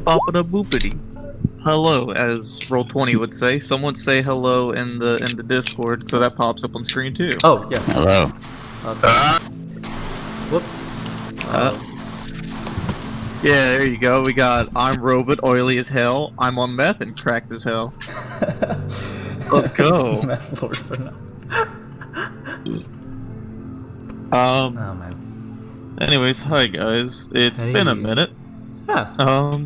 boppity boopity. Hello, as Roll20 would say. Someone say hello in the Discord, so that pops up on screen too. Oh, yeah. Hello. Whoops. Yeah, there you go. We got I'm Robot, oily as hell. I'm on meth and cracked as hell. Let's go. Meth Lord for now. Oh, man. Anyways, hi guys. It's been a minute. Yeah.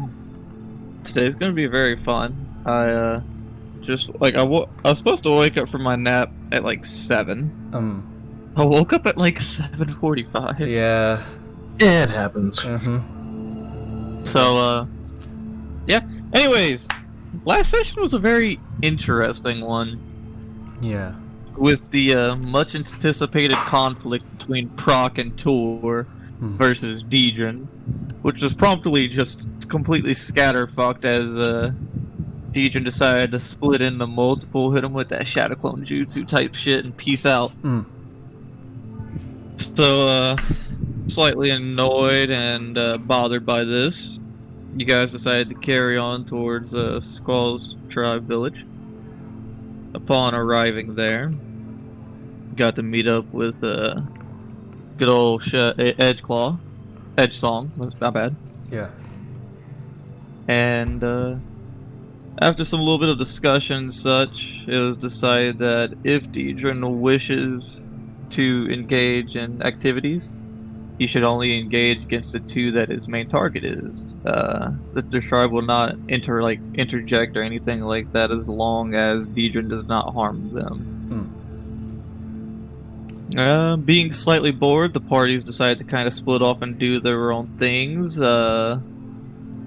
Today's gonna be very fun. I was supposed to wake up from my nap at like 7. I woke up at like 7:45. Yeah. It happens. So, yeah. Anyways, last session was a very interesting one. Yeah. With the much anticipated conflict between Prok and Tor versus Deidrin, which was promptly just completely scatterfucked as Deidrin decided to split into multiple, hit him with that Shadow Clone Jutsu type shit, and peace out. So, slightly annoyed and bothered by this, you guys decided to carry on towards Squall's tribe village. Upon arriving there, got to meet up with good old Edge Song. That's not bad. Yeah. And after some little bit of discussion and such, it was decided that if Deidrin wishes to engage in activities, he should only engage against the two that his main target is. The tribe will not interject or anything like that as long as Deidrin does not harm them. Being slightly bored, the parties decided to kind of split off and do their own things.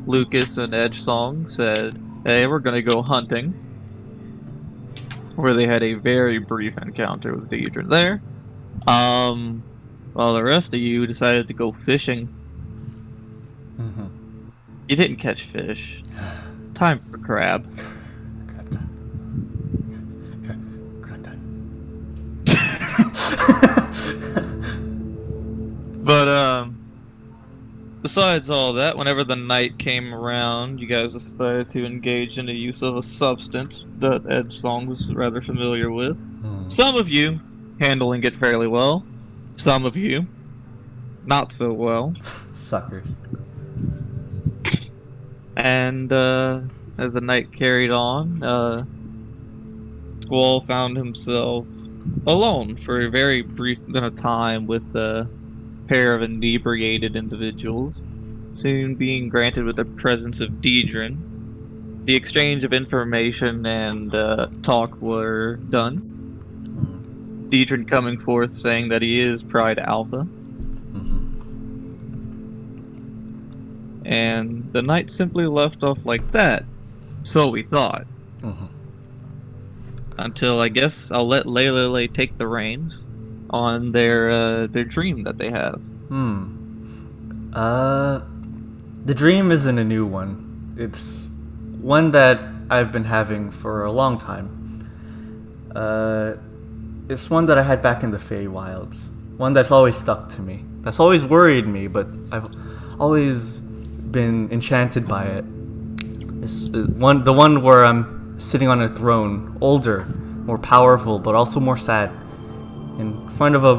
Lucas and Edge Song said, "Hey, we're gonna go hunting," where they had a very brief encounter with Deidrin there. While the rest of you decided to go fishing. You didn't catch fish. Time for crab. Crab time. But besides all that, whenever the night came around, you guys decided to engage in the use of a substance that Edge Song was rather familiar with. Some of you handling it fairly well. Some of you, not so well. Suckers. And as the night carried on, Squall found himself alone for a very brief amount of time with a pair of inebriated individuals, soon being granted with the presence of Deidrin. The exchange of information and talk were done. Deidrin coming forth saying that he is Pride Alpha. And the night simply left off like that. So we thought. Until I guess I'll let Lelelele take the reins on their dream that they have. The dream isn't a new one. It's one that I've been having for a long time. It's one that I had back in the Feywilds. One that's always stuck to me. That's always worried me, but I've always been enchanted by it. It's the one where I'm sitting on a throne, older, more powerful, but also more sad, in front of a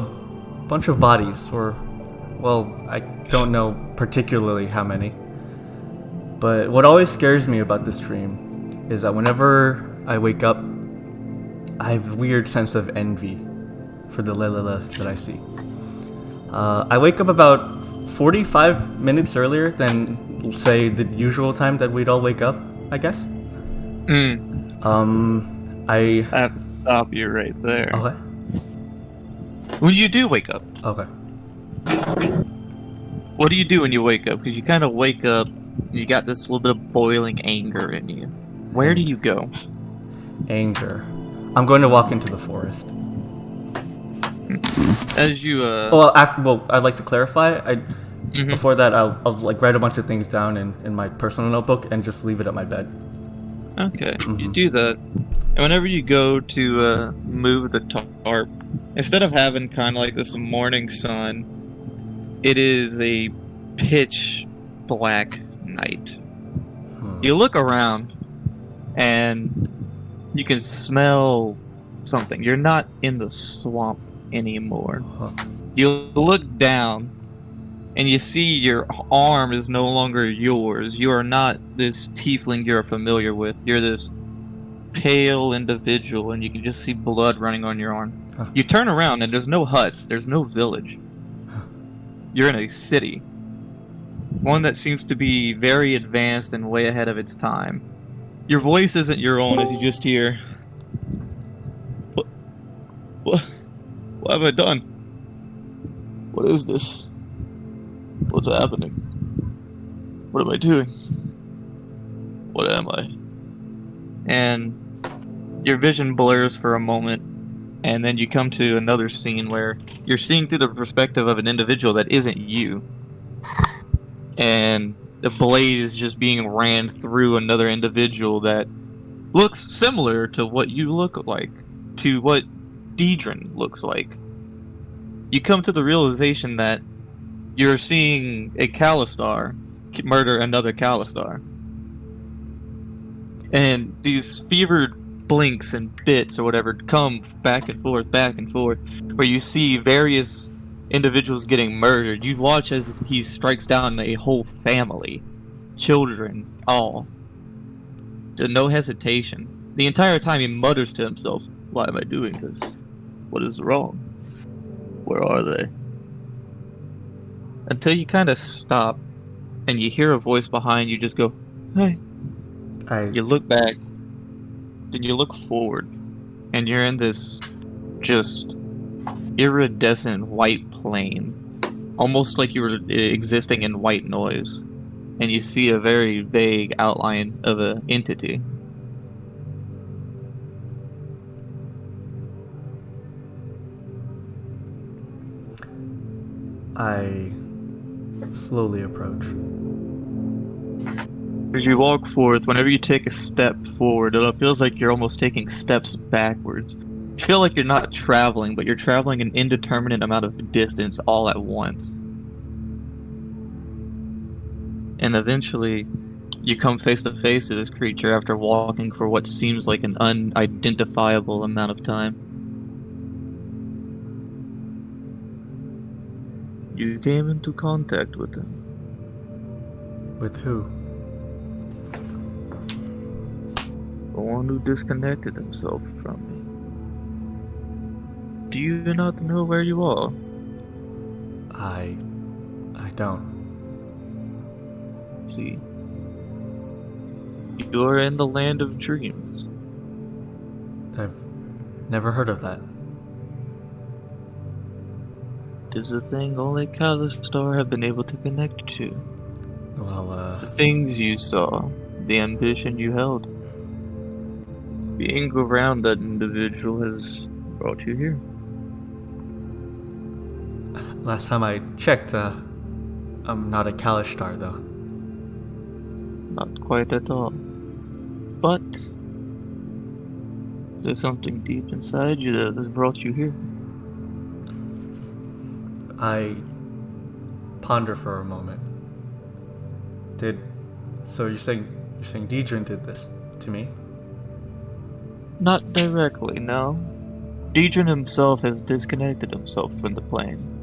bunch of bodies, or, well, I don't know particularly how many. But what always scares me about this dream is that whenever I wake up, I have a weird sense of envy for the Lelelele that I see. I wake up about 45 minutes earlier than, say, the usual time that we'd all wake up, I guess. I have to stop you right there. Okay. When you do wake up. Okay. What do you do when you wake up? Because you kind of wake up, you got this little bit of boiling anger in you. Where do you go? Anger. I'm going to walk into the forest. As you I'd like to clarify. Before that, I'll like write a bunch of things down in my personal notebook and just leave it at my bed. Okay, you do that, and whenever you go to move the tarp, instead of having kind of like this morning sun, it is a pitch black night. You look around, and you can smell something. You're not in the swamp anymore. Huh. You look down, and you see your arm is no longer yours. You are not this tiefling you're familiar with. You're this pale individual, and you can just see blood running on your arm. Huh. You turn around, and there's no huts. There's no village. You're in a city. One that seems to be very advanced and way ahead of its time. Your voice isn't your own as you just hear. What have I done? What is this? What's happening? What am I doing? What am I? And your vision blurs for a moment, and then you come to another scene where you're seeing through the perspective of an individual that isn't you. And the blade is just being ran through another individual that looks similar to what you look like, to what Deidrin looks like. You come to the realization that you're seeing a Kalistar murder another Kalistar. And these fevered blinks and bits or whatever come back and forth, where you see various individuals getting murdered. You watch as he strikes down a whole family, children, all. No hesitation. The entire time he mutters to himself, "Why am I doing this? What is wrong? Where are they?" Until you kind of stop, and you hear a voice behind you just go, "Hey." You look back, then you look forward, and you're in this just iridescent white plane, almost like you were existing in white noise, and you see a very vague outline of an entity. I slowly approach. As you walk forth, whenever you take a step forward, it feels like you're almost taking steps backwards. You feel like you're not traveling, but you're traveling an indeterminate amount of distance all at once. And eventually, you come face to face with this creature after walking for what seems like an unidentifiable amount of time. You came into contact with him. With who? The one who disconnected himself from me. Do you not know where you are? I don't. See, you are in the land of dreams. I've never heard of that. It is a thing only Kalistar have been able to connect to. Well, The things you saw, the ambition you held. Being around that individual has brought you here. last time I checked, I'm not a Kalistar, though. Not quite at all. But there's something deep inside you that has brought you here. I ponder for a moment. So you're saying Deidrin did this to me? Not directly, no. Deidrin himself has disconnected himself from the plane,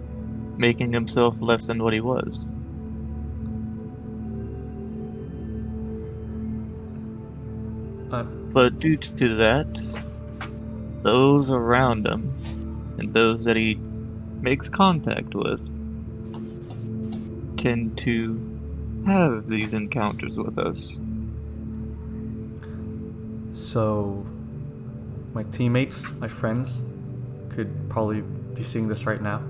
making himself less than what he was. But due to that, those around him, and those that he makes contact with, tend to have these encounters with us. So, my teammates, my friends, could probably be seeing this right now?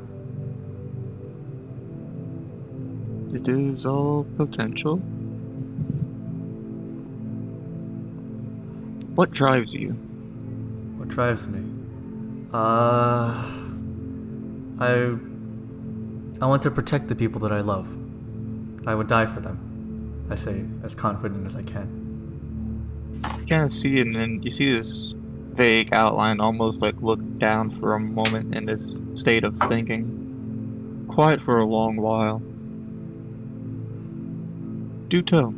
It is all potential. What drives you? What drives me? I want to protect the people that I love. I would die for them. I say as confident as I can. You kind of see it, and you see this vague outline, almost like look down for a moment in this state of thinking. Quiet for a long while. Do tell.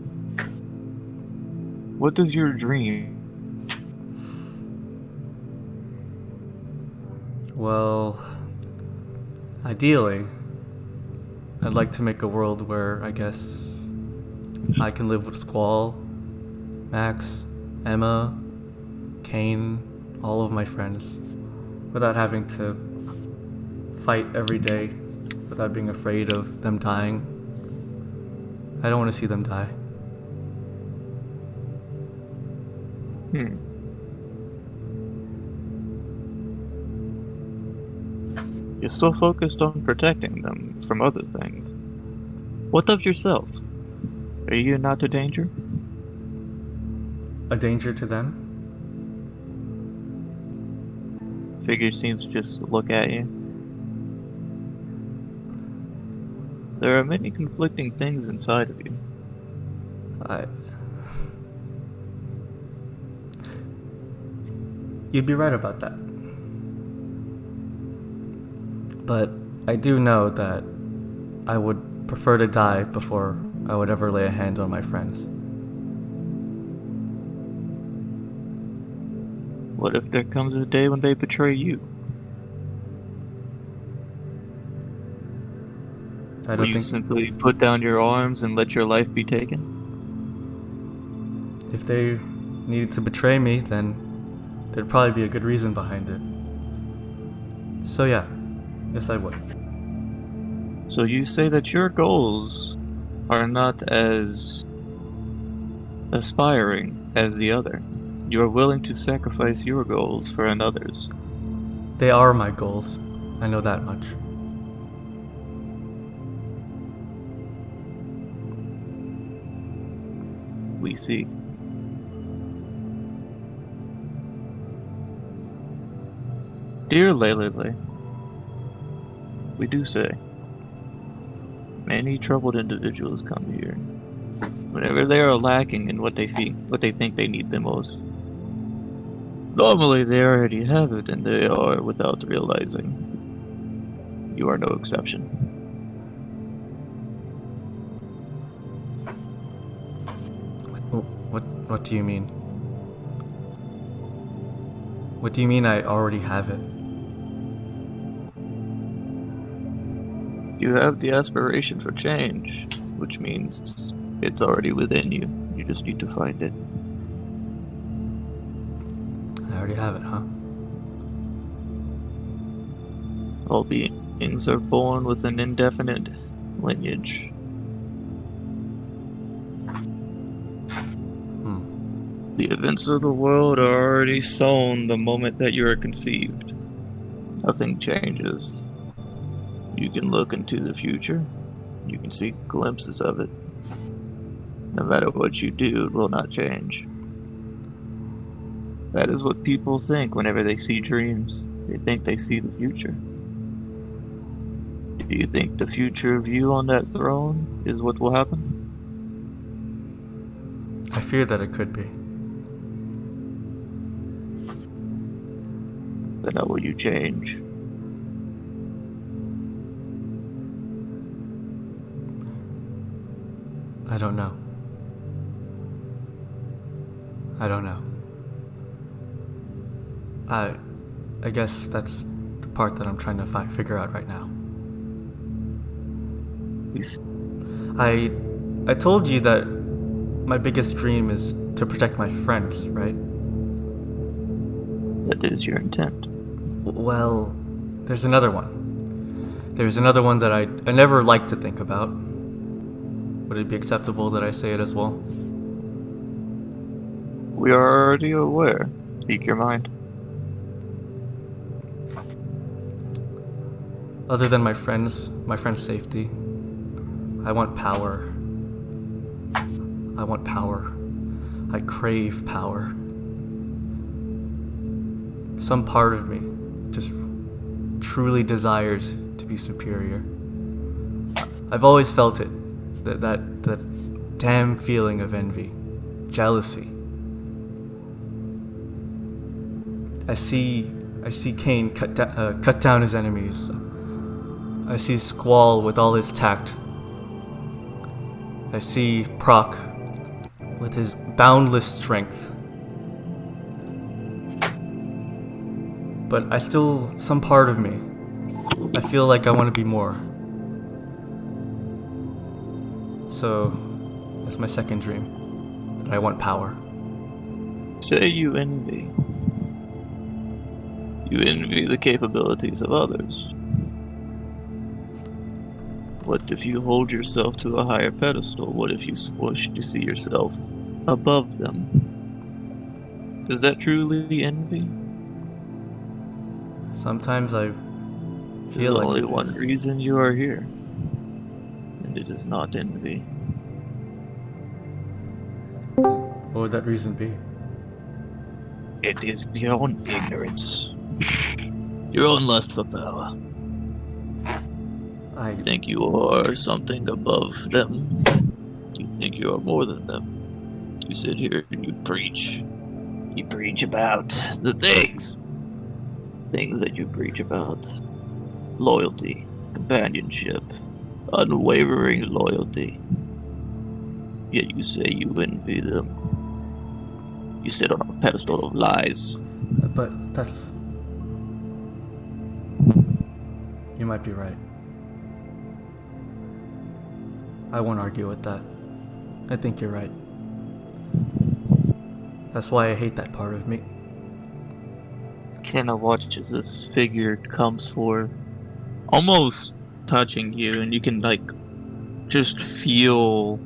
What does your dream? Well, ideally, I'd like to make a world where I guess I can live with Squall, Max, Emma, Kain, all of my friends, without having to fight every day, without being afraid of them dying. I don't want to see them die. You're still focused on protecting them from other things. What of yourself? Are you not a danger? A danger to them? Figure seems to just look at you. There are many conflicting things inside of you. You'd be right about that. But I do know that I would prefer to die before I would ever lay a hand on my friends. What if there comes a day when they betray you? Will you simply put down your arms and let your life be taken? If they needed to betray me, then there'd probably be a good reason behind it. So yeah, yes I would. So you say that your goals are not as aspiring as the other. You are willing to sacrifice your goals for another's. They are my goals. I know that much. We see. Dear Lelelele, we do say, many troubled individuals come here whenever they are lacking in what they think they need the most. Normally they already have it and they are without realizing. You are no exception. What do you mean? What do you mean I already have it? You have the aspiration for change, which means it's already within you. You just need to find it. I already have it, huh? All beings are born with an indefinite lineage. The events of the world are already sown the moment that you are conceived. Nothing changes. You can look into the future. You can see glimpses of it. No matter what you do, it will not change. That is what people think whenever they see dreams. They think they see the future. Do you think the future of you on that throne is what will happen? I fear that it could be. Then how will you change? I don't know. I guess that's the part that I'm trying to figure out right now. I told you that my biggest dream is to protect my friends, right? That is your intent. Well, there's another one. There's another one that I never like to think about. Would it be acceptable that I say it as well? We are already aware. Speak your mind. Other than my friends' safety, I want power. I crave power. Some part of me just truly desires to be superior. I've always felt it. That damn feeling of envy, jealousy. I see Kain cut down his enemies. I see Squall with all his tact. I see Prok with his boundless strength. But some part of me, I feel like I want to be more. So, that's my second dream. That I want power. Say you envy. You envy the capabilities of others. What if you hold yourself to a higher pedestal? What if you wish to see yourself above them? Is that truly envy? Sometimes I There's feel like only it one is. reason you are here, and it is not envy. What would that reason be? It is your own ignorance. Your own lust for power. I You think you are something above them. You think you are more than them. You sit here and you preach. You preach about the things. Things that you preach about. Loyalty, companionship, unwavering loyalty. Yet you say you envy them. You sit on a pedestal of lies. But that's... You might be right. I won't argue with that. I think you're right. That's why I hate that part of me. Kenna watches this figure comes forth, almost touching you, and you can just feel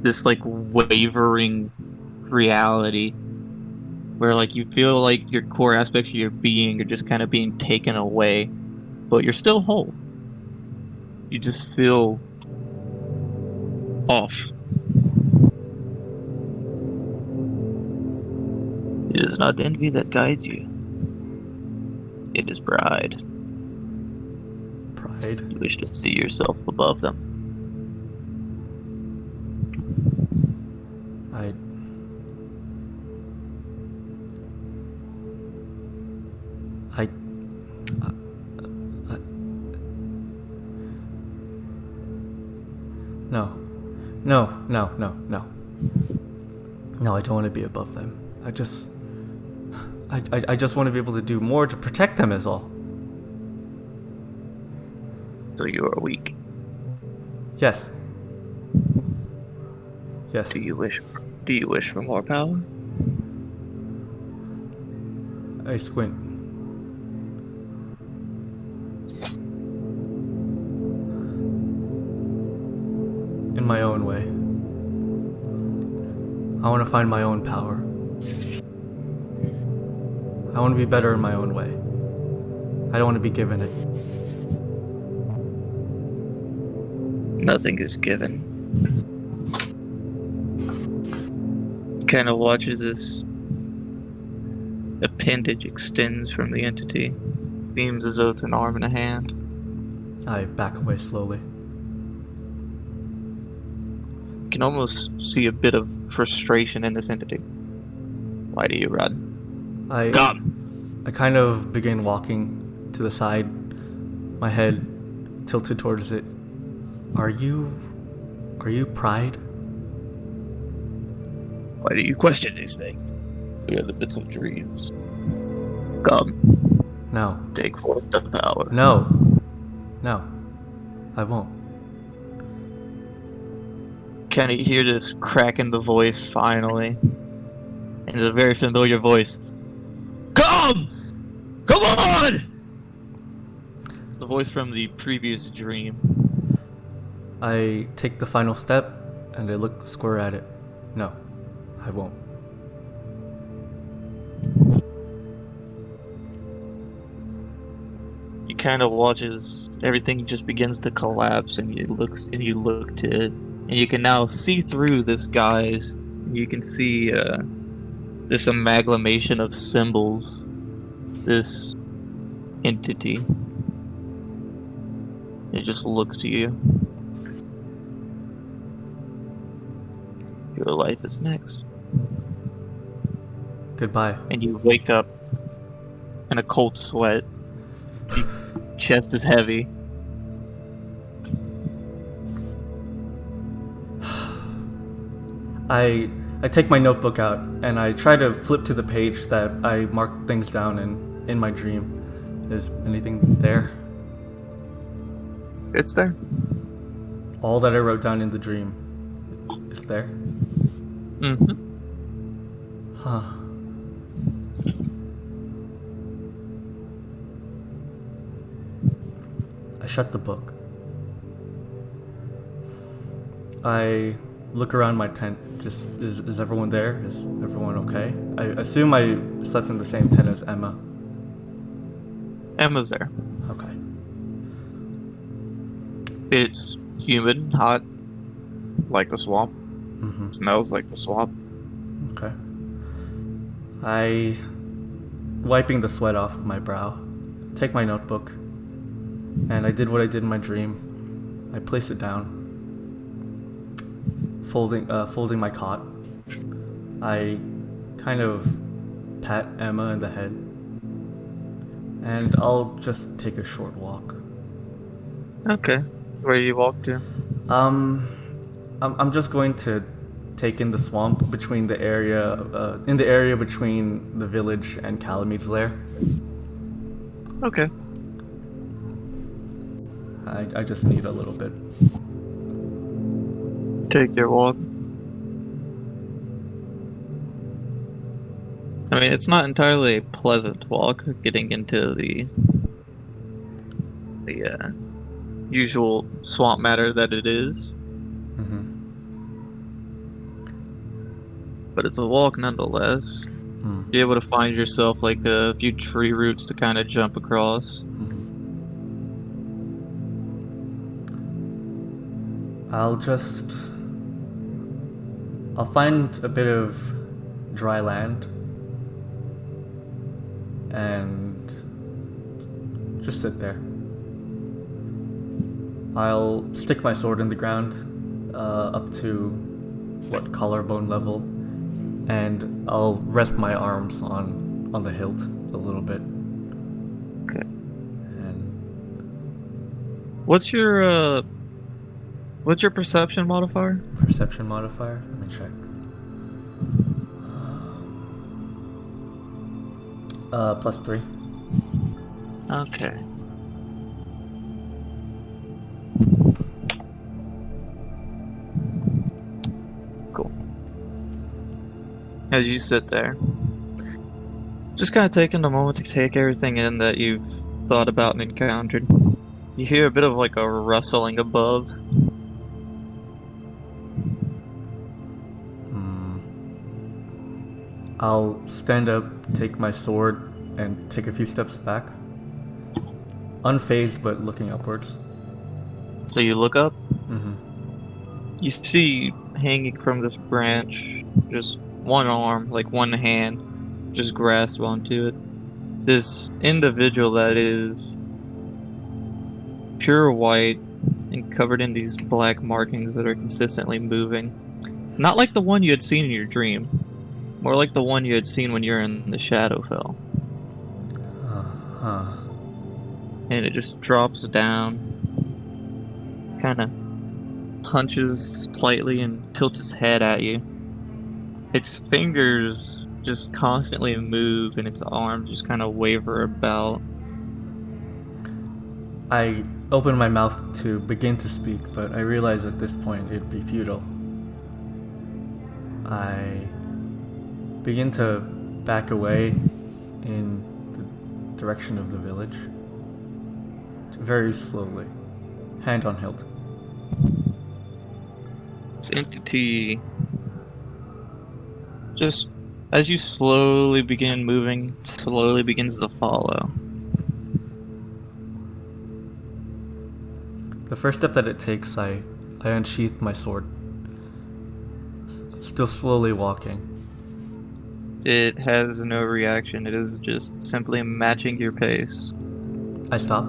this wavering reality where you feel like your core aspects of your being are just kind of being taken away, but you're still whole. You just feel off. It is not envy that guides you. It is pride. Pride? You wish to see yourself above them. No, I don't want to be above them. I just want to be able to do more to protect them is all. So you are weak. Yes. Yes. Do you wish for more power? I squint. In my own way. I want to find my own power. I want to be better in my own way. I don't want to be given it. Nothing is given. Kind of watches this appendage extends from the entity. Seems as though it's an arm and a hand. I back away slowly. You can almost see a bit of frustration in this entity. Why do you run? Come! I kind of begin walking to the side, my head tilted towards it. Are you pride? Why do you question these things? We are the bits of dreams. Come. No. Take forth the power. No. I won't. Can you hear this crack in the voice finally? And it's a very familiar voice. Come! Come on! It's the voice from the previous dream. I take the final step and I look square at it. No, I won't. You kind of watch as everything just begins to collapse, and you look to it, and you can now see through this guise. You can see this amalgamation of symbols, this entity. It just looks to you. Your life is next. Goodbye. And you wake up in a cold sweat. Your chest is heavy. I take my notebook out and I try to flip to the page that I marked things down in my dream. Is anything there? It's there. All that I wrote down in the dream is there? Mm-hmm. Huh. I shut the book. I look around my tent. Just, is everyone there? Is everyone okay? I assume I slept in the same tent as Emma. Emma's there. Okay. It's humid, hot, like the swamp. Mm-hmm. Smells like the swamp. Okay. I, wiping the sweat off my brow, take my notebook, and I did what I did in my dream. I place it down, folding my cot. I kind of pat Emma in the head, and I'll just take a short walk. Okay. Where do you walk to? I'm just going to take in the swamp between the area, in the area between the village and Calamede's lair. Okay. I just need a little bit. Take your walk. I mean, it's not entirely a pleasant walk getting into the usual swamp matter that it is. Mm-hmm. But it's a walk nonetheless. Mm. You're able to find yourself like a few tree roots to kind of jump across. Mm-hmm. I'll find a bit of dry land and just sit there. I'll stick my sword in the ground up to collarbone level, and I'll rest my arms on the hilt a little bit. Okay. And What's your perception modifier? perception modifier? Let me check. +3. Okay. Cool. As you sit there, just kind of taking a moment to take everything in that you've thought about and encountered, you hear a bit of like a rustling above. I'll stand up, take my sword, and take a few steps back. Unfazed, but looking upwards. So you look up, Mm-hmm. you see hanging from this branch, just one arm, like one hand, just grasped onto it. This individual that is pure white and covered in these black markings that are consistently moving. Not like the one you had seen in your dream, more like the one you had seen when you were in the Shadowfell. Uh-huh. And it just drops down, kind of punches slightly and tilts its head at you. Its fingers just constantly move and its arms just kind of waver about. I open my mouth to begin to speak, but I realize at this point it'd be futile. I begin to back away in the direction of the village. Very slowly. Hand on hilt. This entity, just as you slowly begin moving, slowly begins to follow. The first step that it takes, I unsheath my sword. Still slowly walking. It has no reaction. It is just simply matching your pace. I stop.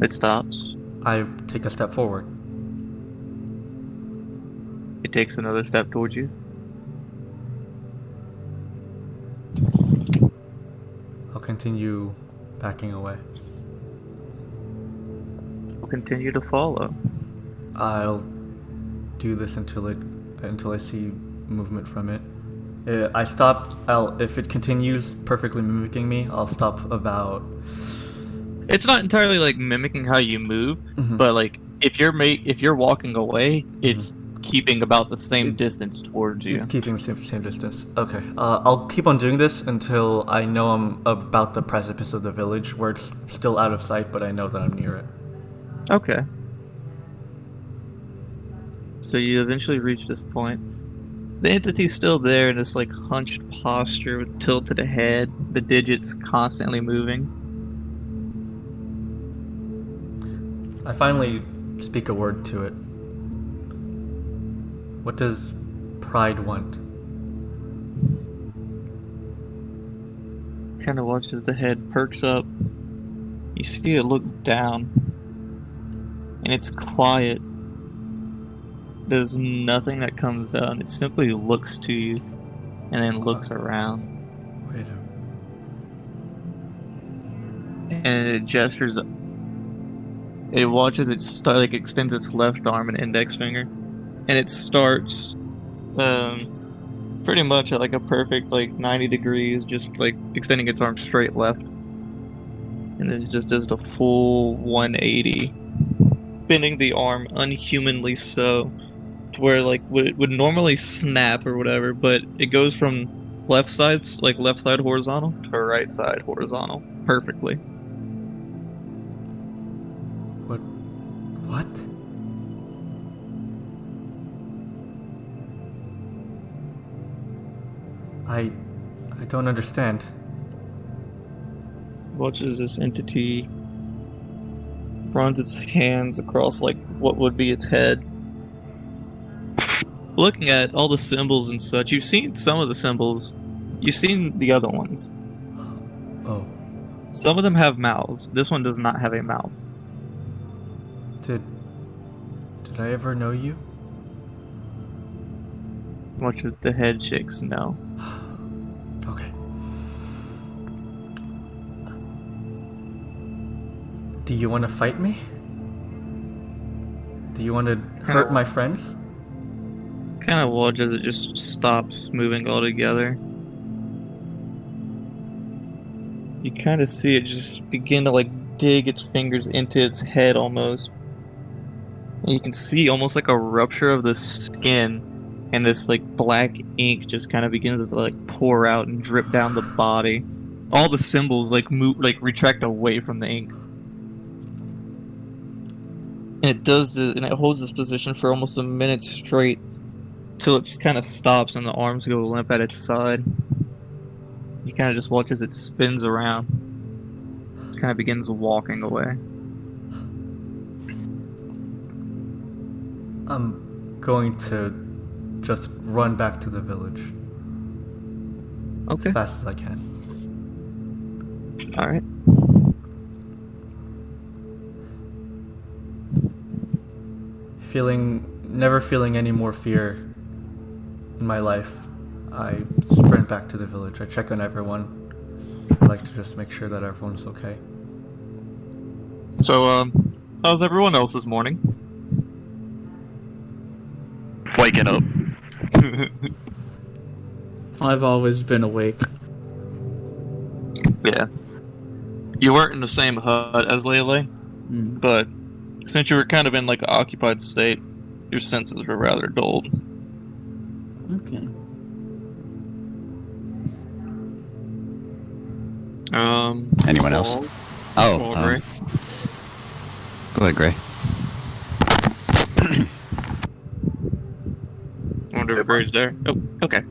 It stops. I take a step forward. It takes another step towards you. I'll continue backing away. Continue to follow. I'll do this until it until I see movement from it. I stop. If it continues perfectly mimicking me, I'll stop about. It's not entirely like mimicking how you move, but like if you're walking away, it's keeping about the same distance towards you. It's keeping the same distance. Okay. I'll keep on doing this until I know I'm about the precipice of the village, where it's still out of sight, but I know that I'm near it. Okay. So you eventually reach this point. The entity's still there in this like hunched posture with tilted head, the digits constantly moving. I finally speak a word to it. What does Pride want? Kind of watches the head perks up. You see it look down, and it's quiet. There's nothing that comes down. It simply looks to you, and then looks around. Wait a... And it gestures. It watches it extends its left arm and index finger, and it starts pretty much at like a perfect like 90 degrees, just like extending its arm straight left, and then it just does the full 180, bending the arm unhumanly so, to where like it would normally snap or whatever, but it goes from left side horizontal to right side horizontal perfectly. What? I don't understand. Watches this entity, runs its hands across like what would be its head. Looking at all the symbols and such, you've seen some of the symbols. You've seen the other ones. Oh. Some of them have mouths. This one does not have a mouth. Did I ever know you? Watches the head shakes no. Okay. Do you want to fight me? Do you want to hurt my friends? Kind of watches it just stops moving altogether. You kind of see it just begin to like dig its fingers into its head almost. And you can see almost like a rupture of the skin, and this like black ink just kind of begins to like pour out and drip down the body. All the symbols like move, like retract away from the ink. And it does this, and it holds this position for almost a minute straight, till it just kind of stops and the arms go limp at its side. You kind of just watch as it spins around, kind of begins walking away. I'm going to just run back to the village. Okay. As fast as I can. Alright. Never feeling any more fear in my life, I sprint back to the village. I check on everyone. I like to just make sure that everyone's okay. So, how's everyone else this morning? Waking up. I've always been awake. Yeah. You weren't in the same hut as Lelelele, but since you were kind of in like an occupied state, your senses were rather dulled. Okay. Anyone else? Squall, Oh, Gray. Go ahead, Gray. I wonder if Gray's there. Oh, okay.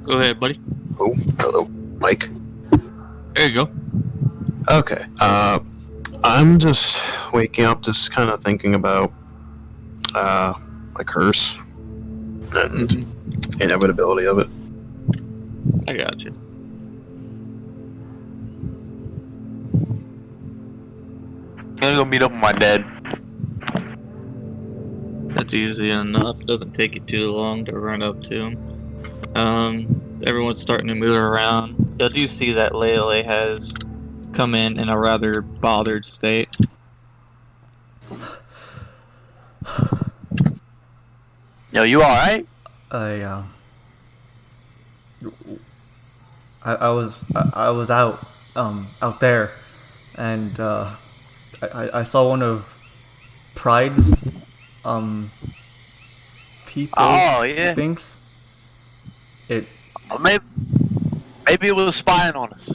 Go ahead, buddy. Oh, hello, Mike. There you go. Okay, I'm just waking up, just kind of thinking about, my curse and inevitability of it. I got you. I'm gonna go meet up with my dad. That's easy enough. It doesn't take you too long to run up to him. Everyone's starting to move around. You do see that Lelelele has come in a rather bothered state. Yo, you alright? I was out there, and I saw one of Pride's people. Oh, yeah. Things. It Maybe it was spying on us.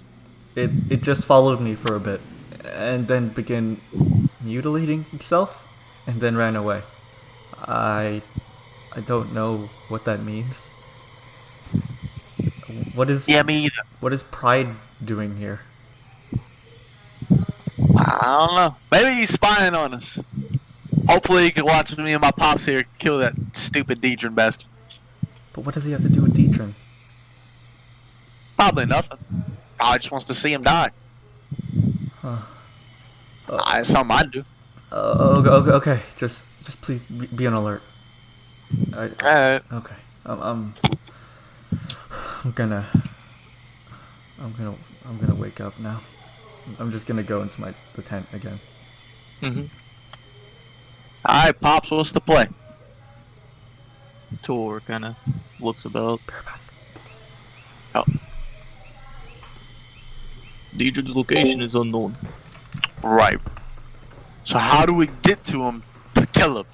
it just followed me for a bit, and then began mutilating itself, and then ran away. I don't know what that means. What is Me either. What is Pride doing here? I don't know. Maybe he's spying on us. Hopefully he can watch me and my pops here kill that stupid Deidrin bastard. But what does he have to do with Deidrin? Probably nothing. Probably just wants to see him die. It's something I'd do. Okay. Just please be on alert. Alright. Okay. I'm gonna wake up now. I'm just gonna go into the tent again. Mm-hmm. Alright, Pops, what's the play? Tor kind of looks about. Oh. Deidrin's location is unknown. Right. So how do we get to him to kill him?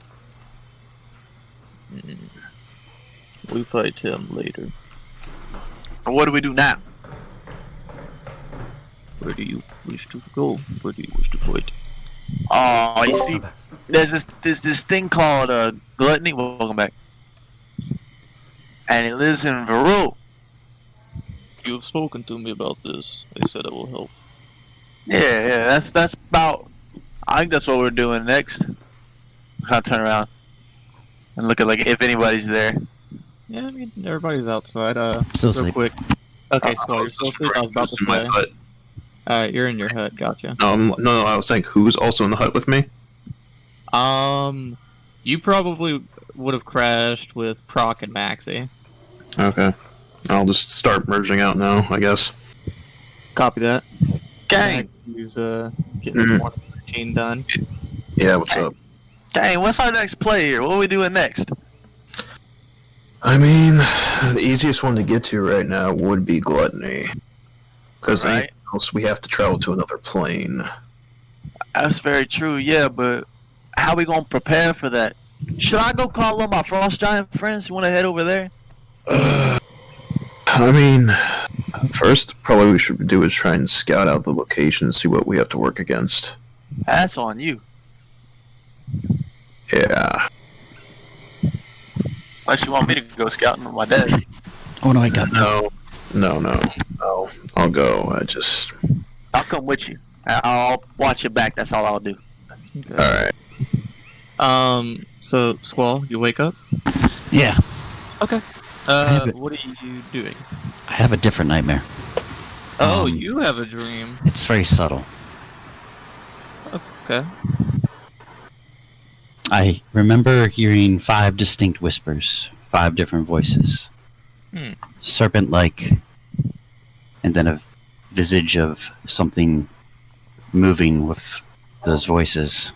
We fight him later. And what do we do now? Where do you wish to go? Where do you wish to fight? Oh, you see, there's this thing called gluttony. Welcome back. And it lives in Verule. You have spoken to me about this. I said I will help. Yeah, that's about. I think that's what we're doing next. Kind of turn around and look at like if anybody's there. Yeah, I mean everybody's outside. Still real asleep. quick. Okay, Squall, you're still asleep. I was about to in my say. hut. Alright, you're in your hut. Gotcha. No, I was saying who's also in the hut with me? You probably would have crashed with Prok and Maxi. Okay. I'll just start merging out now, I guess. Copy that. Gang, He's getting one routine done. Yeah, what's up? dang, what's our next play here? What are we doing next? I mean, the easiest one to get to right now would be Gluttony. Because Right. anything else, we have to travel to another plane. That's very true, yeah, but how we gonna prepare for that? Should I go call on my frost giant friends who wanna head over there? I mean, first, probably what we should do is try and scout out the location and see what we have to work against. That's on you. Yeah. Unless you want me to go scouting with my dad. Oh no, I got no. No. I'll go. I'll come with you. I'll watch your back, that's all I'll do. Okay. Alright. So Squall, you wake up? Yeah, Okay. have it. What are you doing? I have a different nightmare. Oh, you have a dream. It's very subtle. Okay. I remember hearing 5 distinct whispers, 5 different voices. Serpent-like, and then a visage of something moving with those voices.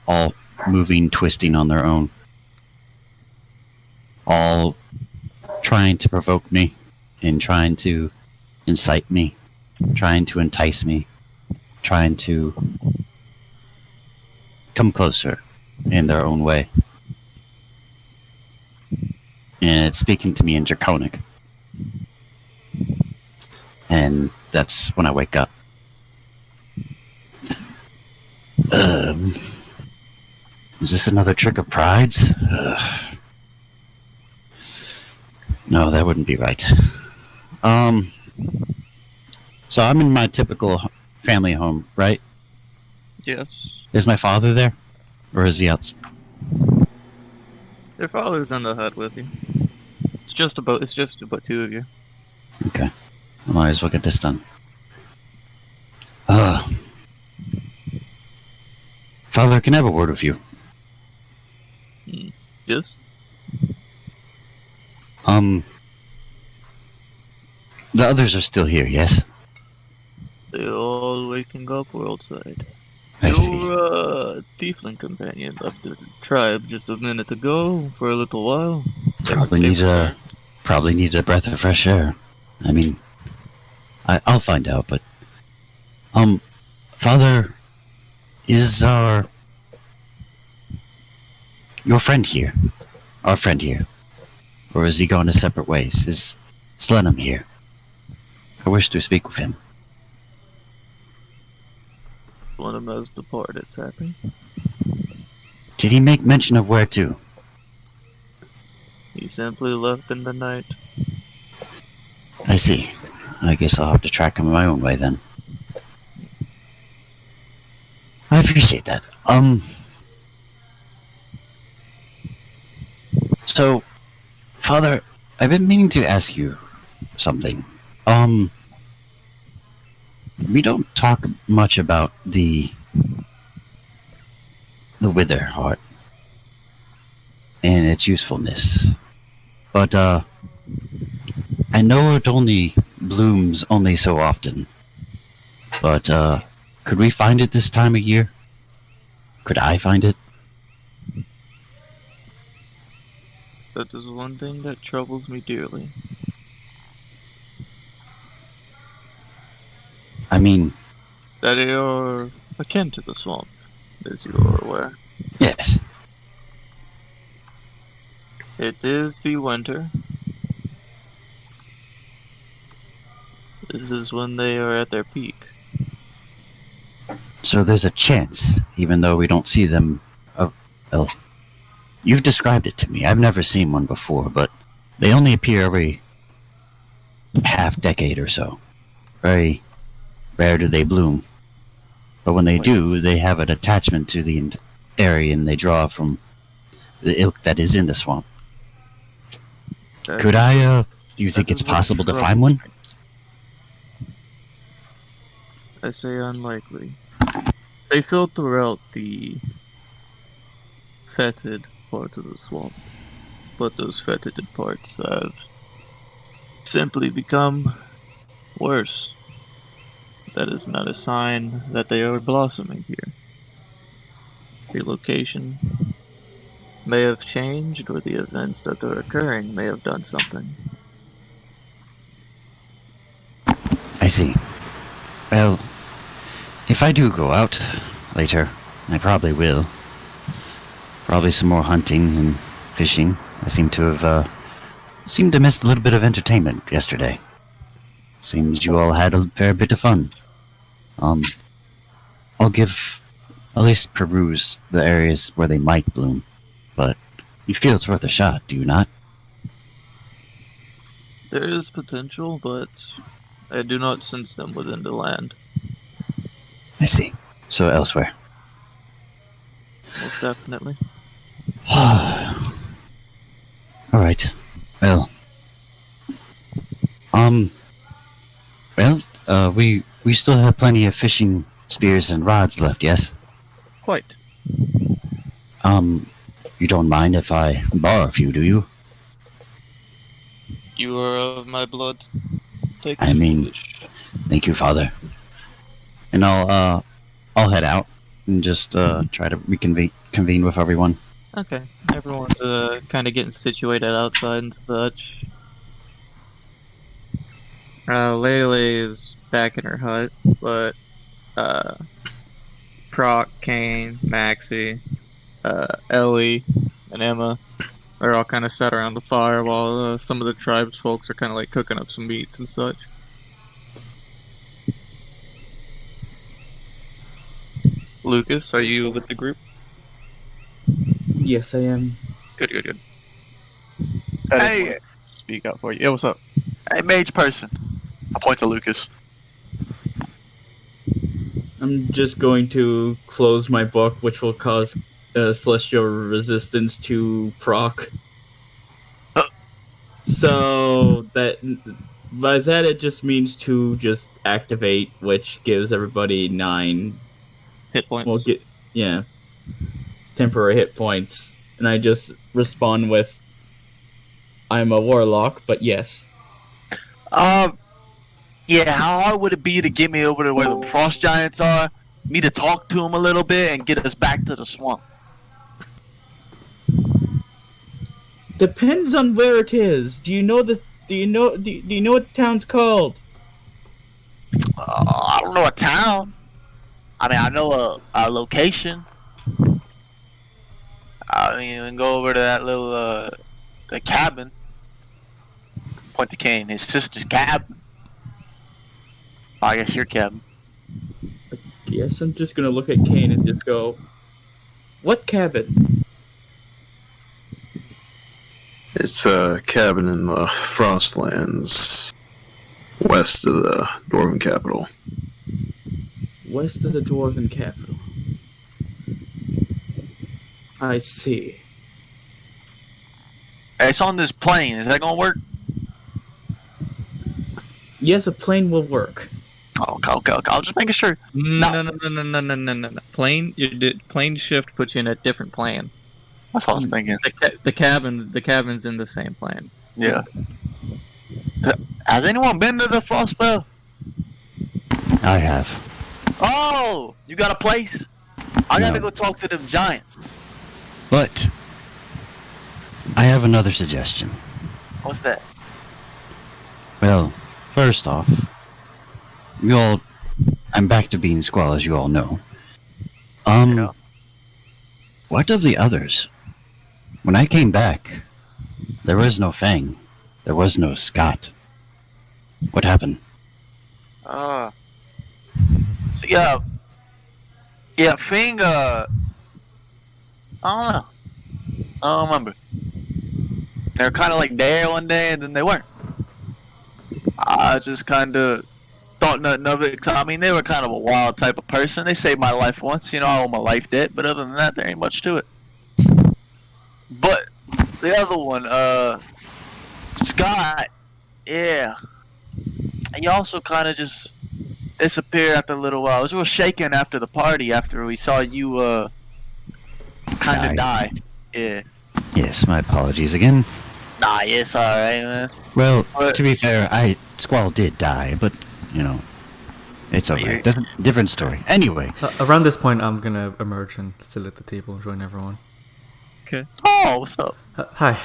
All moving, twisting on their own. All trying to provoke me, and trying to incite me, trying to entice me, trying to come closer in their own way. And it's speaking to me in Draconic. And that's when I wake up. Is this another trick of Pride's? No, that wouldn't be right. So I'm in my typical family home, right? Yes. Is my father there? Or is he out? Your father's in the hut with you. It's just about two of you. Okay. I might as well get this done. Father, can I have a word with you? Yes. The others are still here, yes? They're all waking up. We're outside. I see. Your Tiefling companion left the tribe just a minute ago for a little while. Probably need a breath of fresh air. I mean, I'll find out, but Father, is your friend here? Our friend here? Or is he going his separate ways? Is Slenham here? I wish to speak with him. One of those departed, happy. Did he make mention of where to? He simply left in the night. I see. I guess I'll have to track him my own way then. I appreciate that. So, Father, I've been meaning to ask you something. We don't talk much about the Wither Heart and its usefulness. But, I know it only blooms only so often. But, could we find it this time of year? Could I find it? That is one thing that troubles me dearly. I mean, That you're akin to the swamp, as you are aware. yes. It is the winter. This is when they are at their peak. So there's a chance, even though we don't see them. Well, you've described it to me. I've never seen one before, but they only appear every half decade or so. Very rare do they bloom. But when they do, they have an attachment to the area and they draw from the ilk that is in the swamp. That- Could I, do you think that it's is what possible to troubles find one? me. I say unlikely. They filter out the fetid parts of the swamp, but those fetid parts have simply become worse. That is not a sign that they are blossoming here. The location may have changed, or the events that are occurring may have done something. I see. Well, if I do go out later, I probably will. Probably some more hunting and fishing. I seem to have, miss a little bit of entertainment yesterday. Seems you all had a fair bit of fun. I'll at least peruse the areas where they might bloom. But you feel it's worth a shot, do you not? There is potential, but I do not sense them within the land. I see. So elsewhere. Most definitely. Alright. Well. We still have plenty of fishing spears and rods left, yes? Quite. You don't mind if I borrow a few, do you? You are of my blood. Take I mean, thank you, Father. And I'll head out and just try to convene with everyone. Okay. Everyone's kind of getting situated outside and such. Lelelele is back in her hut, but Prok, Kain, Maxi, Ellie, and Emma are all kind of sat around the fire while some of the tribe's folks are kind of like cooking up some meats and such. Lucas, are you with the group? Yes, I am. Good. I just Hey, wanted to speak out for you. Yeah, what's up? hey, mage person. I point to Lucas. I'm just going to close my book, which will cause celestial resistance to Prok. So that by that it just means to just activate, which gives everybody 9. Hit points. Well, temporary hit points, and I just respond with, "I'm a warlock, but yes." Yeah, how hard would it be to get me over to where the frost giants are me to talk to him a little bit and get us back to the swamp. Depends on where it is. Do you know what the town's called? I don't know a town. I mean, I know a location. I mean, we can go over to that little the cabin. Point to Kain, his sister's cabin. I guess your cabin. Yes, I'm just gonna look at Kain and just go, "What cabin?" It's a cabin in the Frostlands, west of the Dwarven capital. West of the Dwarven capital. I see. Hey, it's on this plane. Is that gonna work? Yes, a plane will work. Okay. I'll just making sure. No. Plane shift puts you in a different plane. That's what I was thinking. The cabin's in the same plane. Yeah. Has anyone been to the Frostfell? I have. Oh, you got a place? I gotta No. go talk to them giants. But I have another suggestion. What's that? Well, first off, I'm back to being Squall, as you all know. Yeah. What of the others? When I came back, there was no Fang. There was no Scott. What happened? So yeah, Fing, I don't know. I don't remember. They were kind of like there one day and then they weren't. I just kind of thought nothing of it. 'Cause, I mean, they were kind of a wild type of person. They saved my life once, you know, I owe my life debt, but other than that, there ain't much to it. But the other one, Scott, yeah. And he also kind of just disappeared after a little while. It was real shaken after the party, after we saw you, kind of die. Yeah. Yes, my apologies again. Nah, yeah, it's alright, man. Well, But- to be fair, Squall did die, but, you know, it's But over. That's a different story. Anyway, Around this point, I'm gonna emerge and sit at the table and join everyone. Okay. Oh, what's up? Hi.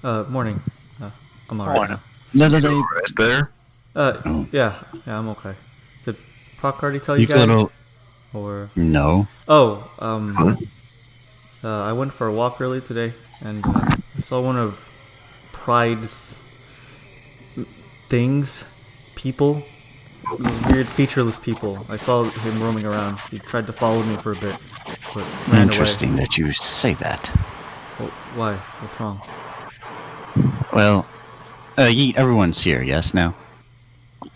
Morning. I'm alright. Morning. Lelelele, Right there. Oh. Yeah, I'm okay. Did Prok already tell you you guys? go to... Or No. I went for a walk early today, and I saw one of Pride's things, people, those weird featureless people. I saw him roaming around. He tried to follow me for a bit, but ran Interesting away. that you say that. Oh, why? What's wrong? Well, Yeet, everyone's here, yes, now?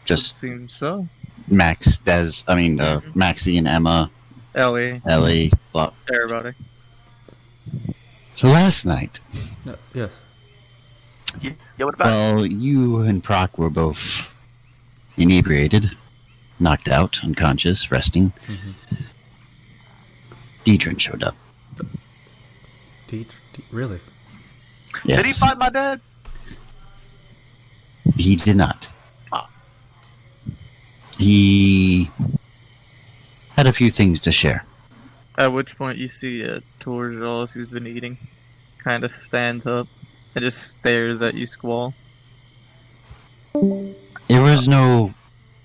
Just Seems so. Maxi and Emma, Ellie, Ellie, blah. everybody. So last night, Yes. Yeah, what about well, you and Prok were both inebriated, knocked out, unconscious, resting. Deidrin showed up. Really? Yes. Did he fight my dad? He did not. Ah. He had a few things to share. At which point you see Torjalos, who's been eating, kind of stands up and just stares at you, Squall. There was no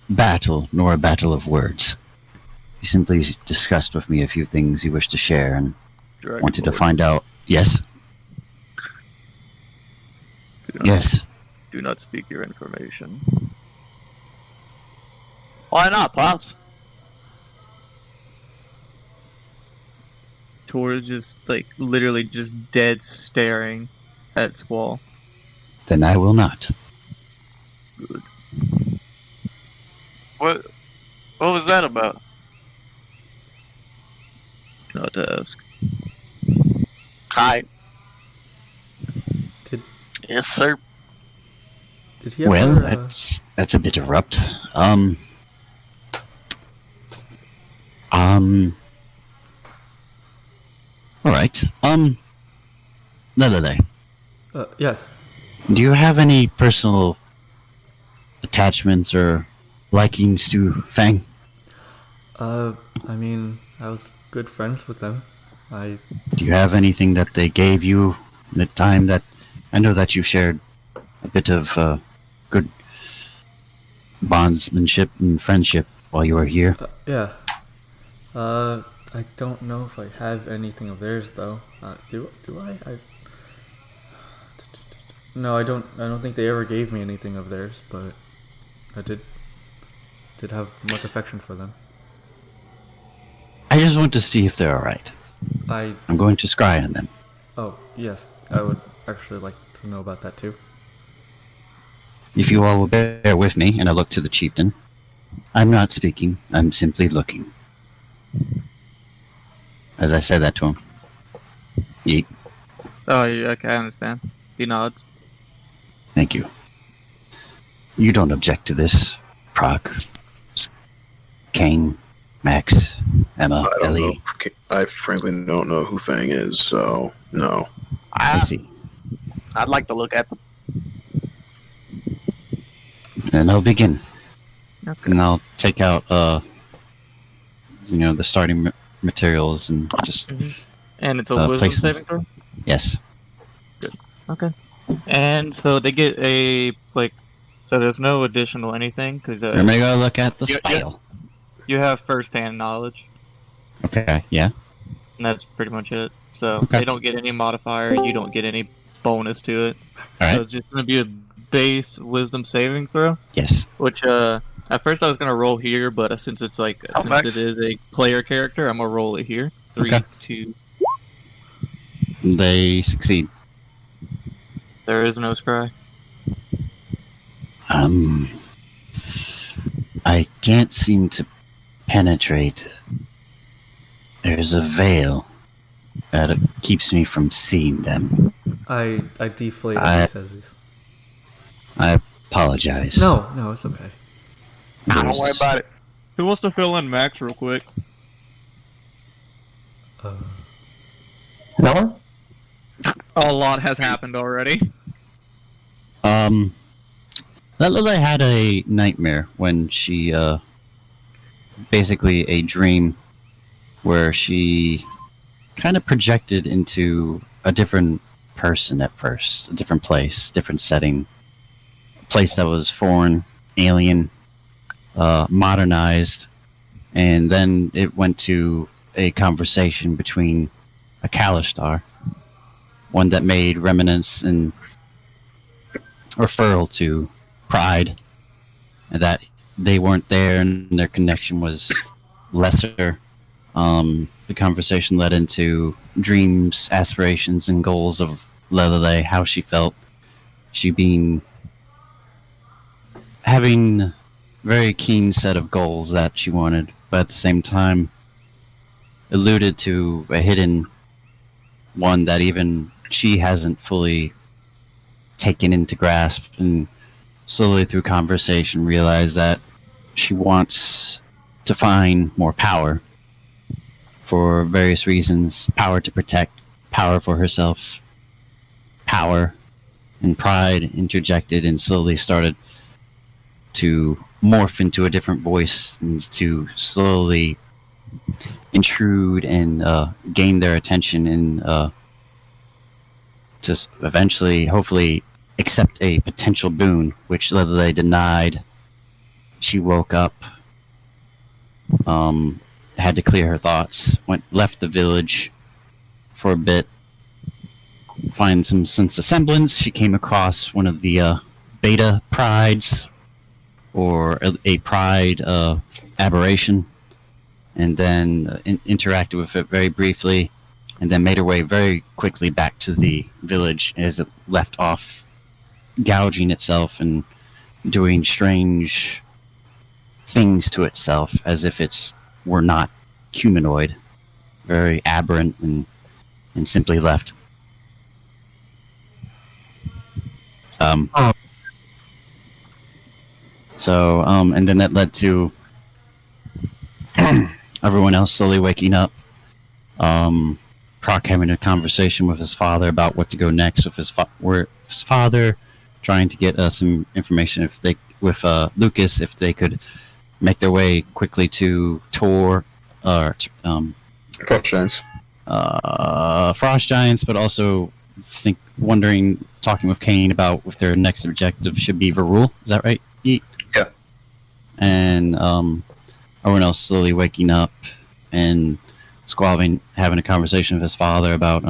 battle, nor a battle of words. He simply discussed with me a few things he wished to share and wanted to Dragonborn. find out. Yes? Do not- Yes. Do not speak your information. Why not, Pops? Tor just, literally just dead staring at Squall. Then I will not. Good. What was that about? Not ask. Hi. Did Yes, sir. did he ever? Well, that's a bit abrupt. Alright. Lelelele, Yes. do you have any personal attachments or likings to Fang? I mean, I was good friends with them. Do you have anything that they gave you in the time that... I know that you shared a bit of good bondsmanship and friendship while you were here. Yeah. I don't know if I have anything of theirs though. Do I? No, I don't think they ever gave me anything of theirs, but I did have much affection for them. I just want to see if they're alright. I'm going to scry on them. Oh, yes. I would actually like to know about that too. If you all will bear with me, and I look to the chieftain. I'm not speaking, I'm simply looking. As I said that to him. Yeet. Oh, yeah, okay, I understand. He nods. Thank you. You don't object to this, Prok, Kain, Max, Emma, I don't Ellie. know. I frankly don't know who Fang is, so no. I see. I'd like to look at them. Then I'll begin. Okay. And I'll take out, the starting materials and just... And it's a wisdom place them. saving throw? Yes. Okay. And so they get a, so there's no additional anything, because I'm gonna go look at the spell. you have first-hand knowledge, Okay, yeah. and that's pretty much it. So Okay. they don't get any modifier, you don't get any bonus to it. Alright. So it's just going to be a base wisdom saving throw, Yes. which, at first I was going to roll here, but since it's since it is a player character, I'm going to roll it here. 3, Okay. 2... They succeed. There is no scry. I can't seem to penetrate. There's a veil that keeps me from seeing them. I deflate as he says this. I apologize. No, it's okay. Don't worry about it. Who wants to fill in Max real quick? No one? A lot has happened already. Lelelele had a nightmare when she, basically a dream where she kind of projected into a different person at first, a different place, different setting, a place that was foreign, alien, modernized, and then it went to a conversation between a Kalistar, one that made remnants and referral to pride, and that they weren't there and their connection was lesser. The conversation led into dreams, aspirations, and goals of Lelelele, how she felt. She having a very keen set of goals that she wanted, but at the same time alluded to a hidden one that even she hasn't fully taken into grasp, and slowly through conversation realized that she wants to find more power for various reasons. Power to protect, power for herself, power and pride interjected, and slowly started to morph into a different voice and to slowly intrude and gain their attention and just eventually, hopefully, accept a potential boon, which Lelelele denied. She woke up, had to clear her thoughts, left the village for a bit, find some sense of semblance. She came across one of the beta prides, or a pride aberration, and then interacted with it very briefly, and then made her way very quickly back to the village as it left off, gouging itself and doing strange things to itself as if were not humanoid, very aberrant, and simply left. So, and then that led to everyone else slowly waking up. Prok having a conversation with his father about what to go next with his father, trying to get some information with Lucas if they could make their way quickly to Frost Giants. Frost Giants, but also talking with Kain about if their next objective should be Verule. Is that right? Yeet? Yeah. And everyone else slowly waking up and Squall having a conversation with his father about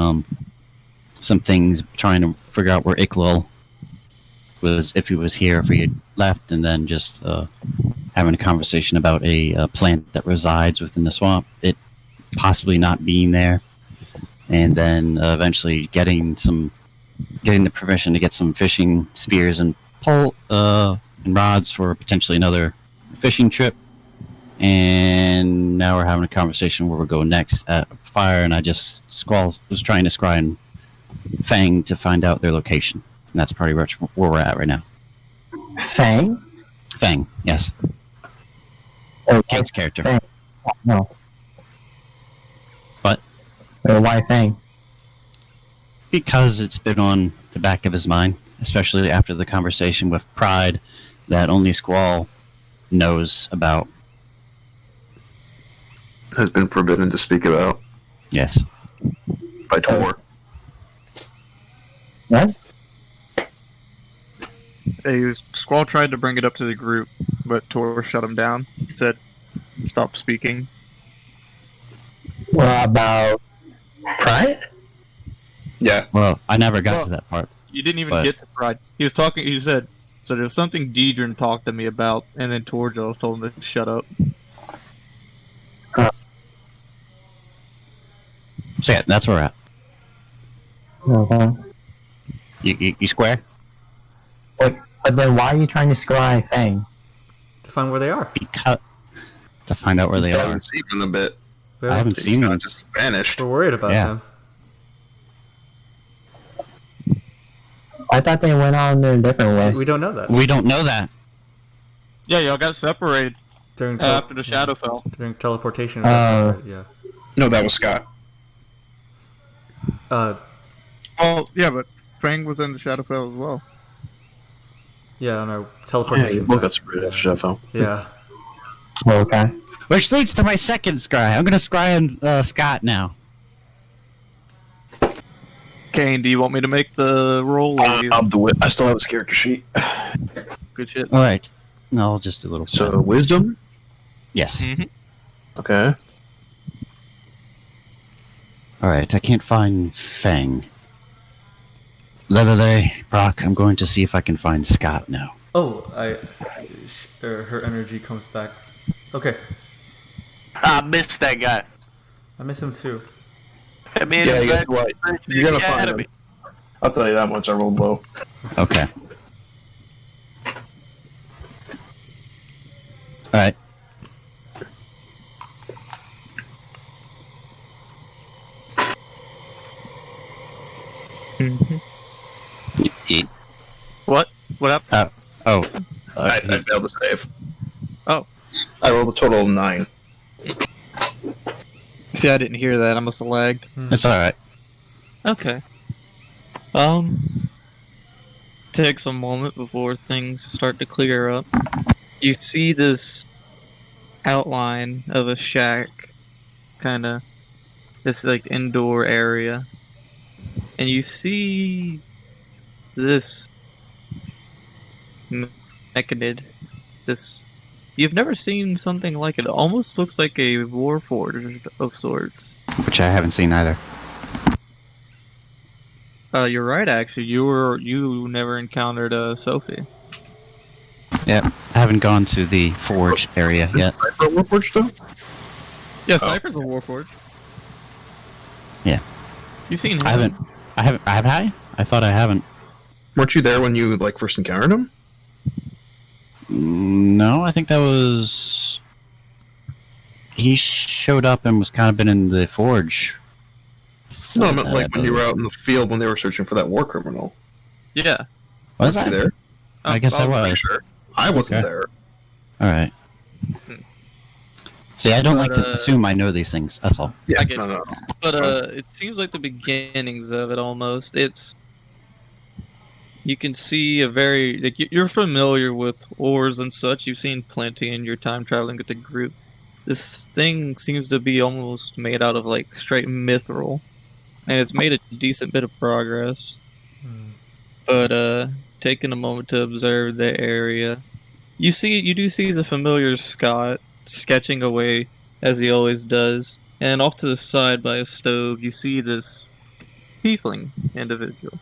some things, trying to figure out where Iklil was, if he was here, if he had left, and then just having a conversation about a plant that resides within the swamp, it possibly not being there, and then eventually getting the permission to get some fishing spears and pole and rods for potentially another fishing trip. And now we're having a conversation where we'll go next at fire, and Squall was trying to scry Fang to find out their location. And that's pretty much where we're at right now. Fang? Fang, yes. Oh, Kate's character. Fang. No. What? Why Fang? Because it's been on the back of his mind, especially after the conversation with Pride that only Squall knows about. Has been forbidden to speak about Yes. by Tor. What? Squall tried to bring it up to the group, but Tor shut him down. Said, "Stop speaking." What about Pride? Yeah. Well, I never got to that part. You didn't even But- get to Pride. He was talking. He said, "So there's something Deidre talked to me about," and then Torjos told him to shut up. So yeah, that's where we're at. Okay. You square? But then why are you trying to scry Fang? To find where they are. Because to find out where they I are. haven't seen them in a bit. I haven't seen them. Just vanished. We're worried about Yeah. them. I thought they went on a different way. We don't know that. We don't know that. Yeah, y'all got separated During after the shadow fell. during teleportation. Yeah. No, that was Scott. Well, yeah, but Fang was in the shadow fell as well. Yeah, on our Yeah, teleportation. you both got sprayed after Sheffield. Yeah. Okay. Which leads to my second scry. I'm gonna scry on Scott now. Kain, do you want me to make the roll? Or you... I'll do it. I still have his character sheet. Good shit. All right. No, I'll just do a little. So, wisdom? Yes. Mhm. Okay. All right. I can't find Fang. Lelelele, Prok, I'm going to see if I can find Scott now. Oh, her energy comes back. Okay, I missed that guy. I miss him too. I mean, Yeah, guess what? You're gonna find him. I'll tell you that much. I rolled low. Okay. All right. Yeet. What? What happened? I failed to save. Oh. I rolled a total of 9. See, I didn't hear that. I must have lagged. It's all right. Okay. Takes a moment before things start to clear up. You see this outline of a shack, kind of this like indoor area, and you see this mechanid. This you've never seen something like it. It almost looks like a warforged of sorts. Which I haven't seen either. You're right. Actually, you never encountered Sophie. Yeah, I haven't gone to the forge area yet. Cypher Warforged, though? Yeah, Cypher's a warforged. Yeah. You've seen him. I haven't. Have I? I thought I haven't. Weren't you there when you, first encountered him? No, I think that was. He showed up and was kind of been in the forge. No, I meant, when you were out in the field when they were searching for that war criminal. Yeah. Was Weren't I you there? I guess I I'm was. Pretty sure. I wasn't Okay. there. All right. See, I don't like But, to assume I know these things. That's all. Yeah, I get no. But it seems like the beginnings of it almost. It's You can see a very like you're familiar with ores and such. You've seen plenty in your time traveling with the group. This thing seems to be almost made out of like straight mithril, and it's made a decent bit of progress. But taking a moment to observe the area, you do see the familiar Scott sketching away as he always does, and off to the side by a stove, you see this tiefling individual.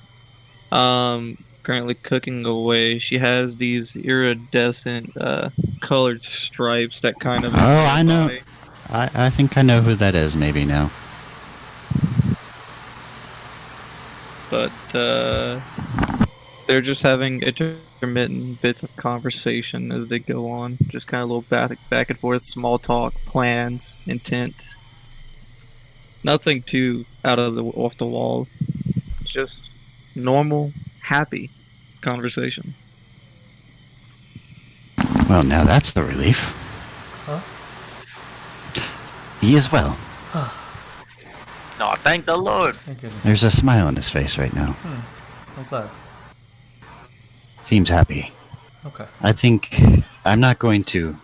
Currently cooking away. She has these iridescent colored stripes that kind of. Oh, I know. I think I know who that is. Maybe now. But they're just having intermittent bits of conversation as they go on. Just kind of a little back and forth, small talk, plans, intent. Nothing too off the wall. Just normal, happy conversation. Well, now that's a relief. Huh? He is well. No, thank the Lord. Thank goodness. There's a smile on his face right now. I'm glad. Seems happy. Okay. I think I'm not going to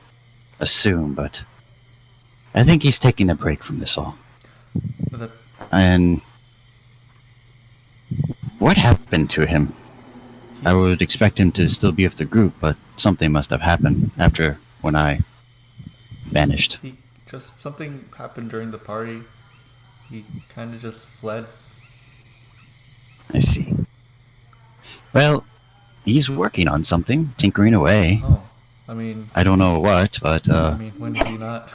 assume, but I think he's taking a break from this all. But that, And what happened to him? I would expect him to still be with the group, but something must have happened after when I vanished. he just something happened during the party. He kind of just fled. I see. Well, he's working on something, tinkering away. Oh, I mean, I don't know what, but I mean, when did he not?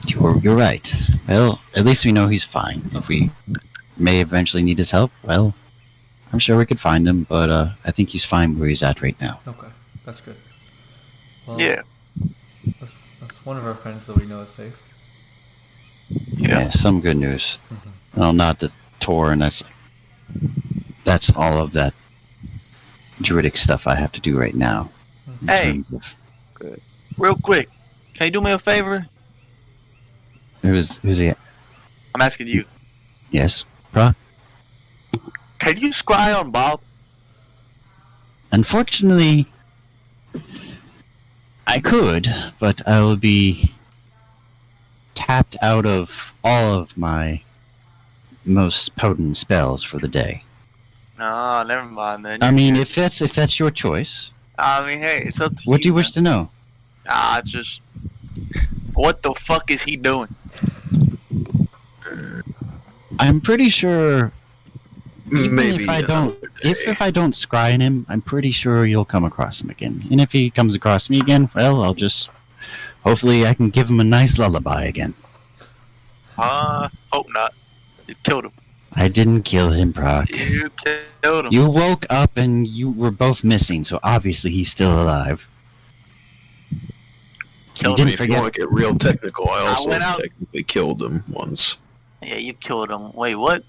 You're right. Well, at least we know he's fine. If we may eventually need his help, well, I'm sure we could find him, but I think he's fine where he's at right now. Okay, that's good. Well, Yeah. That's one of our friends that we know is safe. Yeah, some good news. Well, not the tour, and that's all of that druidic stuff I have to do right now. in Hey. terms of- Good. Real quick, can you do me a favor? who's he? I'm asking you. Yes, Prok? Can you scry on Bob? Unfortunately, I could, but I will be tapped out of all of my most potent spells for the day. No, never mind then. I mean, if that's your choice, I mean, hey, it's up to you. what do you wish to know? Just what the fuck is he doing? I'm pretty sure. Even Maybe if I don't, if I don't scry in him, I'm pretty sure you'll come across him again. And if he comes across me again, well, I'll just hopefully I can give him a nice lullaby again. Hope not. You killed him. I didn't kill him, Prok. You killed him. You woke up and you were both missing, so obviously he's still alive. Killed you him. didn't If you want forget. to get real technical, I also went out- technically killed him once. Yeah, you killed him. Wait, what?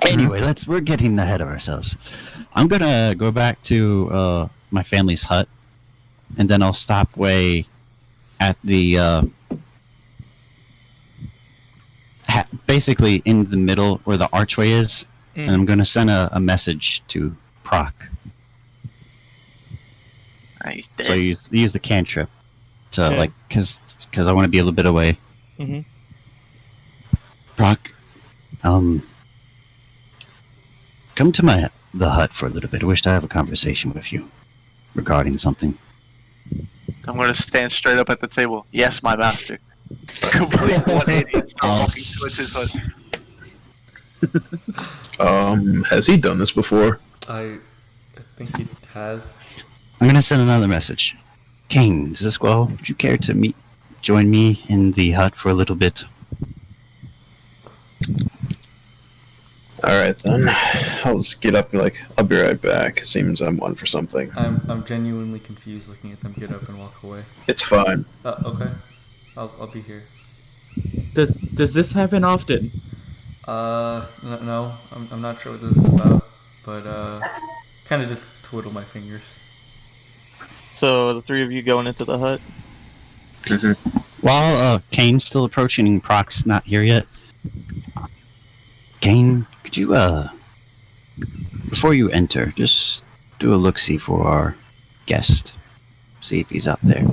Anyway, we're getting ahead of ourselves. I'm gonna go back to my family's hut, and then I'll stop way at the basically in the middle where the archway is, and I'm gonna send a message to Prok. He's dead. So use the cantrip to Okay. because I want to be a little bit away. Mhm. Prok, come to the hut for a little bit. I wish to have a conversation with you regarding something. I'm gonna stand straight up at the table. Yes, my master. Complete 180 and start walking towards his hut. Has he done this before? I think he has. I'm gonna send another message. Kain, is this Squall? Would you care to join me in the hut for a little bit? Alright then. I'll just get up and I'll be right back. Seems I'm one for something. I'm genuinely confused looking at them get up and walk away. It's fine. Okay. I'll be here. Does this happen often? No, I'm not sure what this is about, but kind of just twiddle my fingers. So the three of you going into the hut. While Kain's still approaching and Prok's not here yet, Kain, could you, before you enter, just do a look-see for our guest. See if he's out there.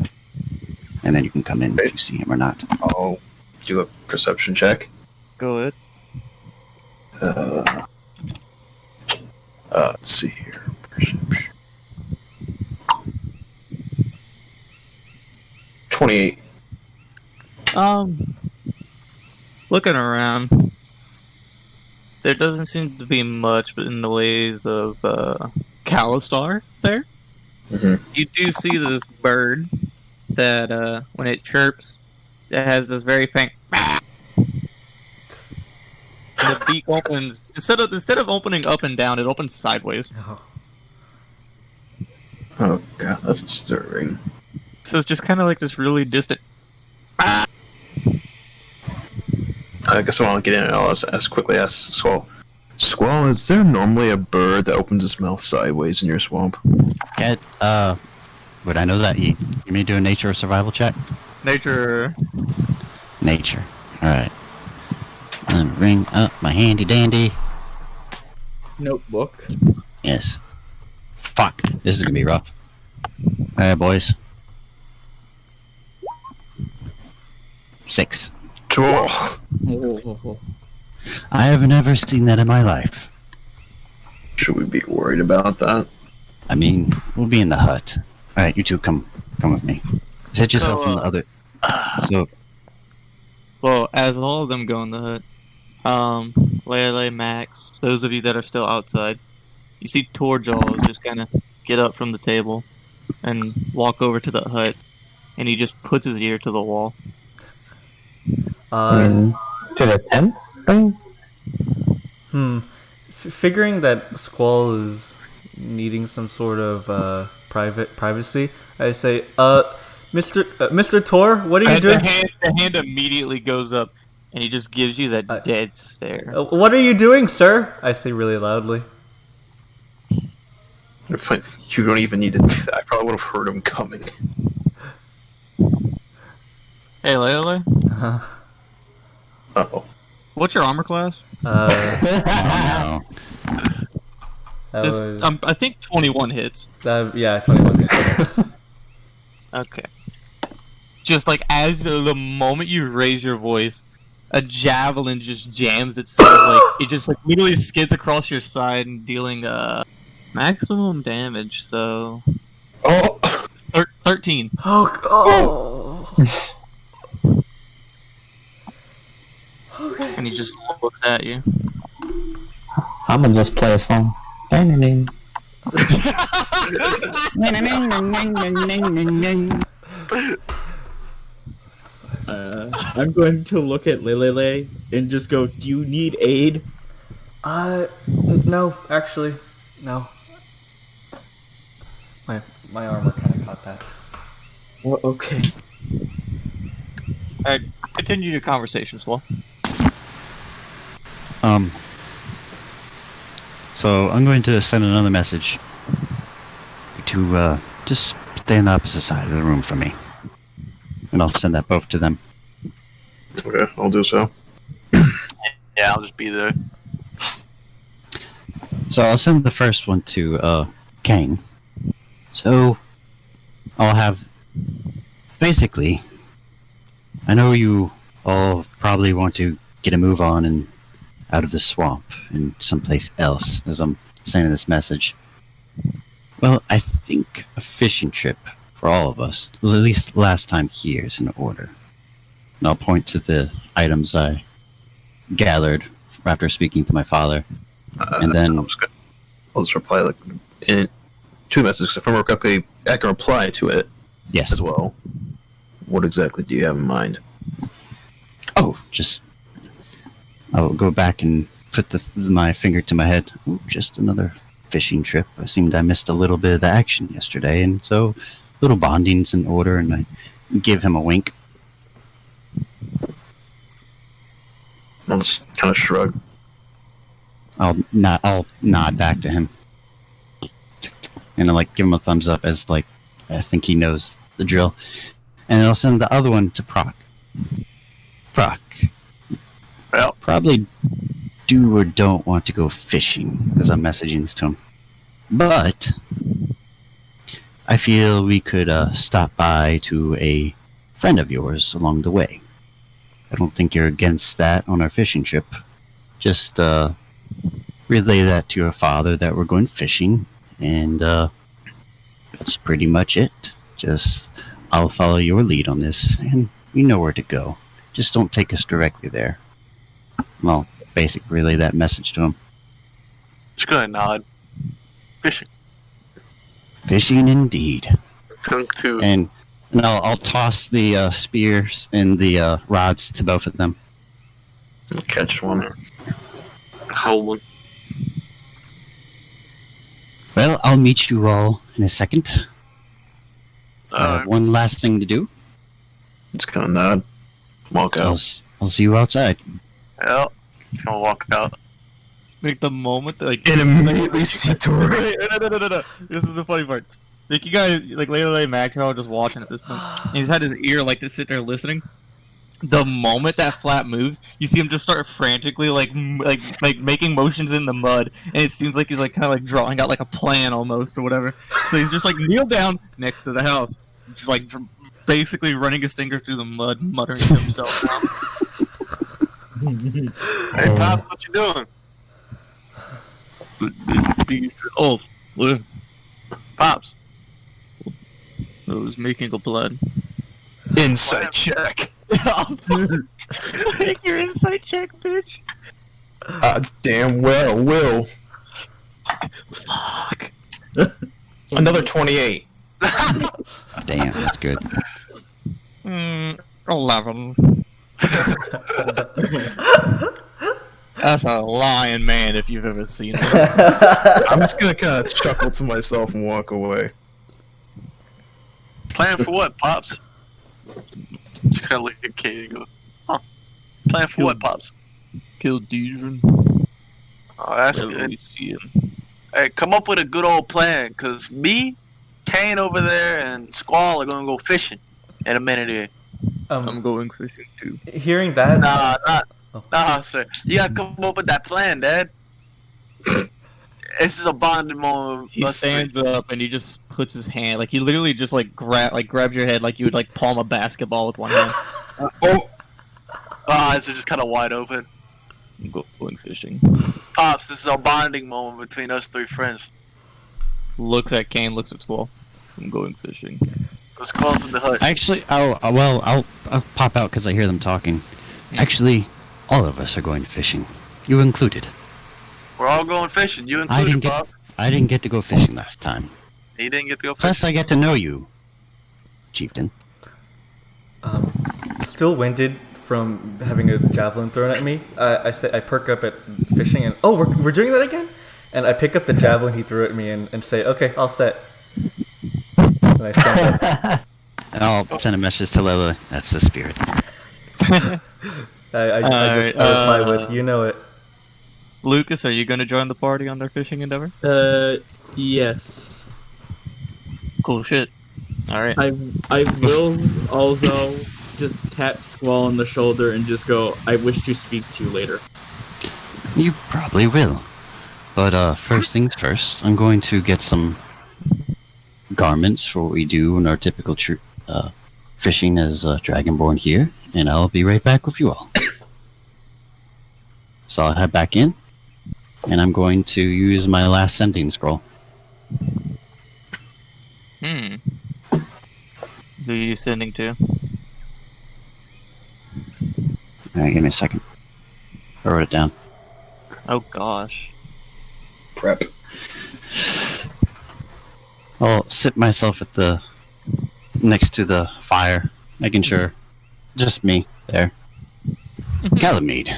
And then you can come in if you see him or not. I'll do a perception check. Go ahead. Let's see here. Perception. 28. Looking around, there doesn't seem to be much in the ways of Calistar there. Mm-hmm. You do see this bird that when it chirps, it has this very faint. And the beak opens instead of opening up and down, it opens sideways. Oh god, that's disturbing. So it's just kind of like this really distant. I guess I want to get in and I'll quickly ask Squall. Squall, is there normally a bird that opens its mouth sideways in your swamp? Cat, would I know that? You may do a nature or survival check? Nature. Nature. Alright. Let me bring up my handy dandy. Notebook. Yes. Fuck. This is gonna be rough. Alright, boys. 6. Oh. I have never seen that in my life. Should we be worried about that? I mean, we'll be in the hut. Alright, you two come with me. Set yourself on the other... So... Well, as all of them go in the hut, Lelelele, Max, those of you that are still outside, you see Torjaws just kind of get up from the table and walk over to the hut, and he just puts his ear to the wall. To the tents thing? Figuring that Squall is needing some sort of privacy, I say, Mr. Tor, what are you doing? The hand immediately goes up, and he just gives you that dead stare. What are you doing, sir? I say really loudly. You don't even need to do that. I probably would have heard him coming. Hey, Lelelele, Uh-oh. what's your armor class? Oh, no. I think 21 hits. Yeah, 21 hits. Okay. Just like as the moment you raise your voice, a javelin just jams itself, like it just like literally skids across your side and dealing maximum damage. So, 13. Oh. And he just looks at you. I'm gonna just play a song. Ding. I'm going to look at Lelelele and just go, do you need aid? No, actually, no. My armor kind of caught that. Well, okay. Alright, continue your conversation, Squall. So I'm going to send another message to just stay on the opposite side of the room from me, and I'll send that both to them. Okay, I'll do so. Yeah, I'll just be there. So I'll send the first one to Kain. So I'll have basically. I know you all probably want to get a move on and out of the swamp and someplace else as I'm sending this message. Well, I think a fishing trip for all of us, at least last time here, is in order. And I'll point to the items I gathered after speaking to my father. And then I'll just reply like in 2 messages. If I remember correctly, I can reply to it yes. as well. What exactly do you have in mind? Oh, I'll go back and put my finger to my head. Ooh, just another fishing trip. I seemed I missed a little bit of the action yesterday, and so little bonding's in order, and I give him a wink. I'll just kind of shrug. I'll nod back to him. And I'll give him a thumbs up as I think he knows the drill. And I'll send the other one to Prok. Prok. Well, Probably do or don't want to go fishing, as I'm messaging this to him. But I feel we could stop by to a friend of yours along the way. I don't think you're against that on our fishing trip. Just relay that to your father that we're going fishing, and that's pretty much it. Just I'll follow your lead on this, and you know where to go. Just don't take us directly there. Well, basically relay that message to him. Just gonna nod. Fishing. Fishing indeed. Kunk too. And I'll toss the spears and the rods to both of them. I'll catch one. Hold one. Well, I'll meet you all in a second. I have one last thing to do. It's gonna nod. Walk out. I'll see you outside. Yeah. He's gonna walk out. Like the moment, like And immediately see Tori. Wait, no. This is the funny part. Like you guys, like Lelelele and Max are all just watching at this point. And he's had his ear like to sit there listening. The moment that flap moves, you see him just start frantically like making motions in the mud, and it seems like he's like kind of like drawing out like a plan almost or whatever. So he's just like kneel down next to the house, just, like basically running his finger through the mud, muttering to himself. Hey, Pops, what you doing? Oh, Pops. I was making a plan. Insight check. Make your insight check, bitch. Damn well, Will. Fuck. Another 28. Damn, that's good. 11. That's a lion man if you've ever seen it. I'm just gonna kind of chuckle to myself and walk away. Plan for what, Pops? Just kind of look at Kain and go, huh? Plan for what, Pops? Kill Deidre. Oh, that's Whenever good. we see him. Hey, come up with a good old plan, because me, Kain over there, and Squall are going to go fishing in a minute here. I'm going fishing too. Hearing that, Nah, sir. You got to come up with that plan, Dad. This is a bonding moment. He stands up and he just puts his hand, like he literally just like grabs your head like you would like palm a basketball with one hand. Eyes are just kind of wide open. I'm going fishing. Pops, this is a bonding moment between us three friends. Looks at Kain, looks at Squall. I'm going fishing. Let's close in the hut. Actually, I'll pop out because I hear them talking. Actually, all of us are going fishing. You included. We're all going fishing. You included, Bob. I didn't get to go fishing last time. He didn't get to go fishing. Plus, I get to know you, Chieftain. still winded from having a javelin thrown at me. I perk up at fishing and we're doing that again. And I pick up the javelin he threw at me and say, okay, all set. And I stand up. And I'll send a message to Lelelele. That's the spirit. I reply with, you know it. Lucas, are you going to join the party on their fishing endeavor? Yes. Cool shit. Alright. I will also just tap Squall on the shoulder and just go, I wish to speak to you later. You probably will. But first things first, I'm going to get some garments for what we do in our typical fishing as Dragonborn here, and I'll be right back with you all. So I'll head back in, and I'm going to use my last sending scroll. Who are you sending to? Alright, give me a second. I wrote it down. Oh gosh. Prep. I'll sit myself at the next to the fire, making sure just me there. Galamede,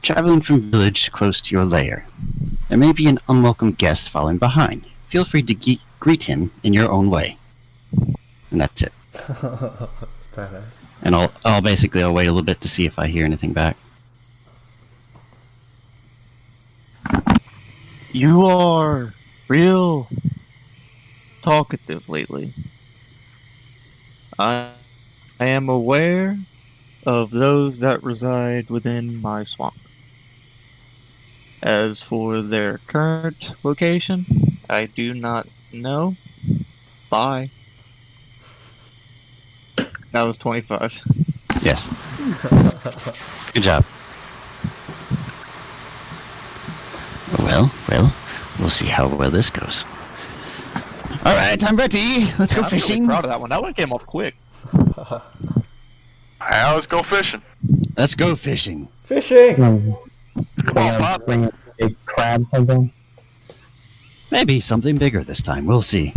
traveling from village close to your lair. There may be an unwelcome guest following behind. Feel free to greet him in your own way. And that's it. Badass. And I'll basically wait a little bit to see if I hear anything back. You are real talkative lately. I am aware of those that reside within my swamp. As for their current location, I do not know. Bye. That was 25. Yes. Good job. Well, we'll see how well this goes. All right, I'm ready. Let's go I'm fishing. really proud of that one. That one came off quick. Alright, let's go fishing. Let's go fishing. Fishing! Come on, Pop. Bring a big crab something. Maybe something bigger this time. We'll see.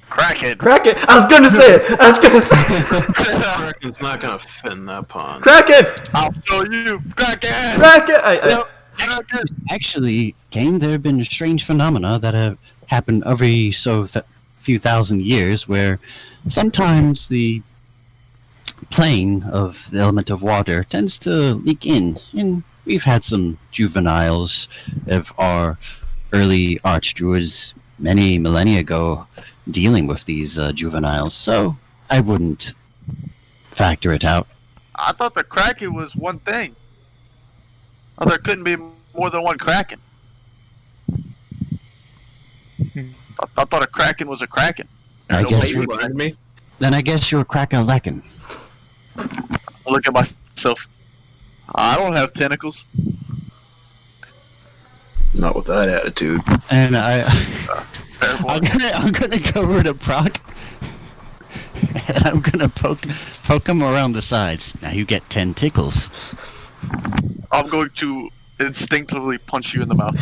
Crack it. Crack it! I was gonna say it! Kraken's not gonna fit in that pond. Crack it! I'll show you. Crack it. Crack it! Crack it. Actually, Kain, there have been strange phenomena that have happened every few thousand years where sometimes the plane of the element of water tends to leak in. And we've had some juveniles of our early archdruids many millennia ago dealing with these juveniles, so I wouldn't factor it out. I thought the Kraken was one thing. I thought there couldn't be more than one Kraken. I thought a Kraken was a Kraken. I guess You behind me? Then I guess you're crack-a-lackin'. Look at myself. I don't have tentacles. Not with that attitude. And Terrible. I'm gonna go over to Prok, and I'm gonna poke him around the sides. Now you get 10 tickles. I'm going to instinctively punch you in the mouth.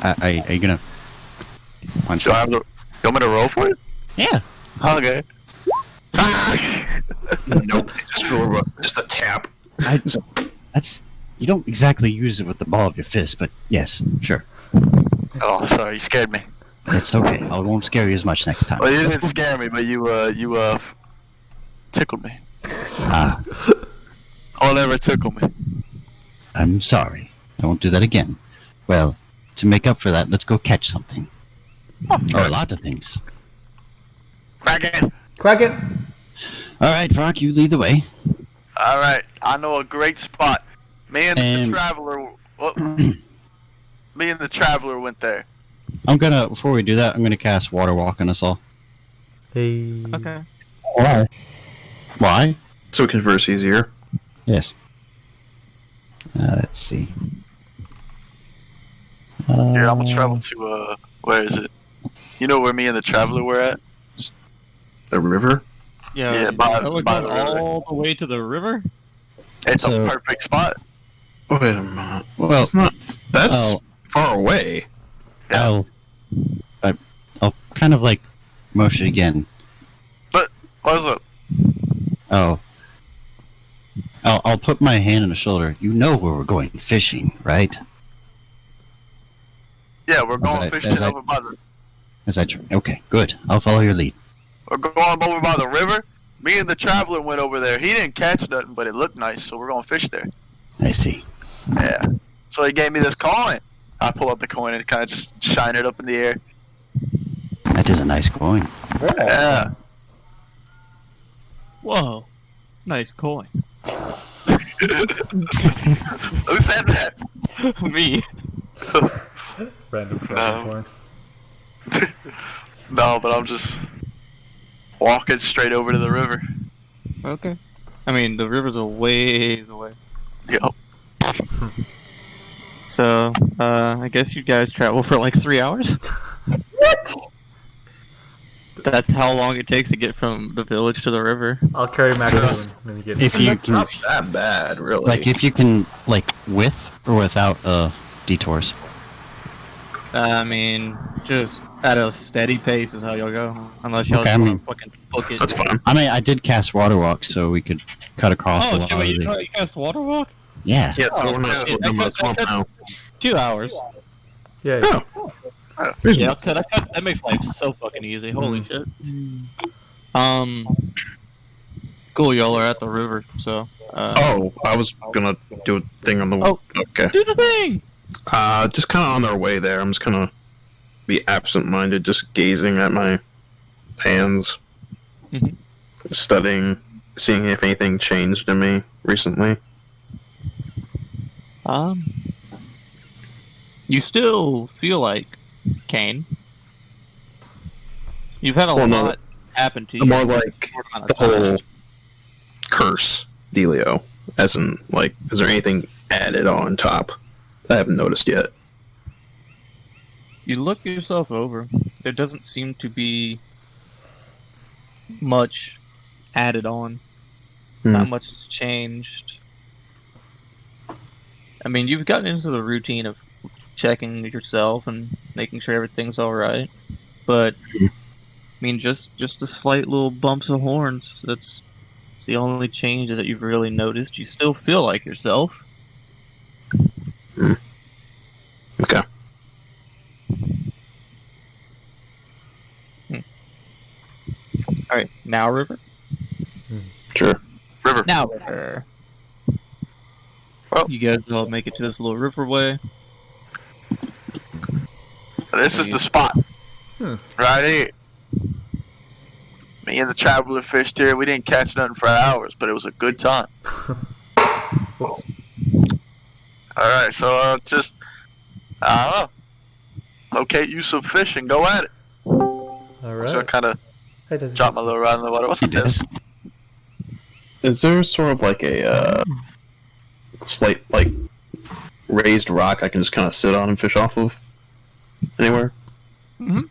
Are you gonna punch Do I him? have to, you want me to roll for it? Yeah. Okay. Nope. Just a tap. That's you don't exactly use it with the ball of your fist, but yes, sure. Oh, sorry, you scared me. It's okay. I won't scare you as much next time. Well, you didn't scare me, but you tickled me. Ah, Oh, never tickle me. I'm sorry. I won't do that again. Well, to make up for that, let's go catch something. Or a lot of things. Kraken. Crack it! Alright, Prok, you lead the way. All right, I know a great spot. Me and And- the traveler. Well, me and the traveler went there. Before we do that, I'm gonna cast Water Walk on us all. Hey. Okay. Why? Why? So we can verse easier. Yes. Let's see. Dude, I'm gonna travel to where is it? You know where me and the traveler were at? The river? Yeah, Yeah, by we're the going river. all the way to the river? It's So- a perfect spot. Wait a minute. Well, It's not. That's Oh. far away. I'll kind of like motion again. What's up? Oh. I'll put my hand on the shoulder. You know where we're going fishing, right? Yeah, we're going I- fishing as I- over by the. Okay, good. I'll follow your lead. We're going over by the river. Me and the traveler went over there. He didn't catch nothing, but it looked nice, so we're going to fish there. I see. Yeah. So he gave me this coin. I pull up the coin and kind of just shine it up in the air. That is a nice coin. Yeah. Whoa. Nice coin. Who said that? Me. Random Dragonborn. No, but I'm just walking straight over to the river. Okay. I mean, the river's a ways away. Yep. So, I guess you guys travel for like 3 hours? What? That's how long it takes to get from the village to the river. I'll carry Maxi when you get If you It's can, not that bad, really. like, if you can, like, with or without detours. I mean, just at a steady pace is how you'll go. Unless y'all Okay, just I want mean- to fucking book it. That's fine. I mean, I did cast Water Walk, so we could cut across a Oh, lot shit, wait, of the... you cast Water Walk? Yeah. Yeah, Oh, so we're not yeah. slipping on the swamp now. 2 hours. Yeah. Oh. Yeah, okay, that makes life so fucking easy. Holy shit. Cool, y'all are at the river, so. Oh, I was gonna do a thing on the. Oh. Okay. Do the thing! Just kind of on our way there. I'm just gonna be absent-minded, just gazing at my hands. studying, seeing if anything changed in me recently. You still feel like Kain. You've had a Well, no, lot happen to you. More in such a like short amount of the time. whole curse dealio, as in, like, is there anything added on top that I haven't noticed yet? You look yourself over. There doesn't seem to be much added on. Not much has changed. I mean, you've gotten into the routine of checking yourself and making sure everything's alright. But, I mean, just the slight little bumps of horns. That's the only change that you've really noticed. You still feel like yourself. Okay. Alright, now River? Sure. River. Now River. Well, You guys all make it to this little riverway. this is the spot. Right here. Me and the traveler fished here. We didn't catch nothing for hours, but it was a good time. Alright, so just, I don't know. Locate you some fish and go at it. Alright. So I kind of Hey, does drop my little rod in the water. What's He up, Des? does. Is there sort of like a slight, like, raised rock I can just kind of sit on and fish off of? Anywhere? Mhm.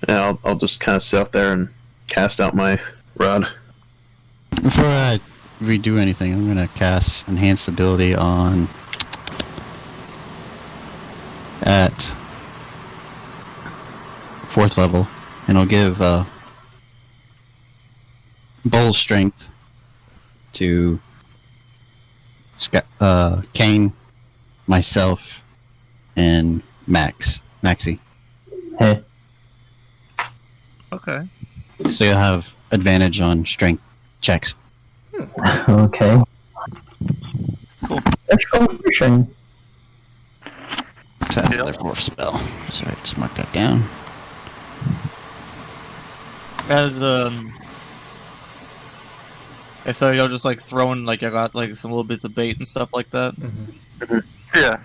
Yeah, I'll just kind of sit out there and cast out my rod. Before I redo anything, I'm gonna cast Enhanced Ability on at 4th level, and I'll give Bull Strength to Kain, myself, and Maxi. Hey. Okay. So you'll have advantage on strength checks. Okay. Cool. Let's go fishing. So that's another 4th spell. So let's mark that down. As so y'all just like throwing like y'all got like some little bits of bait and stuff like that. Yeah.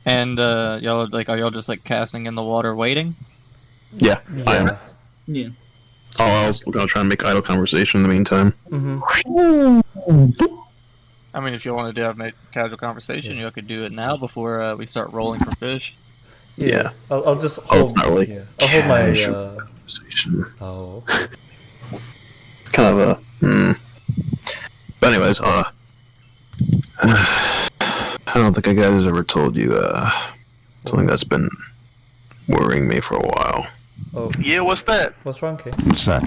And y'all are like, are y'all just like casting in the water waiting? Yeah, I am. Yeah. Yeah. Oh, I was gonna try and make idle conversation in the meantime. I mean, if you want to have a casual conversation, you could do it now before we start rolling for fish. Yeah. I'll just Oh, it's hold. not really Yeah. I'll hold my. casual conversation. Oh. Kind of a. But anyways, I don't think I guys ever told you something that's been worrying me for a while. Oh. Yeah, what's that? What's wrong, Kate? What's that?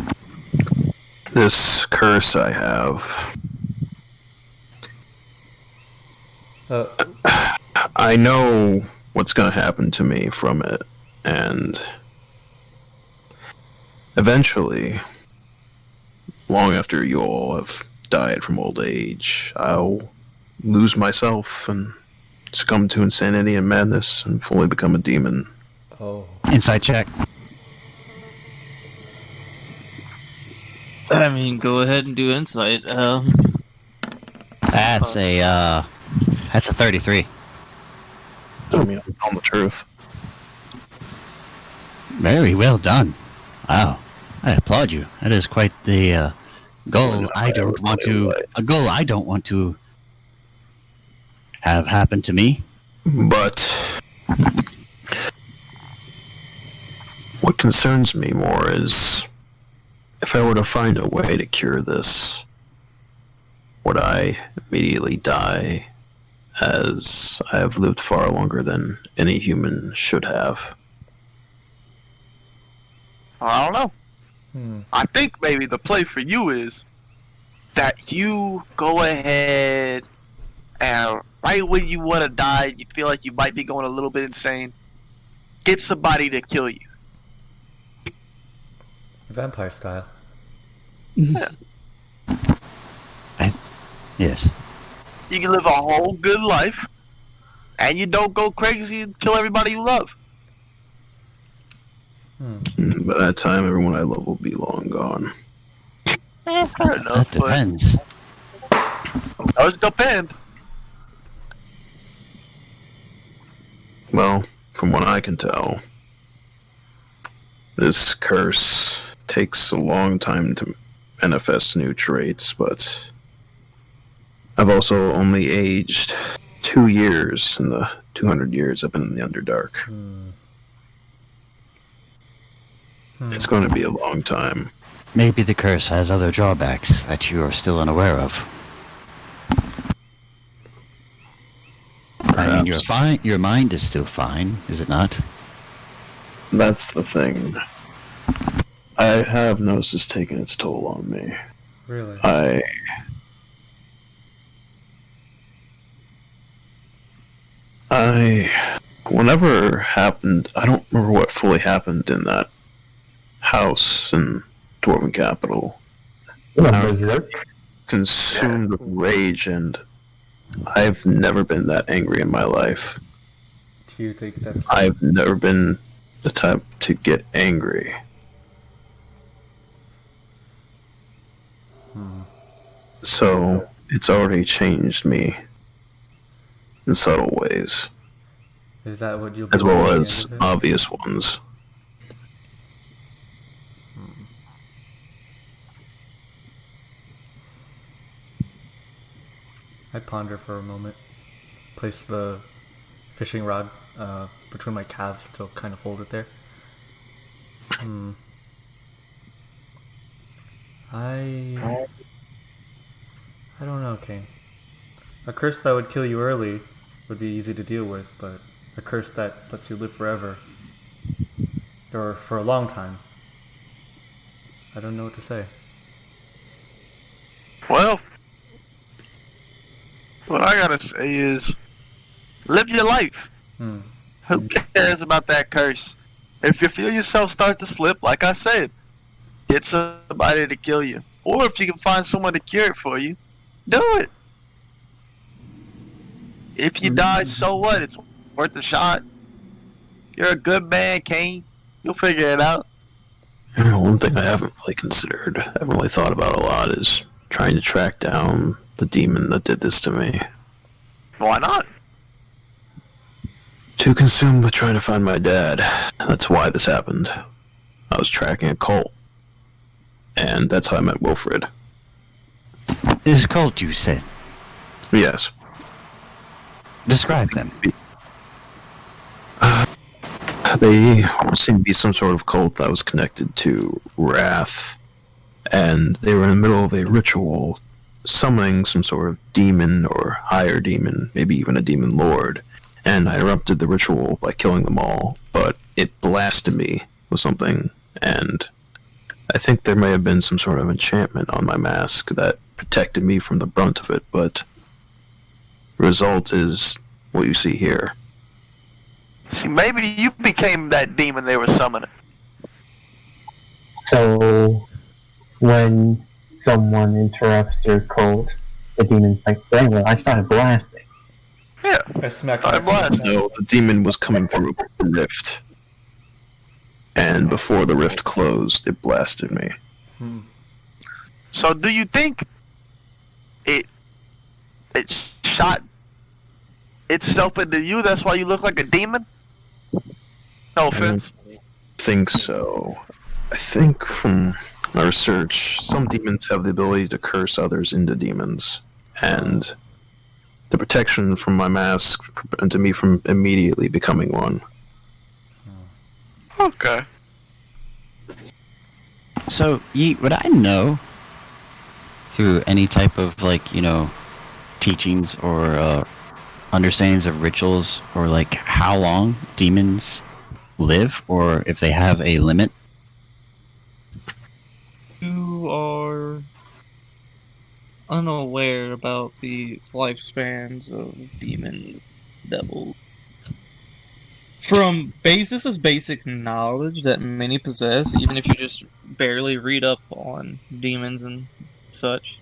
This curse I have. I know what's gonna happen to me from it, and eventually, long after you all have died from old age, I'll lose myself and succumb to insanity and madness and fully become a demon. Oh. Insight check. I mean, go ahead and do insight. That's a 33. I mean, I'm telling the truth. Very well done. Wow. I applaud you. That is quite the goal I don't want to have happen to me. But what concerns me more is if I were to find a way to cure this, would I immediately die, as I have lived far longer than any human should have? I don't know. I think maybe the play for you is that you go ahead and right when you want to die, you feel like you might be going a little bit insane, get somebody to kill you. Vampire style. Yes. You can live a whole good life, and you don't go crazy and kill everybody you love. By that time, everyone I love will be long gone. Fair enough. That depends. Does depend. Well, from what I can tell, this curse takes a long time to manifest new traits, but I've also only aged 2 years in the 200 years I've been in the Underdark. It's going to be a long time. Maybe the curse has other drawbacks that you are still unaware of. I mean, you're fine. Your mind is still fine, is it not? That's the thing. I have noticed it's taking its toll on me. Really? Whenever happened, I don't remember what fully happened in that house in Dwarven Capital. Consumed with rage, and I've never been that angry in my life. Do you think that's... I've never been the type to get angry. So, it's already changed me in subtle ways. Is that what you'll be as well doing as at the end of it? obvious ones. I ponder for a moment. Place the fishing rod between my calves to kind of hold it there. I don't know, Kain. A curse that would kill you early would be easy to deal with, but a curse that lets you live forever, or for a long time, I don't know what to say. Well, what I gotta say is, live your life. Who cares about that curse? If you feel yourself start to slip, like I said, get somebody to kill you. Or if you can find someone to cure it for you, do it. If you die, so what? It's worth a shot. You're a good man, Kain. You'll figure it out. One thing I haven't really considered, I haven't really thought about a lot, is trying to track down the demon that did this to me. Why not? Too consumed with trying to find my dad. That's why this happened. I was tracking a cult. And that's how I met Wilfred. This cult, you said. Yes. Describe them. They seemed to be some sort of cult that was connected to Wrath. And they were in the middle of a ritual summoning some sort of demon or higher demon, maybe even a demon lord. And I interrupted the ritual by killing them all, but it blasted me with something, and I think there may have been some sort of enchantment on my mask that protected me from the brunt of it, but the result is what you see here. See, maybe you became that demon they were summoning. So, when someone interrupts your cult, the demon's like, anyway, I started blasting. Yeah. I smacked I blast. No, the demon was coming through a rift. And before the rift closed, it blasted me. So do you think it shot itself into you? That's why you look like a demon? No offense. I think so. I think from my research, some demons have the ability to curse others into demons. And the protection from my mask prevented me from immediately becoming one. Okay. So, Yeet, would I know through any type of, teachings or understandings of rituals, or, how long demons live, or if they have a limit? You are unaware about the lifespans of demons, devils. This is basic knowledge that many possess, even if you just barely read up on demons and such.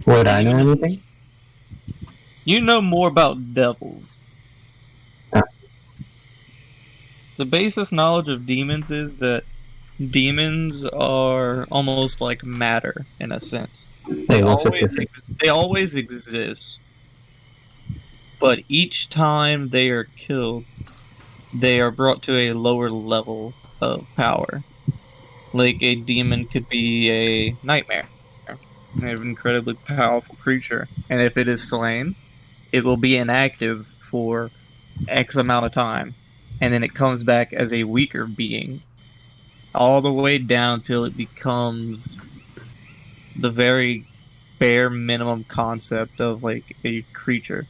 Would I know anything? You know more about devils. Huh. The basis knowledge of demons is that demons are almost like matter in a sense. Hey, what's the difference? They always exist, but each time they are killed, they are brought to a lower level of power. Like a demon could be a nightmare, an incredibly powerful creature, and if it is slain, it will be inactive for X amount of time, and then it comes back as a weaker being, all the way down till it becomes the very bare minimum concept of like a creature.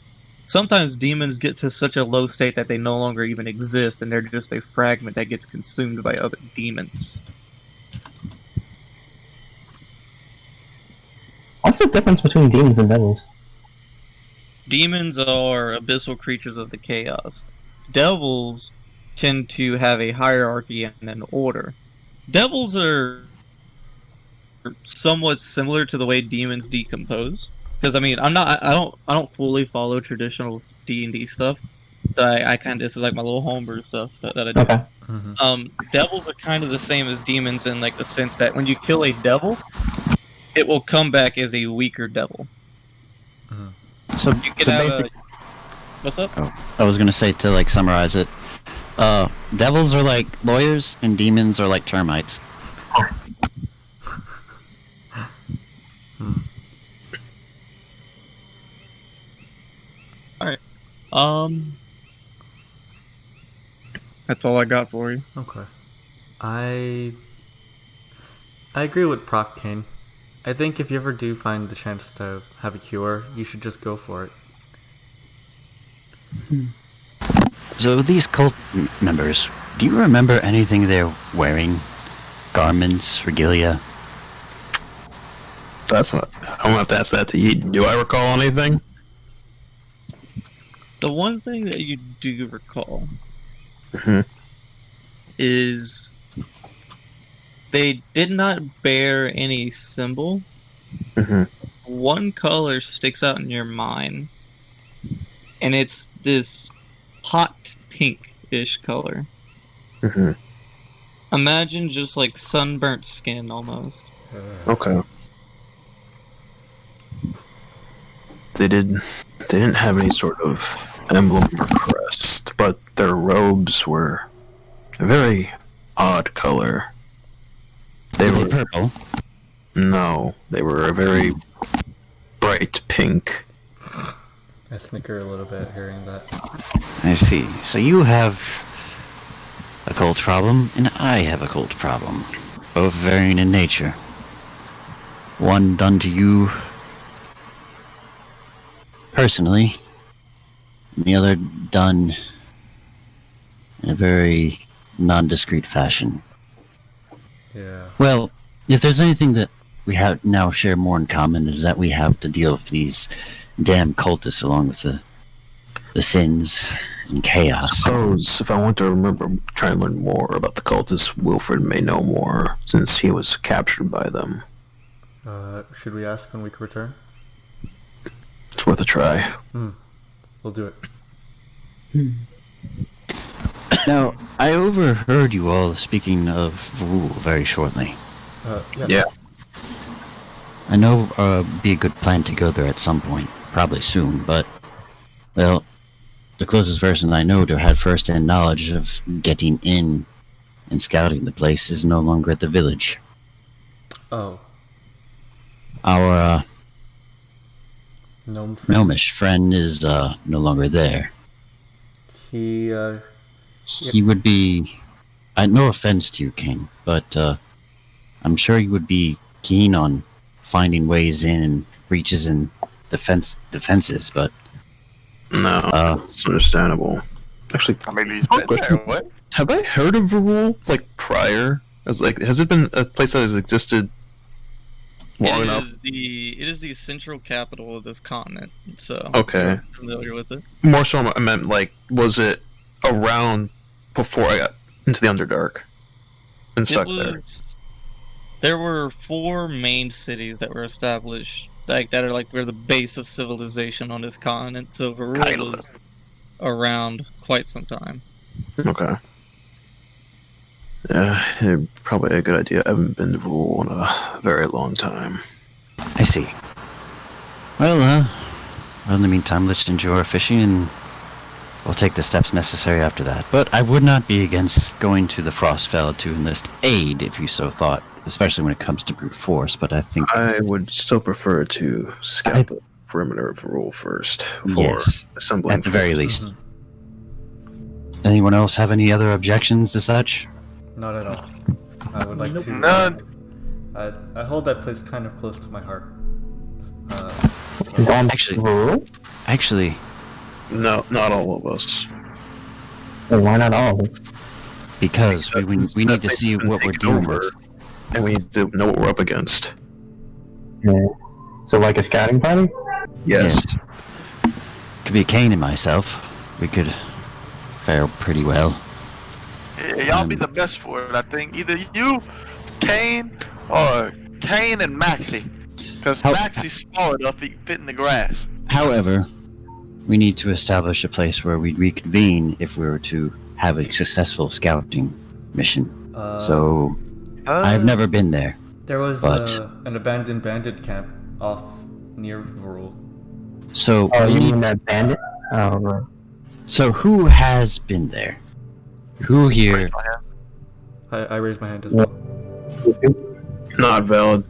Sometimes demons get to such a low state that they no longer even exist, and they're just a fragment that gets consumed by other demons. What's the difference between demons and devils? Demons are abyssal creatures of the chaos. Devils tend to have a hierarchy and an order. Devils are somewhat similar to the way demons decompose. Because I mean, I don't fully follow traditional D&D stuff. So I kind of, this is like my little homebrew stuff that I do. Okay. Devils are kind of the same as demons in like the sense that when you kill a devil, it will come back as a weaker devil. So, You can so have basic, what's up? I was gonna say to like summarize it. Devils are like lawyers, and demons are like termites. That's all I got for you. Okay. I agree with Prok, Kain. I think if you ever do find the chance to have a cure, you should just go for it. So these cult members, do you remember anything they're wearing? Garments, regalia? That's what I'm gonna have to ask that to Yeet. Do I recall anything? The one thing that you do recall Mhm. is they did not bear any symbol. Mhm. One color sticks out in your mind, and it's this hot pink-ish color. Mhm. Imagine just like sunburnt skin almost. Okay. They didn't have any sort of emblem or crest, but their robes were a very odd color. They Were were they purple? no, they were a very bright pink. I snicker a little bit hearing that. I see. So you have a cult problem, and I have a cult problem. Both varying in nature. One done to you personally, and the other done in a very nondiscreet fashion. Yeah. Well, if there's anything that we have now share more in common, is that we have to deal with these damn cultists along with the sins and chaos. Suppose if I want to remember, try and learn more about the cultists, Wilfred may know more since he was captured by them. Should we ask when we can return? It's worth a try. We'll do it. Now, I overheard you all speaking of Verule very shortly. Yeah. I know it'd be a good plan to go there at some point, probably soon, but, well, the closest person I know to had first-hand knowledge of getting in and scouting the place is no longer at the village. Oh, Our gnome friend. gnomish friend is no longer there. He He would be... no offense to you, Kain, but I'm sure you would be keen on finding ways in and breaches in defenses, but... No, it's understandable. Actually, I mean, he's been there. What? have I heard of Verule like prior? Has it been a place that has existed long enough? It is the central capital of this continent, so Okay. I'm familiar with it. More so, I meant like, was it around before I got into the Underdark and stuck there? There were 4 main cities that were established, like that are like where the base of civilization on this continent. So Verule was around quite some time. Okay. Probably a good idea. I haven't been to Verule in a very long time. I see. Well, in the meantime, let's enjoy our fishing, and we'll take the steps necessary after that. But I would not be against going to the Frostfell to enlist aid if you so thought, especially when it comes to brute force. But I think I would still prefer to scout the perimeter of Verule first before assembling. At the very least. Mm-hmm. Anyone else have any other objections to such? Not at all. I would like to. None. I hold that place kind of close to my heart. Actually, No, not all of us. Well, why not all of us? because we need to see what we're dealing with. And we need to know what we're up against. Yeah. So, like a scouting party? Yes. Could be Kain and myself. We could fare pretty well. Yeah, y'all be the best for it, I think. Either you, Kain, or Kain and Maxi. Because Maxi's small enough he can fit in the grass. However, we need to establish a place where we'd reconvene if we were to have a successful scouting mission. So, I've never been there. There was but- an abandoned bandit camp off near Verule. So, Oh, we you need mean that bandit? Oh, right. So who has been there? Who here? I raised my hand as well. Not valid.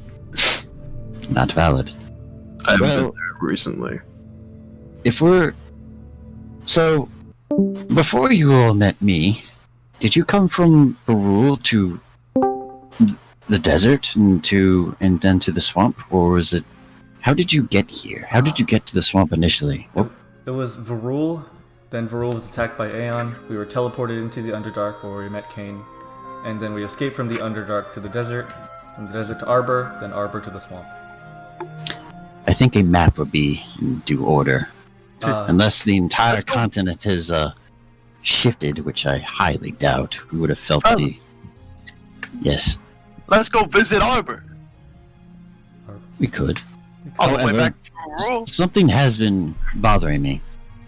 Not valid. I haven't Well- been there recently. If we're... So, before you all met me, did you come from Verule to the desert and then to the swamp? Or was it... How did you get here? How did you get to the swamp initially? It was Verule, then Verule was attacked by Aeon. We were teleported into the Underdark where we met Kain. And then we escaped from the Underdark to the desert, from the desert to Arbor, then Arbor to the swamp. I think a map would be in due order. Unless the entire continent has shifted, which I highly doubt. We would have felt the... Yes, Let's go visit Arbor. we could. All the way However, back to Verule. something has been bothering me.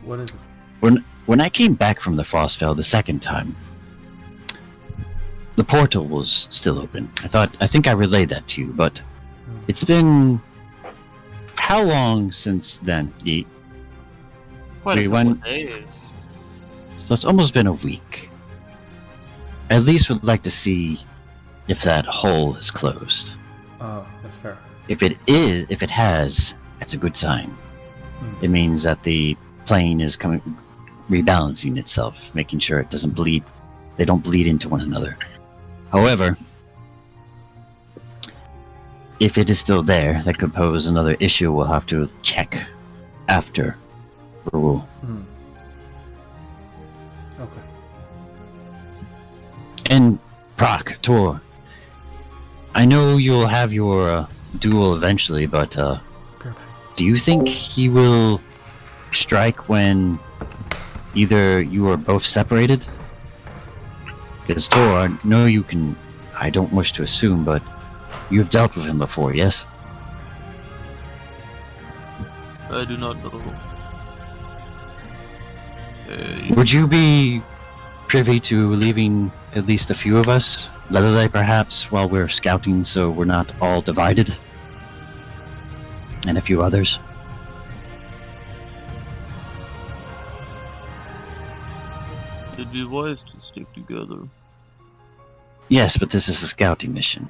What is it? When I came back from the Frostfell the second time, the portal was still open. I think I relayed that to you, but it's been how long since then, Yeet? Quite We a couple went- of days. So it's almost been a week. At least would like to see if that hole is closed. Oh, that's fair. If it has, that's a good sign. It means that the plane is rebalancing itself, making sure it doesn't bleed. They don't bleed into one another. However, if it is still there, that could pose another issue we'll have to check after Verule. Okay. And Prok, Tor, I know you'll have your duel eventually, but do you think he will strike when either you are both separated? Because Tor, I know you can... I don't wish to assume, but you've dealt with him before, yes? I do not know. Would you be privy to leaving at least a few of us, Lelelele perhaps, while we're scouting so we're not all divided? And a few others? It'd be wise to stick together. Yes, but this is a scouting mission.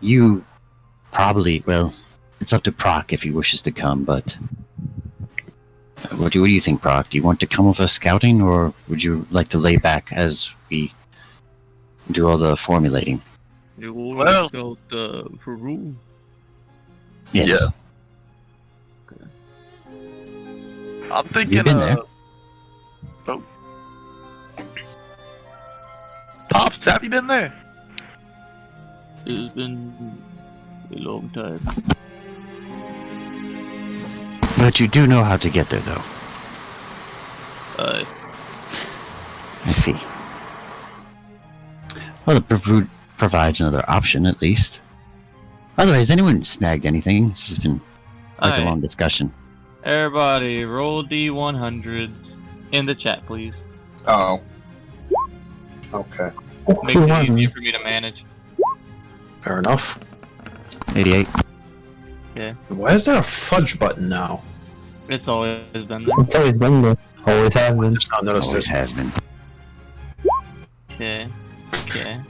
You probably, well, it's up to Prok if he wishes to come, but... What do you think, Prok? Do you want to come with us scouting, or would you like to lay back as we do all the formulating? You will Well- scout Verule. Yes. Yeah. I'm thinking, You've been there. Oh. Pops, have you been there? It has been a long time. But you do know how to get there, though. I see. Well, it provides another option, at least. By the way, has anyone snagged anything? This has been quite a Aye. long discussion. Everybody, roll D100s in the chat, please. Oh. Okay. Makes it easier for me to manage. Fair enough. 88. Okay. Why is there a fudge button now? It's always been there. It's always been there. Always has been. Just not noticed Always it. has been. Okay. Okay.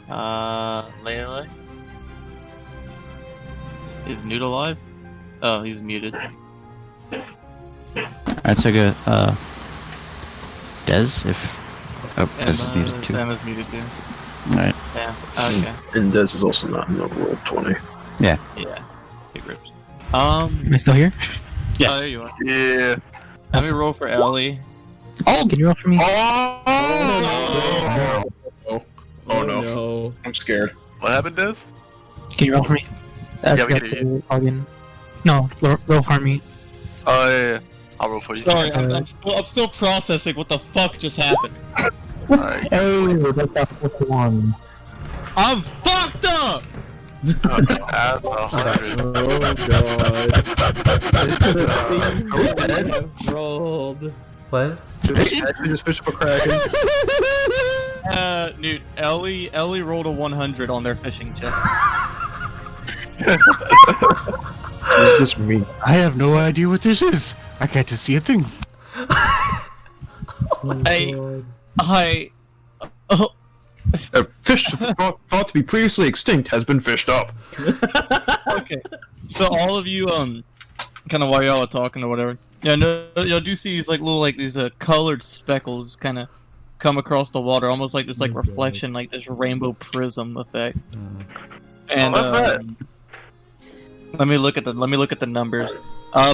Lelelele? Is Newt alive? Oh, he's muted. I'd take a, Dez, if... Oh, Dez is muted too. Emma's muted too. Alright. Yeah, okay. And Dez is also not in the roll 20. Yeah. Big rips. Am I still here? Oh, there you are. Yeah. Let me roll for Ellie. Oh, can you roll for me? Oh! Oh no. I'm scared. What happened, Des? Can you roll for me? Yeah, we can hear Paladin. No, roll for me. Oh, yeah. I'll roll for you. Sorry, I'm still processing what the fuck just happened. Alright. Hey, that's that one. I'm fucked up! That's 100. Oh god. Rolled. What? Just fish up a kraken. Newt, Ellie rolled a 100 on their fishing check. What is this mean? I have no idea what this is. I can't see a thing. Fish thought to be previously extinct has been fished up. Okay, so all of you, kind of while y'all are talking or whatever, y'all do see these these colored speckles kind of come across the water, almost like this reflection, like this rainbow prism effect. And What's that? let me look at the numbers.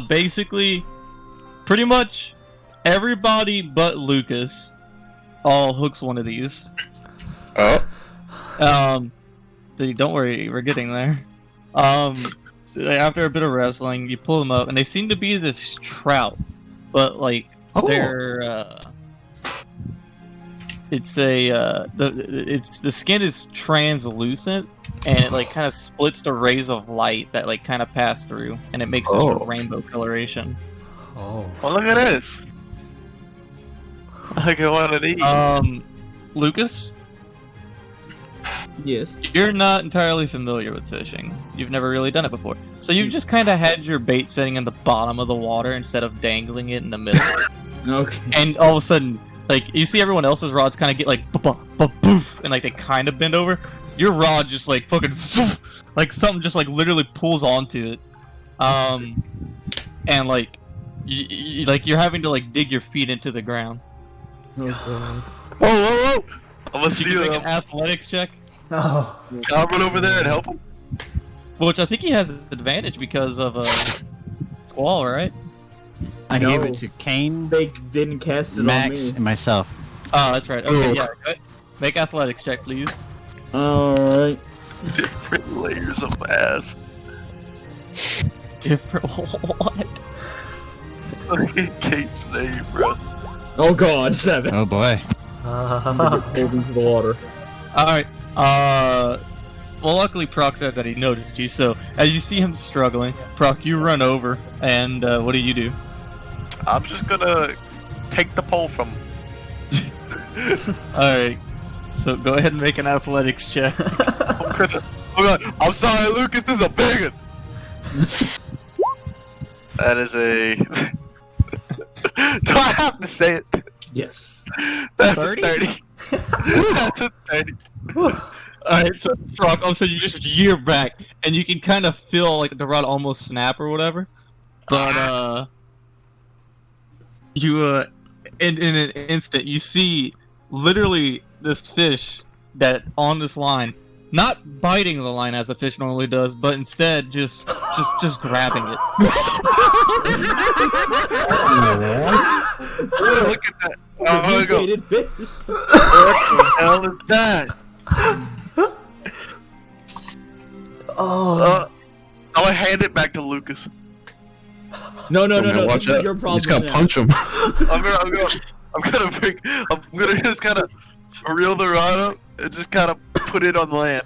Basically, pretty much everybody but Lucas all hooks one of these. Oh. Don't worry, we're getting there. So after a bit of wrestling, you pull them up, and they seem to be this trout, but they're the skin is translucent, and it kind of splits the rays of light that kind of pass through, and it makes this rainbow coloration. Oh. Well, look at this. I got one of these. Lucas, Yes. you're not entirely familiar with fishing. You've never really done it before. So you've just kind of had your bait sitting in the bottom of the water instead of dangling it in the middle. Okay. And all of a sudden, you see everyone else's rods kind of get boof, and they kind of bend over. Your rod just fucking something just literally pulls onto it. And you're having to dig your feet into the ground. Oh god. Whoa! I'm gonna You see can you. make an athletics check. Oh. Can I run over there and help him? Which I think he has advantage because of Squall, right? I No. gave it to Kain, They didn't cast it Max, on me. and myself. Oh, that's right. Okay, yeah. Go ahead. Make athletics check, please. Alright. Different layers of ass. Different. What? Look at Kate's name, bro. Oh god, 7. Oh boy. Pulled into the water. All right. Well, luckily Prok said that he noticed you. So as you see him struggling, Prok, you run over, and what do? I'm just gonna take the pole from him. All right. So go ahead and make an athletics check. Oh god, I'm sorry, Lucas. This is a big one. That is a. Do I have to say it? Yes. That's 30? a 30. That's a 30. Alright, so Prok, all of a sudden you just year back, and you can kind of feel the rod almost snap or whatever. But you in an instant you see literally this fish that on this line, not biting the line as a fish normally does, but instead just grabbing it. Look at that. Oh, my God. Mutated fish. What the hell is that? Oh. I'm gonna hand it back to Lucas. No. Watch This is out. your You problem. just gotta now. punch him. I'm gonna just kind of reel the rod up and just kind of put it on land.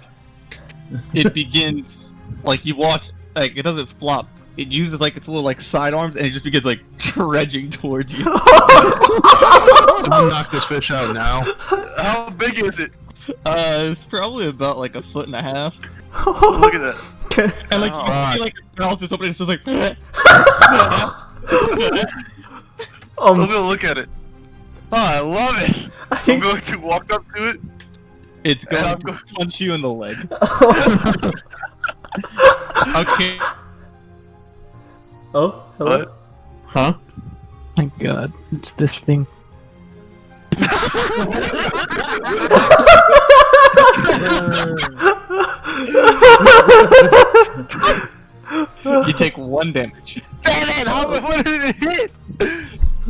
It begins you watch it doesn't flop, it uses like its little like sidearms, and it just begins like trudging towards you. Someone knock this fish out now. How big is it? It's probably about like 1.5 feet. Look at that. And like you see like its mouth is open, and it's just like. I'm gonna look at it. Oh, I love it. I'm going to walk up to it. It's going to punch you in the leg. Okay. Oh, hello. What? Huh? My God, it's this thing. You take 1 damage. Damn it! What did it hit?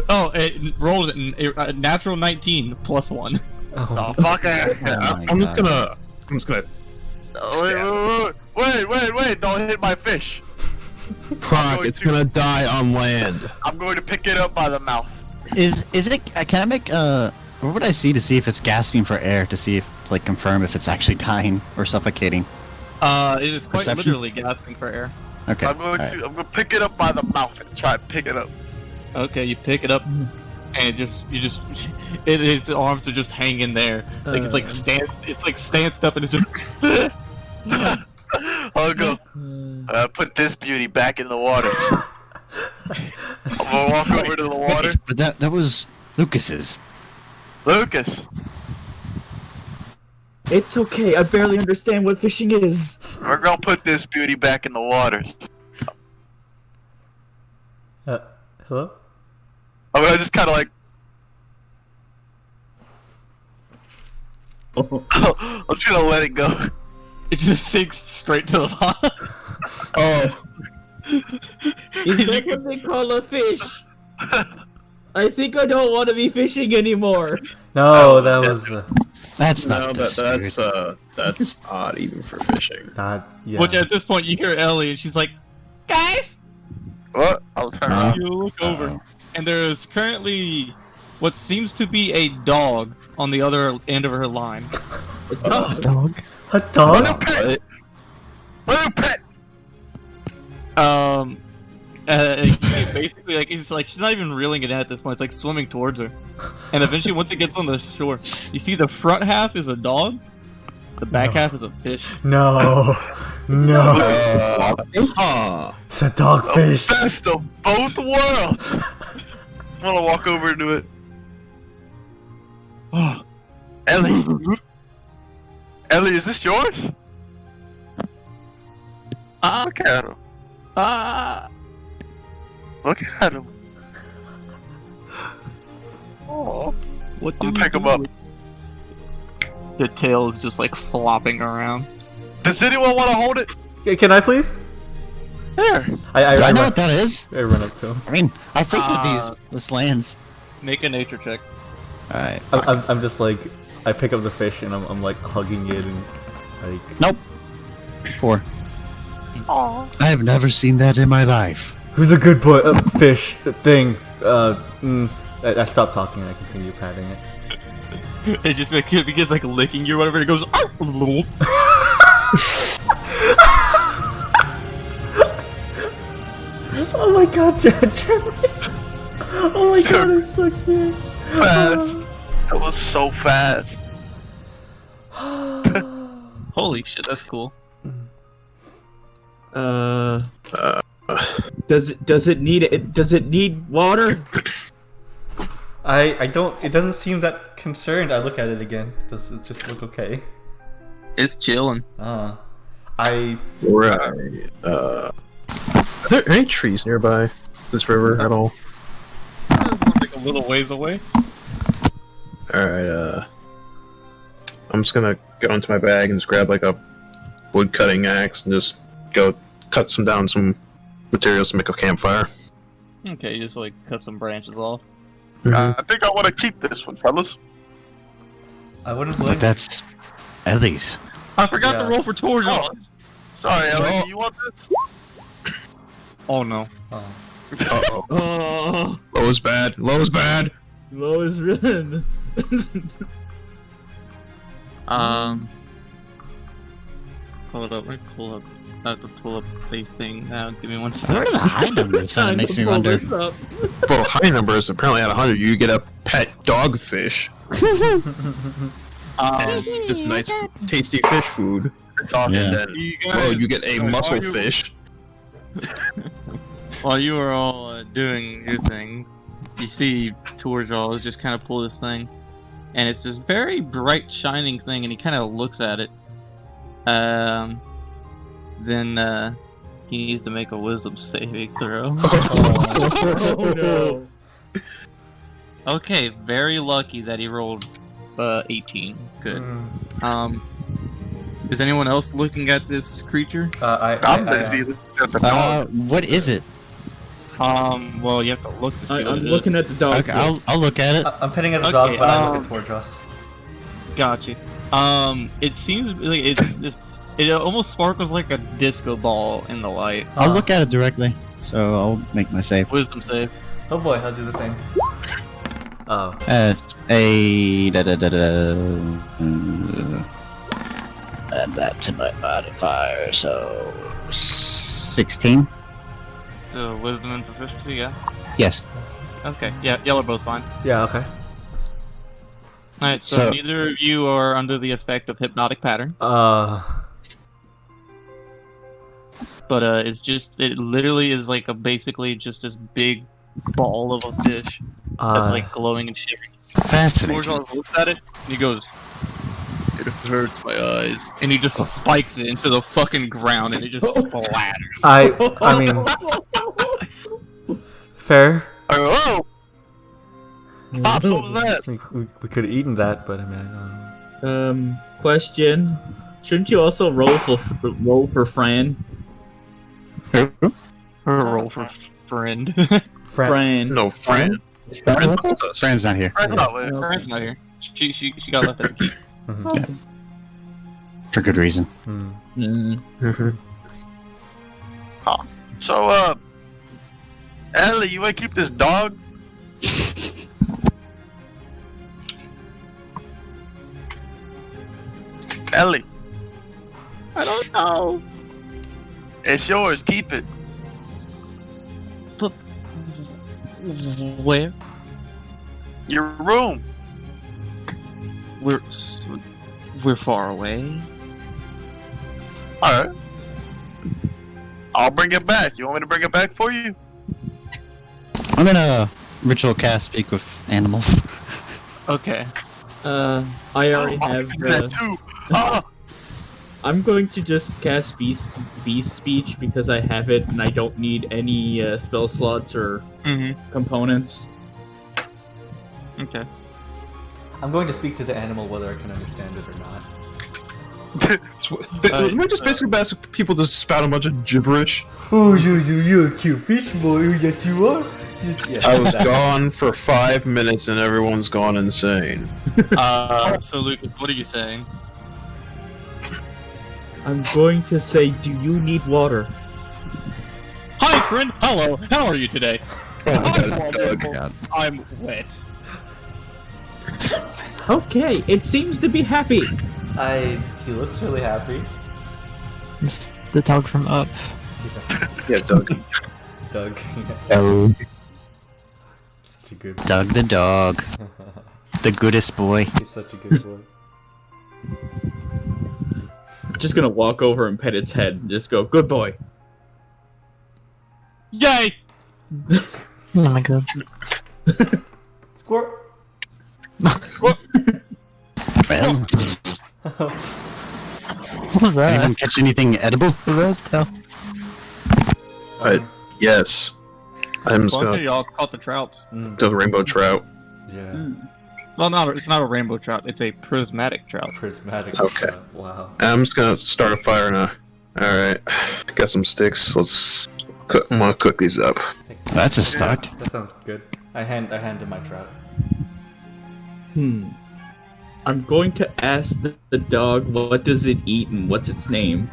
Oh, it rolled a natural 19 plus 1. Oh, fucker. I'm just gonna. Wait! Don't hit my fish. Prok, it's gonna die on land. I'm going to pick it up by the mouth. Is it? Can I make what would I see to see if it's gasping for air to see if like confirm if it's actually dying or suffocating? It is quite Perception? literally gasping for air. Okay. I'm going to pick it up by the mouth and try to pick it up. Okay, you pick it up, and its arms are just hanging there. Like it's like stanced up, and it's just. I'll go. Put this beauty back in the waters. I'm gonna walk over to the water. But that was Lucas's. Lucas. It's okay. I barely understand what fishing is. We're gonna put this beauty back in the waters. Hello? I'm gonna just kind of like. I'm just gonna let it go. It just sinks straight to the bottom. Oh. He's got what they call a fish. I think I don't want to be fishing anymore. No, that was That's No, not the that's odd even for fishing. not. Yeah. Which at this point you hear Ellie, and she's like, "Guys!" What? I'll turn around. You look over, and there is currently what seems to be a dog on the other end of her line. A dog. Dog. A dog? Little pet. Basically, like it's like she's not even reeling it in at this point. It's like swimming towards her, and eventually, once it gets on the shore, you see the front half is a dog, the back half is a fish. No. No. Huh. It's a dogfish. Best of both worlds. I wanna walk over to it. Oh, Ellie. Ellie, is this yours? Look at him. Look at him. Oh. What? I'm gonna pick him up. The tail is just like flopping around. Does anyone want to hold it? Can I please? There. I know what that is. I run up to him. I mean, I frequent this lands. Make a nature check. Alright. I'm just like, I pick up the fish and I'm like hugging it and like. Nope. 4. I have never seen that in my life. Who's a good boy? Fish thing. I stopped talking and I continue patting it. It just like it begins like licking you or whatever. And it goes. Oh my god, Jeremy! Oh my god, it's so cute. Fast. That was so fast. Holy shit, that's cool. Does it need water? I don't. It doesn't seem that concerned. I look at it again. Does it just look okay? It's chilling. I. Right. Are there any trees nearby this river at all? Like a little ways away. Alright, I'm just gonna go into my bag and just grab like a wood cutting axe and just go cut some materials to make a campfire. Okay, you just like cut some branches off. I think I want to keep this one, fellas. I wouldn't But blame. that's Ellie's. I forgot to Yeah. roll for torsion. Oh. Sorry, Ellie. Do you want this? Oh no. Uh-oh. Oh, Low is bad. Low is bad. low is risen. Hold up, let me pull up. I have to pull up a thing now. Give me one What second. are the high numbers? That Time makes to me pull wonder. this up. Bro, high numbers apparently at 100 you get a pet dogfish. Just nice, tasty fish food. Talking Yeah. then. Well, you get a so muscle while you- fish. While you were all doing your things, you see Torjal is just kind of pull this thing, and it's this very bright, shining thing, and he kind of looks at it. Then he needs to make a wisdom saving throw. Oh no. Okay, very lucky that he rolled 18. Good. Is anyone else looking at this creature? I'm busy looking at the dog. What is it? Well, you have to look to see what I'm it is. looking at the dog. Okay, I'll look at it. I'm petting at the Okay, dog, but I'm looking towards us. Gotcha. It seems like it almost sparkles like a disco ball in the light. I'll look at it directly. So I'll make my save. Wisdom save. Oh boy, I'll do the same. Oh. It's a add that to my modifier, so 16. So wisdom and proficiency, yeah. Yes. Okay, yeah, y'all are both fine. Yeah, okay. Alright, so So- neither of you are under the effect of hypnotic pattern, but it literally is like basically just this big ball of a fish that's like glowing and shivering. Fascinating. Torjal looks at it and he goes, "It hurts my eyes," and he just spikes it into the fucking ground and it just splatters. I mean, fair. Oh! Pops, what was that? We could have eaten that, but I mean, Question. Shouldn't you also roll for Fran? Or roll for friend. Fran. No, friend. Fran's not here. Friend's not with. Friend's not here. She got left at the key. mhm. For good reason. Mm. So, Ellie, you wanna keep this dog? Ellie, I don't know. it's yours. Keep it. Where? Your room. We're far away. All right. I'll bring it back. You want me to bring it back for you? I'm gonna ritual cast speak with animals. Okay. I already I'll have. do that too. Ah! I'm going to just cast beast speech because I have it and I don't need any spell slots or components. Okay. I'm going to speak to the animal whether I can understand it or not. Am I just basically ask people to spout a bunch of gibberish? Oh, you're a cute fish boy. Yes, you are. I was gone for 5 minutes and everyone's gone insane. So Lucas, what are you saying? I'm going to say, do you need water? Hi, friend. Hello. How are you today? God. I'm wet. Okay, it seems to be happy. He looks really happy. It's the dog from Up. Yeah, Doug. Doug. Oh, Such a good. Doug the dog. The goodest boy. He's such a good boy. Just gonna walk over and pet its head and just go, good boy. Yay! Oh my god. Squirt. Well, What was that? anyone catch anything edible? What was that? Yes. I'm just Luckily, gonna y'all caught the trouts. do the rainbow trout. Yeah. Well, it's not a rainbow trout. It's a prismatic trout. Prismatic. Okay. Wow. I'm just gonna start a fire now. Alright. Got some sticks. I'm gonna cook these up. That's a start. That sounds good. I hand him my trout. I'm going to ask the dog what does it eat and what's its name.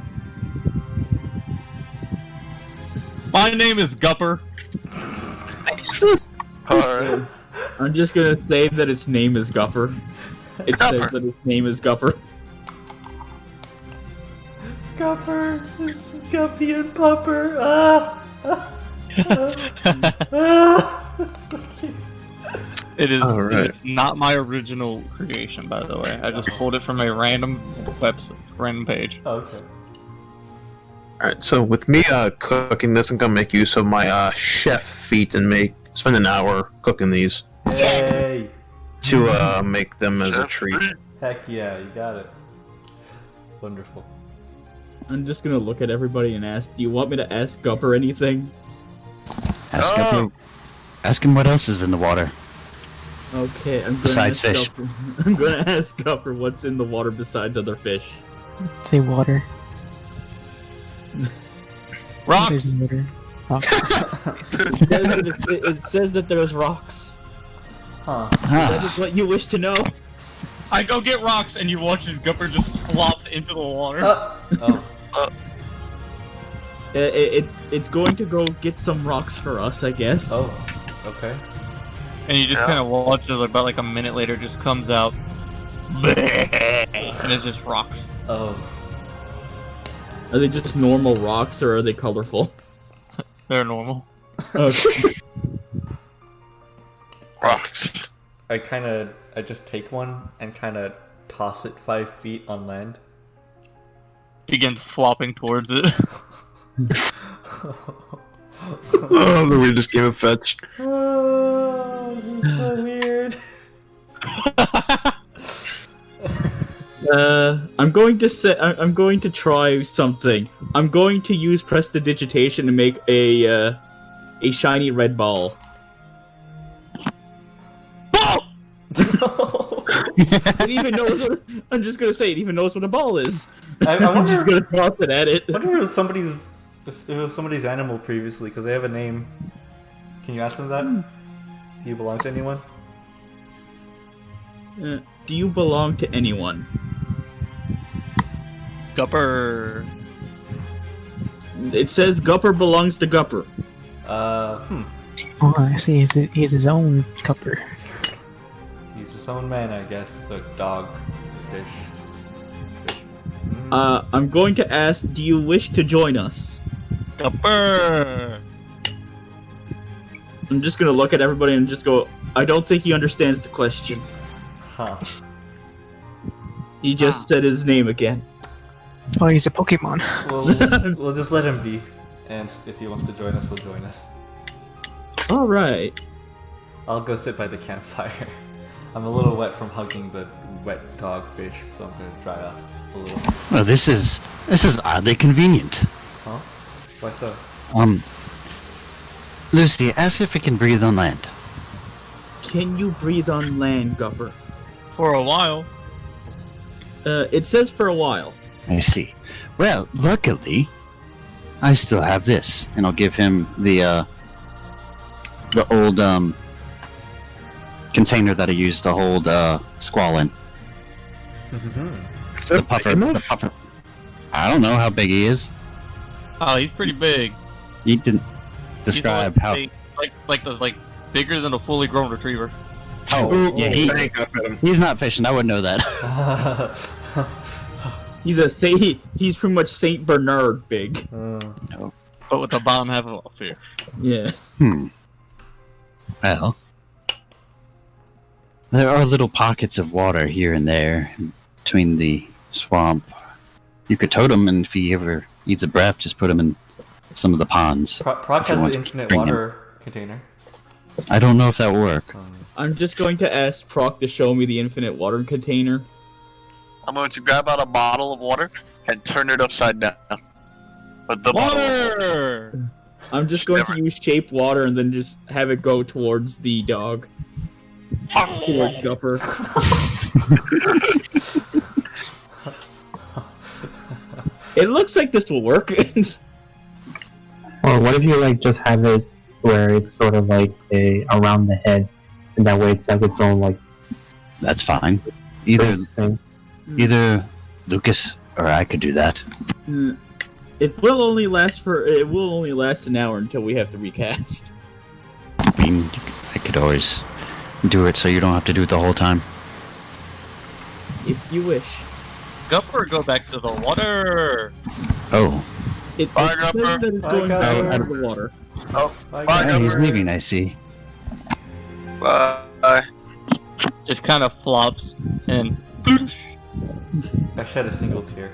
My name is Gupper. Alright. I'm just gonna say that its name is Gupper. It says Gupper. that its name is Gupper. Gupper, Guppy and Pupper. It is. Alright. It's not my original creation, by the way. I just pulled it from a random website, random page. Okay. Alright, so with me cooking this, I'm gonna make use of my chef feat and spend an hour cooking these Yay! to make them as a treat. Heck yeah, you got it. Wonderful. I'm just gonna look at everybody and ask, do you want me to ask Gupper anything? Ask him what else is in the water. Okay, I'm gonna Besides ask fish. Gupper, I'm gonna ask Gupper what's in the water besides other fish. Say water. Rocks. There's water. Rocks. It says that there's rocks. Huh. That is what you wish to know. I go get rocks, and you watch as Gupper just flops into the water. Oh. It's going to go get some rocks for us, I guess. Oh. Okay. And you just kind of watch it about like a minute later, just comes out, and it's just rocks. Oh. Are they just normal rocks or are they colorful? They're normal. Okay. Rocks. I just take one and kind of toss it 5 feet on land. Begins flopping towards it. Oh, we just gave a fetch. Oh, this is so weird. I'm going to try something. I'm going to use prestidigitation to make a shiny red ball. It even knows what. I'm just gonna say it even knows what a ball is. I I'm just wonder, gonna toss it at it. I wonder if it was somebody's animal previously, because they have a name. Can you ask them that? Do you belong to anyone? Do you belong to anyone? Gupper. It says Gupper belongs to Gupper. Oh, I see. He's his own cupper. He's his own man, I guess. The dog, the fish. I'm going to ask, do you wish to join us? Gupper. I'm just gonna look at everybody and just go, I don't think he understands the question. Huh. He just said his name again. Oh, he's a Pokemon. We'll just let him be. And if he wants to join us, he'll join us. Alright. I'll go sit by the campfire. I'm a little wet from hugging the wet dog fish, so I'm gonna dry off a little. Well, this is oddly convenient. Huh? Why so? Lucy, ask if it can breathe on land. Can you breathe on land, Gupper? For a while. It says for a while. I see. Well, luckily, I still have this, and I'll give him the old container that I used to hold Squall in. Is that big enough? The puffer. I don't know how big he is. Oh, he's pretty big. He didn't describe how. Like bigger than a fully grown retriever. Oh, yeah, Bank up at him. he's not fishing. I wouldn't know that. He's pretty much Saint Bernard big. But with the bottom half of a fish. Yeah. Well, there are little pockets of water here and there between the swamp. You could totem, and if he ever needs a breath, just put him in some of the ponds. Prok If you has want the to infinite bring him. water container. I don't know if that will work. I'm just going to ask Prok to show me the infinite water container. I'm going to grab out a bottle of water and turn it upside down. But the Water! I'm just going to use shape water and then just have it go towards the dog. Towards Gupper. It looks like this will work. Or what if you just have it where it's sort of like around the head, and that way it's like its own That's fine. Either thing. Lucas or I could do that. It will only last an hour until we have to recast. I mean, I could always do it so you don't have to do it the whole time. If you wish. Gupper, go back to the water! It Bye, says Gupper. that it's Bye, going down Gupper. into the water. Oh, Bye, bye, Oh, he's Gupper. leaving, I see. Bye. Just kind of flops and I shed a single tear.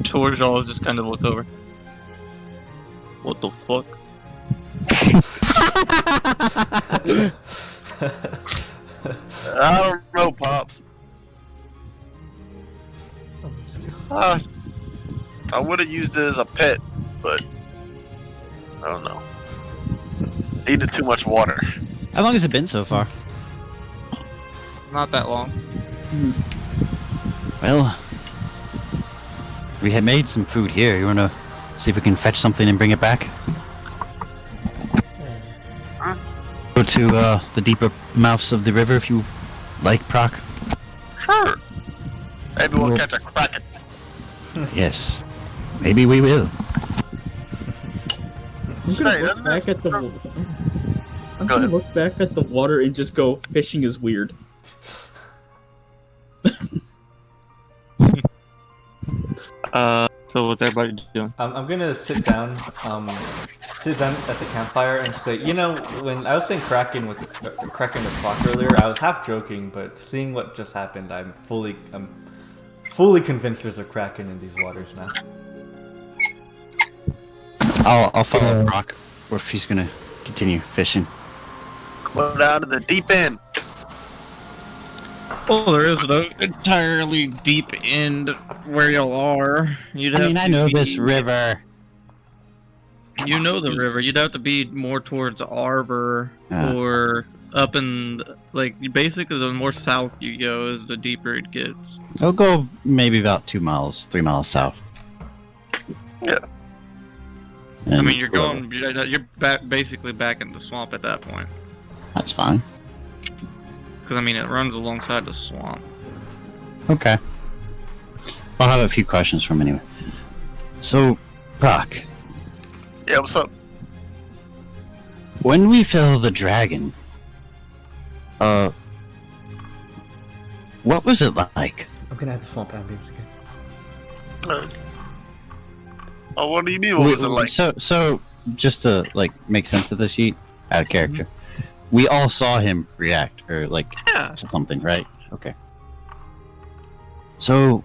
Torjal just kind of looks over. What the fuck? I don't know, Pops. I would have used it as a pet, but I don't know. Needed too much water. How long has it been so far? Not that long. Well, we had made some food here. You wanna see if we can fetch something and bring it back? Go to the deeper mouths of the river if you like, Prok. Sure. Maybe we'll Well- catch a kraken. Yes. Maybe we will. I'm gonna Hey, look back at the. I'm Go gonna ahead. look back at the water and just go, fishing is weird. So what's everybody doing? I'm gonna sit down at the campfire and say, you know, when I was saying Kraken with Prok earlier, I was half joking, but seeing what just happened, I'm fully convinced there's a Kraken in these waters now. I'll follow Prok, or if he's gonna continue fishing. Go down to the deep end. Well, there isn't an entirely deep end where y'all are. You'd have I to know be- this river. You know the river. You'd have to be more towards Arbor or up in basically the more south you go, is the deeper it gets. I'll go maybe about 2 miles, 3 miles south. Yeah. I mean, you're basically back in the swamp at that point. That's fine. Because I mean, it runs alongside the swamp. Okay. I'll have a few questions from anyway. So, Prok, Yeah, what's up? when we fell the dragon, what was it like? I'm gonna add the swamp ambience again. Oh, what do you mean? What was it like? So just to make sense of this, Yeet, out of character. We all saw him react, or Yeah. something, right? Okay. So,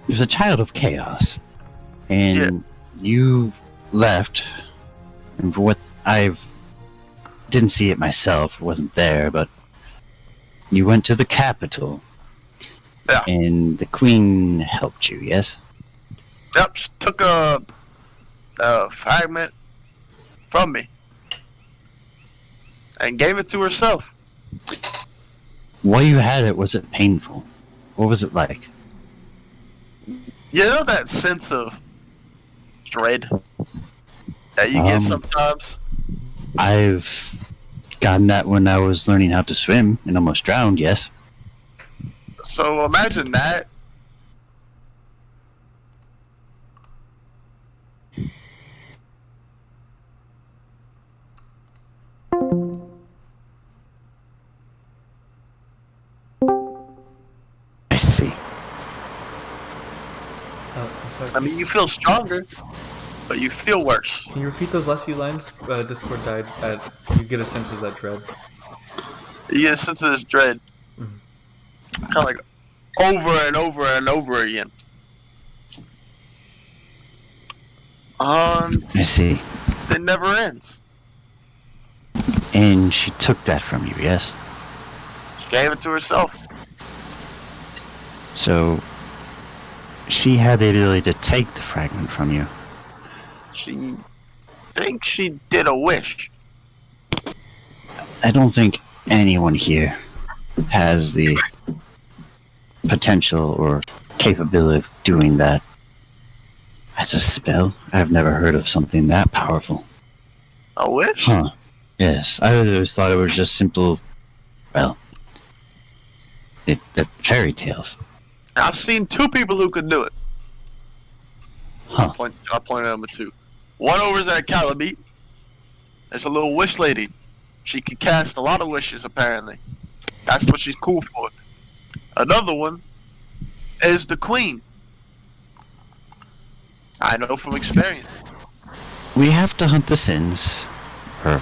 he was a child of chaos, and you left, and for what didn't see it myself, wasn't there, but you went to the capital, Yeah. and the queen helped you, yes? Yep, she took a fragment from me and gave it to herself. While you had it, was it painful? What was it like? You know that sense of dread that you get sometimes? I've gotten that when I was learning how to swim and almost drowned, yes. So imagine that. I see. I'm sorry. I mean, you feel stronger, but you feel worse. Can you repeat those last few lines? Discord died. You get a sense of that dread. You get a sense of this dread. Kind of like over and over and over again. I see. It never ends. And she took that from you, yes? She gave it to herself. So, she had the ability to take the fragment from you. She thinks she did a wish. I don't think anyone here has the potential or capability of doing that. That's a spell. I've never heard of something that powerful. A wish? Huh. Yes, I always thought it was just simple, well, fairy tales. I've seen 2 people who could do it. Huh. I pointed at them 2. One over is at Calamite. There's a little wish lady. She can cast a lot of wishes, apparently. That's what she's cool for. Another one is the queen. I know from experience. We have to hunt the sins. Or,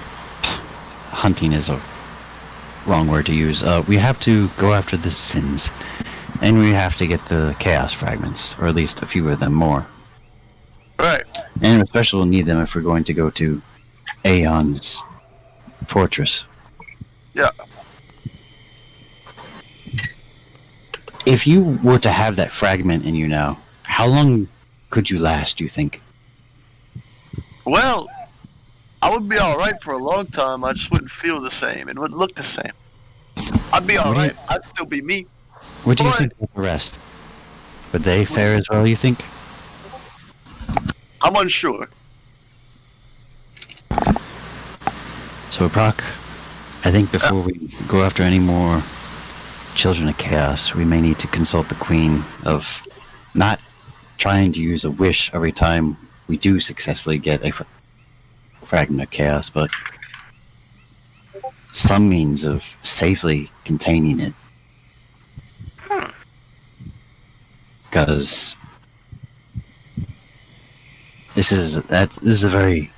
hunting is a wrong word to use. We have to go after the sins. And we have to get the chaos fragments. Or at least a few of them more. Right. And especially we'll need them if we're going to go to Aeon's fortress. Yeah. If you were to have that fragment in you now, how long could you last, do you think? Well, I would be alright for a long time. I just wouldn't feel the same. It wouldn't look the same. I'd be alright. I'd still be me. What do you But- think of the rest? Would they fare as well, you think? I'm unsure. So, Prok, I think before we go after any more Children of Chaos, we may need to consult the Queen of not trying to use a wish every time we do successfully get a fragment of Chaos, but some means of safely containing it. Because this is a very...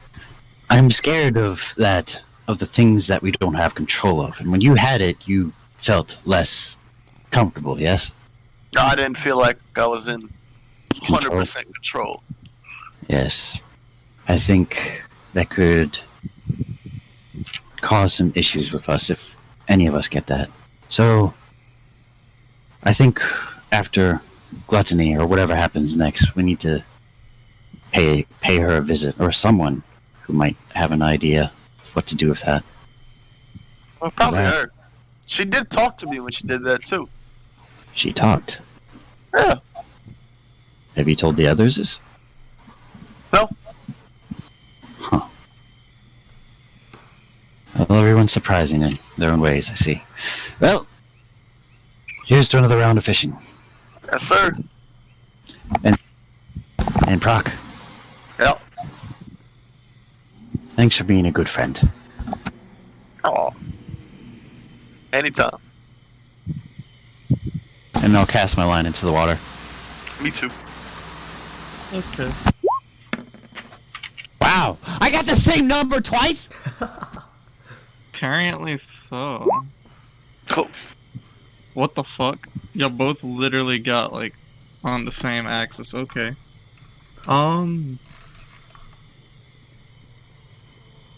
I'm scared of that, of the things that we don't have control of. And when you had it, you felt less comfortable, yes? No, I didn't feel like I was in 100% control. Yes. I think that could cause some issues with us if any of us get that. So, I think after Gluttony or whatever happens next, we need to pay her a visit, or someone who might have an idea what to do with that. Well, probably that- her. She did talk to me when she did that too. She talked. Yeah. Have you told the others this? No. Huh. Well, everyone's surprising in their own ways, I see. Well, here's to another round of fishing. Yes, sir. And Prok, Yep. thanks for being a good friend. Oh. Anytime. And I'll cast my line into the water. Me too. Okay. Wow! I got the same number twice? Apparently so. Cool. What the fuck? Y'all both literally got, like, on the same axis. Okay.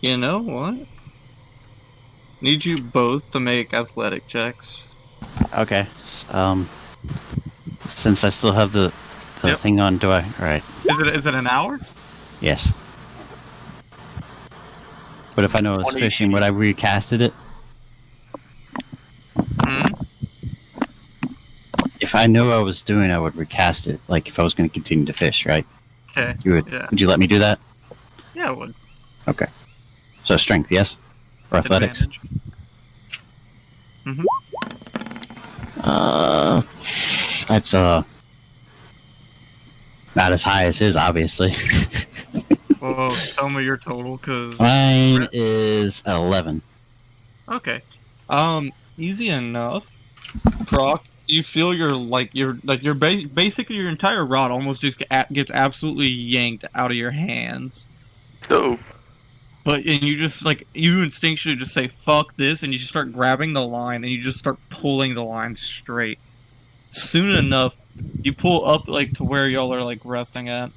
You know what? Need you both to make athletic checks. Okay. Since I still have the Yep. thing on, do I? Alright. Is it an hour? Yes. But if I know I was 20. fishing, would I recasted it? Hmm? If I knew I was doing, I would recast it. Like if I was going to continue to fish, right? Okay. You would. Yeah. Would you let me do that? Yeah, I would. Okay. So strength, yes, or athletics. Advantage. That's not as high as his, obviously. Well, tell me your total, cause Mine is 11. okay. Easy enough. Prok, you feel basically your entire rod almost just gets absolutely yanked out of your hands. So, But and you just you instinctually just say fuck this, and you just start grabbing the line and you just start pulling the line straight. Soon enough, you pull up to where y'all are resting at.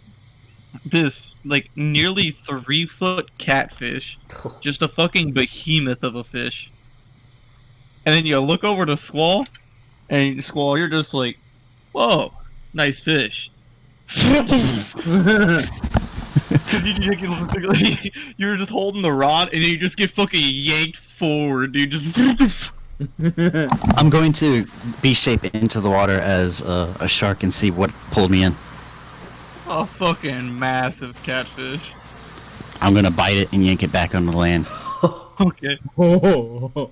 This nearly 3-foot catfish, just a fucking behemoth of a fish. And then you look over to Squall, and Squall, you're just like, whoa, nice fish. Because you were just holding the rod, and you just get fucking yanked forward, dude. Just I'm going to be shape into the water as a shark and see what pulled me in. a fucking massive catfish. I'm gonna bite it and yank it back onto the land. Okay, Oh.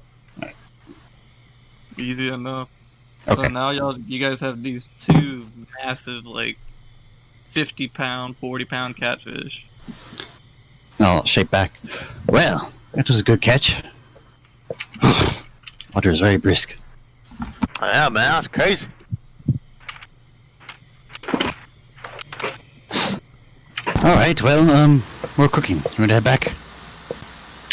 easy enough. Okay. So now you guys have these two massive 50-pound, 40-pound catfish. I'll shape back. Well, that was a good catch. Water is very brisk. yeah, man, that's crazy. All right. Well, we're cooking. You want to head back?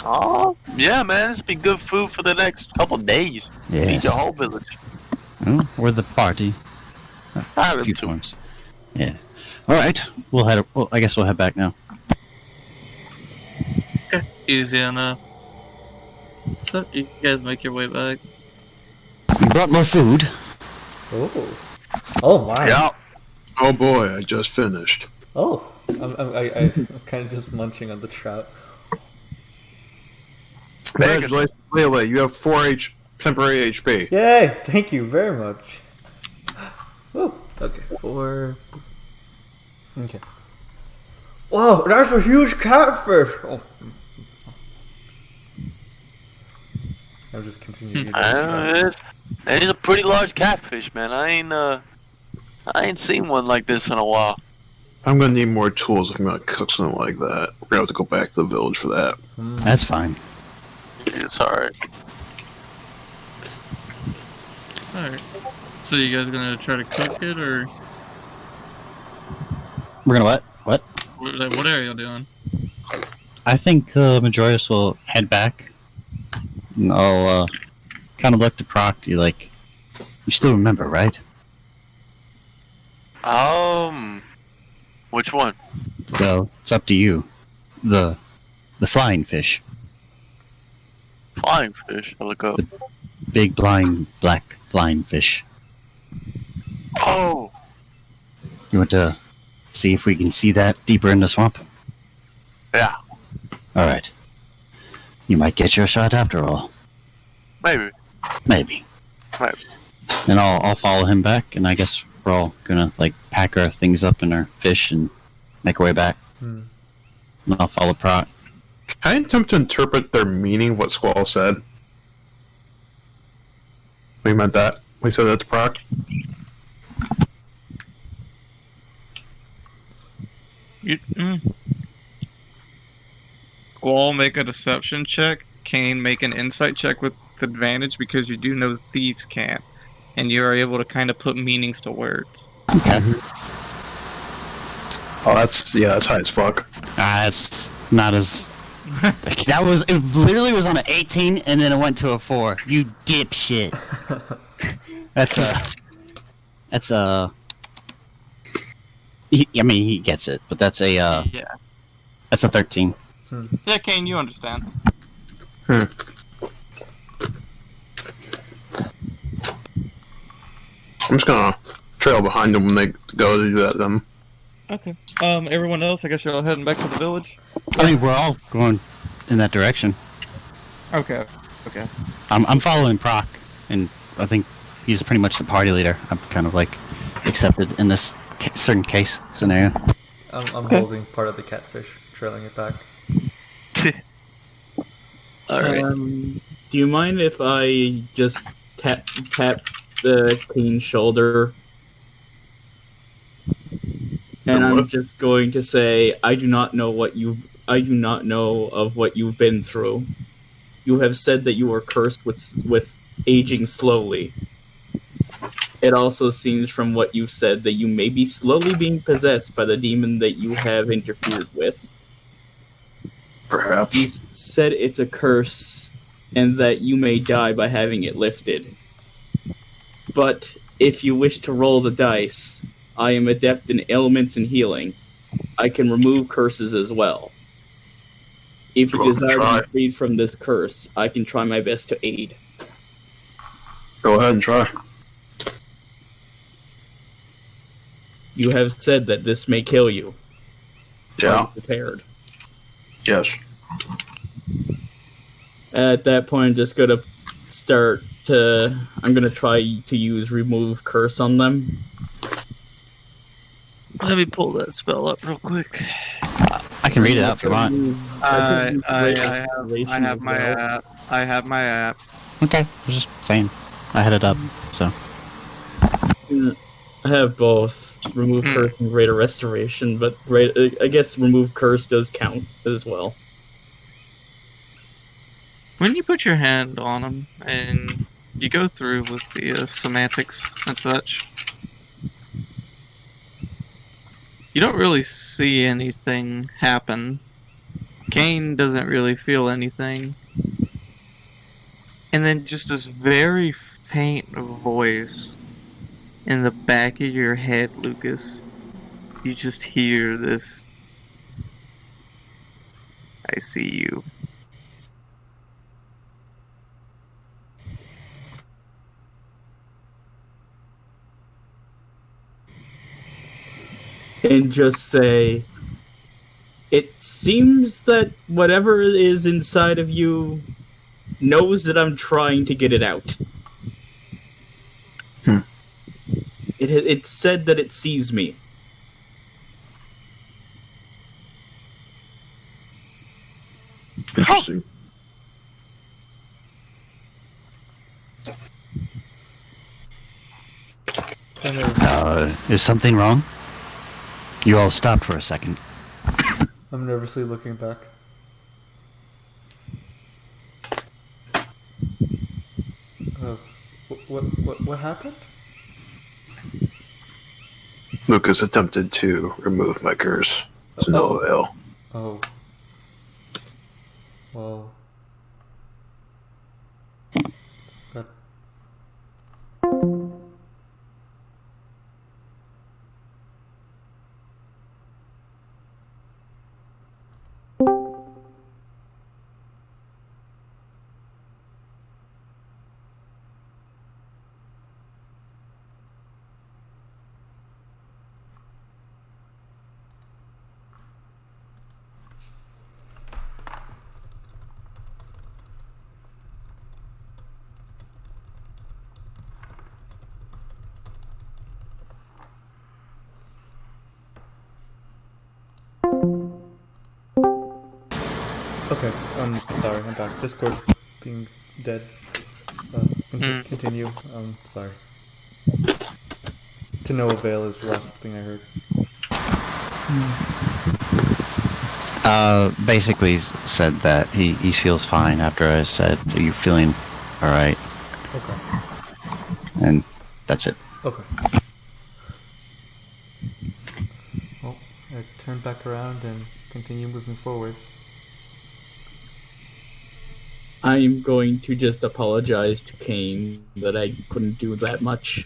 Oh, yeah, man. This will be good food for the next couple days. Feed Yes. the whole village. Well, we're the party. I A have few to. forms. Yeah. All right. We'll head. Well, I guess we'll head back now. Okay. Easy enough. So you guys make your way back. We brought more food. Oh my. Yeah. Oh boy, I just finished. Oh, I'm kind of just munching on the trout. Congratulations, Lele. You have 4 temporary HP. Yay! Thank you very much. Woo. Okay, 4. Okay. Whoa, that's a huge catfish! Oh. I'll just continue eating. It is a pretty large catfish, man. I ain't seen one like this in a while. I'm gonna need more tools if I'm gonna cook something like that. We're gonna have to go back to the village for that. That's fine. It's alright. Alright. So you guys gonna try to cook it, or We're gonna what? What? what are y'all doing? I think the majority of us will head back. And I'll kind of look to Prok. You still remember, right? Which one? Well, it's up to you. The flying fish, Flying fish. I look up. big blind black flying fish. Oh, You want to see if we can see that deeper in the swamp? yeah. All right. You might get your shot after all. Maybe. Maybe. Maybe. And I'll follow him back, and I guess we're all gonna pack our things up in our fish and make our way back. And I'll follow Prok. Can I attempt to interpret their meaning of what Squall said? We meant that. We said that to Prok. Squall, make a deception check. Kain, make an insight check with advantage because you do know thieves can't, and you are able to kind of put meanings to words. Okay. Oh, that's high as fuck. It's not as. It literally was on an 18, and then it went to a 4. You dipshit. That's a. He gets it, but that's a. Yeah. That's a 13. Yeah, Kain, you understand. I'm just gonna trail behind them when they go to do that. Then. Okay. Everyone else, I guess you're all heading back to the village. I mean, we're all going in that direction. Okay. Okay. I'm following Prok, and I think he's pretty much the party leader. I'm kind of accepted in this certain case scenario. I'm holding part of the catfish, trailing it back. Alright. Do you mind if I just tap the Queen's shoulder? And I'm just going to say, I do not know of what you've been through. You have said that you are cursed with aging slowly. It also seems from what you've said that you may be slowly being possessed by the demon that you have interfered with. Perhaps. You said it's a curse and that you may die by having it lifted. But if you wish to roll the dice, I am adept in ailments and healing. I can remove curses as well. If you desire to be freed from this curse, I can try my best to aid. Go ahead and try. You have said that this may kill you. Yeah. Are you prepared? Yes. At that point, I'm just gonna I'm gonna try to use remove curse on them. Let me pull that spell up real quick. I can read it out if you want. I have my app. I have my app. Okay, I was just saying. I had it up, so. I have both remove curse and greater restoration, but I guess remove curse does count as well. When you put your hand on them and you go through with the semantics and such, You don't really see anything happen. Kain doesn't really feel anything. And then just this very faint voice in the back of your head, Lucas. You just hear this. I see you. And just say, it seems that whatever is inside of you knows that I'm trying to get it out. It said that it sees me. Interesting. Is something wrong? You all stopped for a second. I'm nervously looking back. What happened? Lucas attempted to remove my curse. To no avail. Oh. Well. That... Okay, sorry, I'm back. Discord being dead. Continue. Sorry. To no avail is the last thing I heard. Basically said that he feels fine after I said, are you feeling alright? Okay. And that's it. Okay. Well, I turn back around and continue moving forward. I'm going to just apologize to Kain that I couldn't do that much.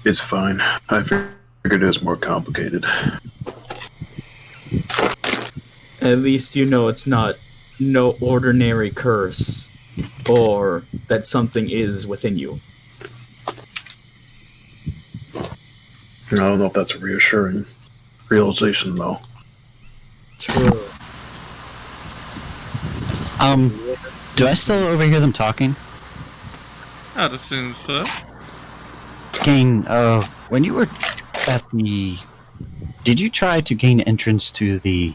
It's fine. I figured it was more complicated. At least you know it's not no ordinary curse, or that something is within you. I don't know if that's a reassuring realization, though. True. Do I still overhear them talking? I'd assume so. Kain, when you were at the... Did you try to gain entrance to the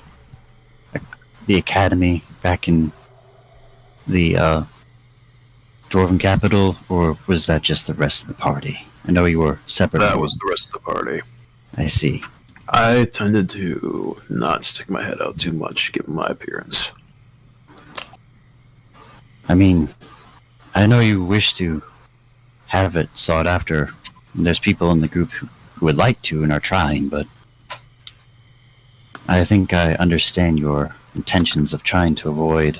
academy back in the, Dwarven capital, or was that just the rest of the party? I know you were separate. That was the rest of the party. I see. I tended to not stick my head out too much, given my appearance. I mean, I know you wish to have it sought after. There's people in the group who would like to and are trying, but I think I understand your intentions of trying to avoid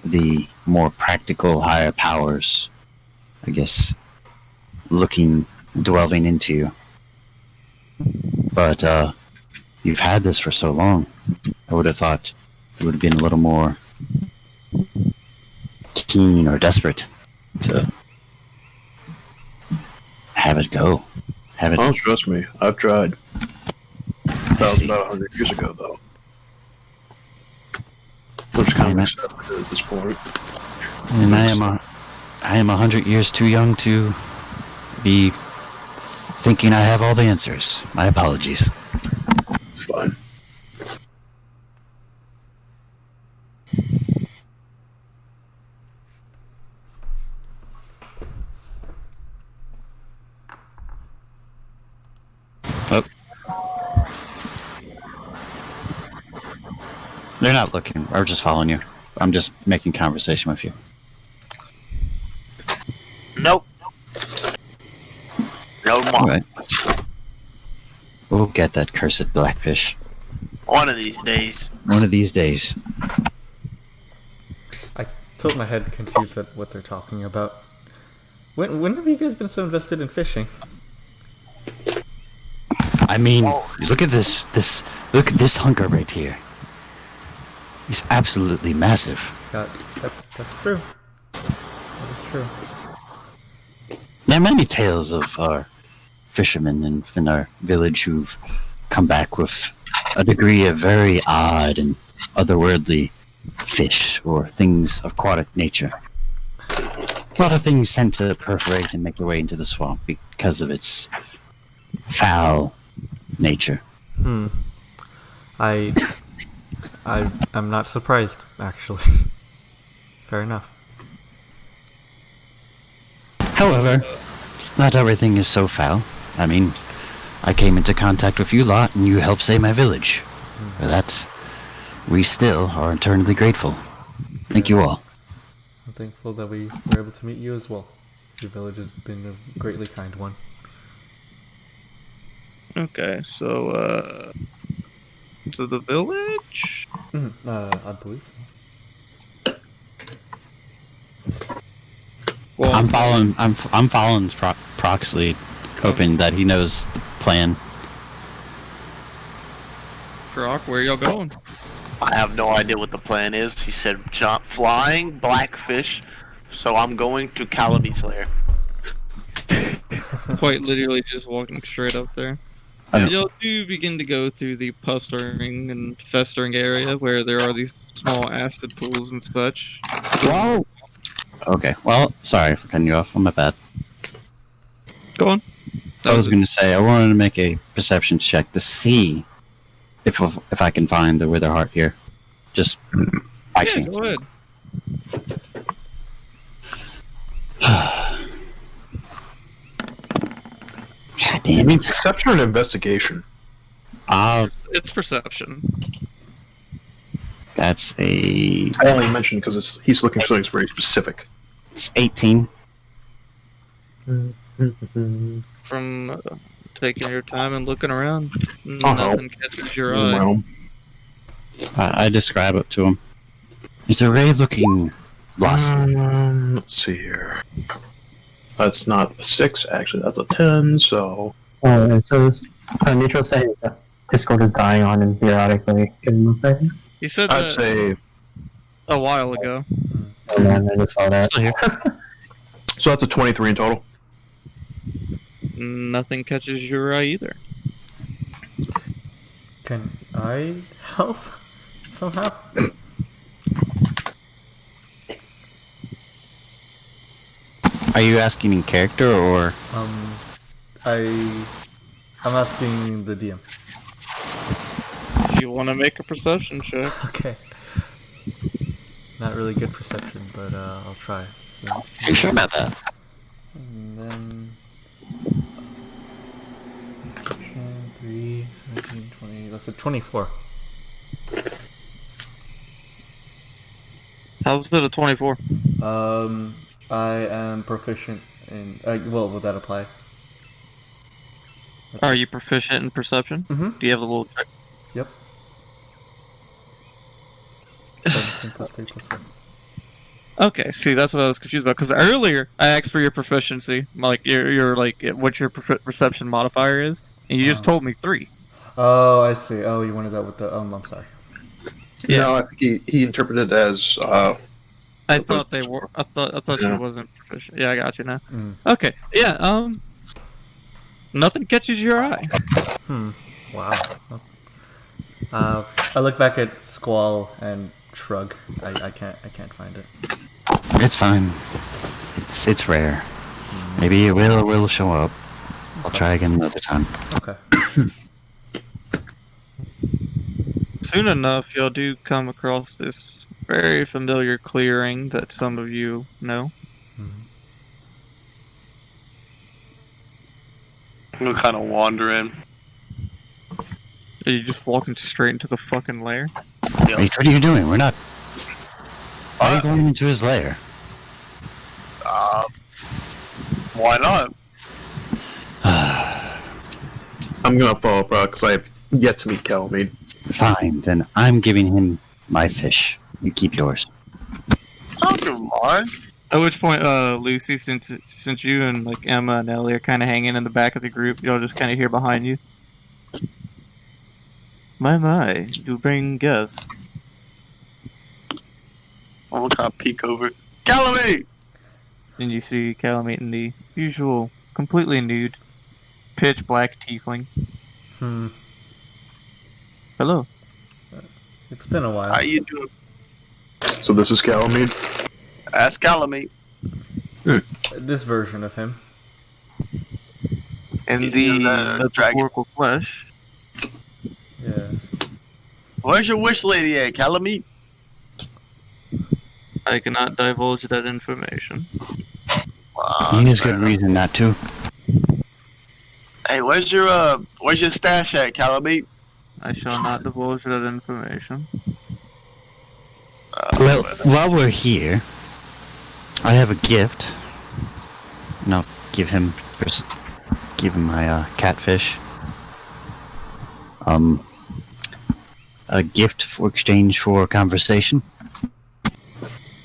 the more practical higher powers, I guess, delving into you. But you've had this for so long. I would have thought you would have been a little more keen or desperate to have it go. Have it. Oh, trust me, I've tried. That was about 100 years ago, though. Which kind of accepted at this point. And I am 100 years too young to be thinking I have all the answers. My apologies. It's fine. Oh. They're not looking. We're just following you. I'm just making conversation with you. Nope. No more. Right. We'll get that cursed blackfish. One of these days. One of these days. I tilt my head confused at what they're talking about. When have you guys been so invested in fishing? I mean, look at this look at this hunker right here. He's absolutely massive. That's true. That is true. There are many tales of our fishermen in our village who've come back with a degree of very odd and otherworldly fish or things of aquatic nature. A lot of things tend to perforate and make their way into the swamp because of its foul nature. I'm not surprised, actually. Fair enough. However, not everything is so foul. I mean, I came into contact with you lot and you helped save my village. For that, we still are eternally grateful. Thank you all. I'm thankful that we were able to meet you as well. Your village has been a greatly kind one. Okay, so, to the village? I believe so. Well, I'm following Prok's lead, hoping that he knows the plan. Prok, where y'all going? I have no idea what the plan is. He said flying blackfish, so I'm going to Calamit's lair. Quite literally just walking straight up there. Y'all do begin to go through the pustering and festering area where there are these small acid pools and such. Whoa! Okay, well, sorry for cutting you off. My bad. Go on. I was going to say, I wanted to make a perception check to see if I can find the Wither Heart here. Just by chance. Go ahead. God damn it. Perception or investigation? It's perception. That's a... I only mentioned because he's looking for something very specific. It's 18. From taking your time and looking around, no. nothing catches your eye. Well, I describe it to him. It's a ray-looking blossom. let's see here. That's not a 6, actually. That's a 10, so... And so this neutral setting that Discord is dying on and periodically getting those settings. He said I'd that say... a while ago. Oh man, I just saw that. Still here. So that's a 23 in total. Nothing catches your eye either. Can I help somehow? Are you asking in character or... I'm asking the DM. If you want to make a perception check. Okay. Not really good perception, but I'll try. So, Are you sure about that? and then 3, 17, 20. That's a 24. How's it a 24? I am proficient in. Well, will that apply? Are you proficient in perception? Mm-hmm. Do you have a little check? Yep. 17 plus 3 plus 1. Okay, see, that's what I was confused about. Because earlier, I asked for your proficiency, like your like what your perception modifier is, and you just told me 3. Oh, I see. Oh, you wanted that with the. I'm sorry. Yeah. No, I think he interpreted it as... I thought they were. I thought Yeah. she wasn't proficient. Yeah, I got you now. Mm. Okay. Yeah. Nothing catches your eye. Wow. I look back at Squall and shrug. I can't find it. It's fine. It's rare. Maybe it will show up. I'll try again another time. Okay. Soon enough, y'all do come across this very familiar clearing that some of you know. We're kind of wandering. Are you just walking straight into the fucking lair? Wait, what are you doing? We're not... Why are you going into his lair? Why not? I'm gonna follow Prok because I have yet to meet Calamine. Fine, then I'm giving him my fish. You keep yours. Oh, come on. At which point, Lucy, since you and like Emma and Ellie are kind of hanging in the back of the group, you'll just kind of hear behind you. My, you bring guests. I'm gonna kind of peek over. Calamine! And you see Calamite in the usual, completely nude, pitch black tiefling. Hello. It's been a while. How you doing? So this is Calamine. Ask Calamine. This version of him. And He's the in dragon. metaphorical flesh. Yes. Where's your wish lady at, Calamine? I cannot divulge that information. He has good reason not to. Hey, where's your stash at, Calamine? I shall not divulge that information. Well, while we're here, I have a gift. And I'll give him my catfish. A gift for exchange for conversation.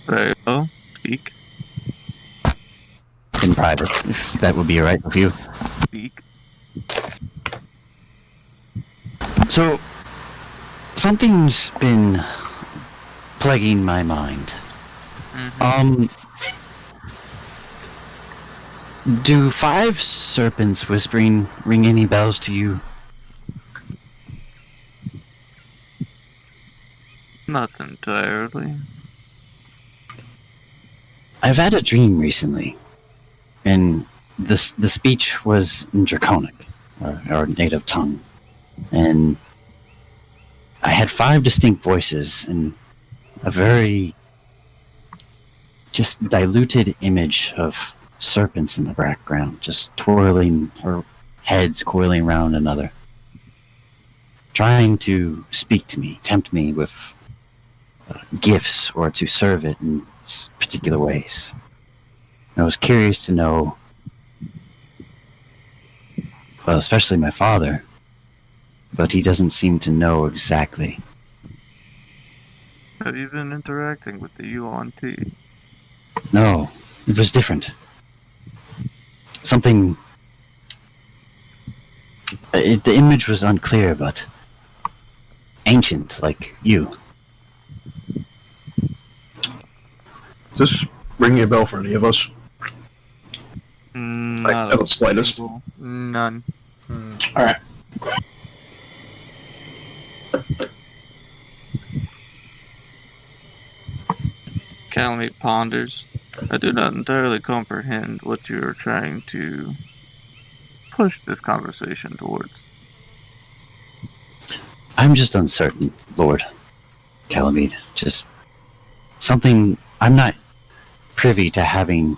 Very well. Speak. In private, if that would be alright with you. Speak. So, something's been plaguing my mind. Do 5 serpents whispering ring any bells to you? Not entirely. I've had a dream recently, and the speech was in Draconic, or native tongue, and I had 5 distinct voices and a very just diluted image of serpents in the background, just twirling, or heads coiling around another, trying to speak to me, tempt me with gifts, or to serve it in particular ways. And I was curious to know, well, especially my father, but he doesn't seem to know exactly. Have you been interacting with the Yuan T? No, it was different. Something... the image was unclear, but ancient, like you. Does this ring a bell for any of us? Not Not the slightest. None. Alright. Calamite ponders. I do not entirely comprehend what you are trying to push this conversation towards. I'm just uncertain, Lord Calamite. Just something... I'm not privy to having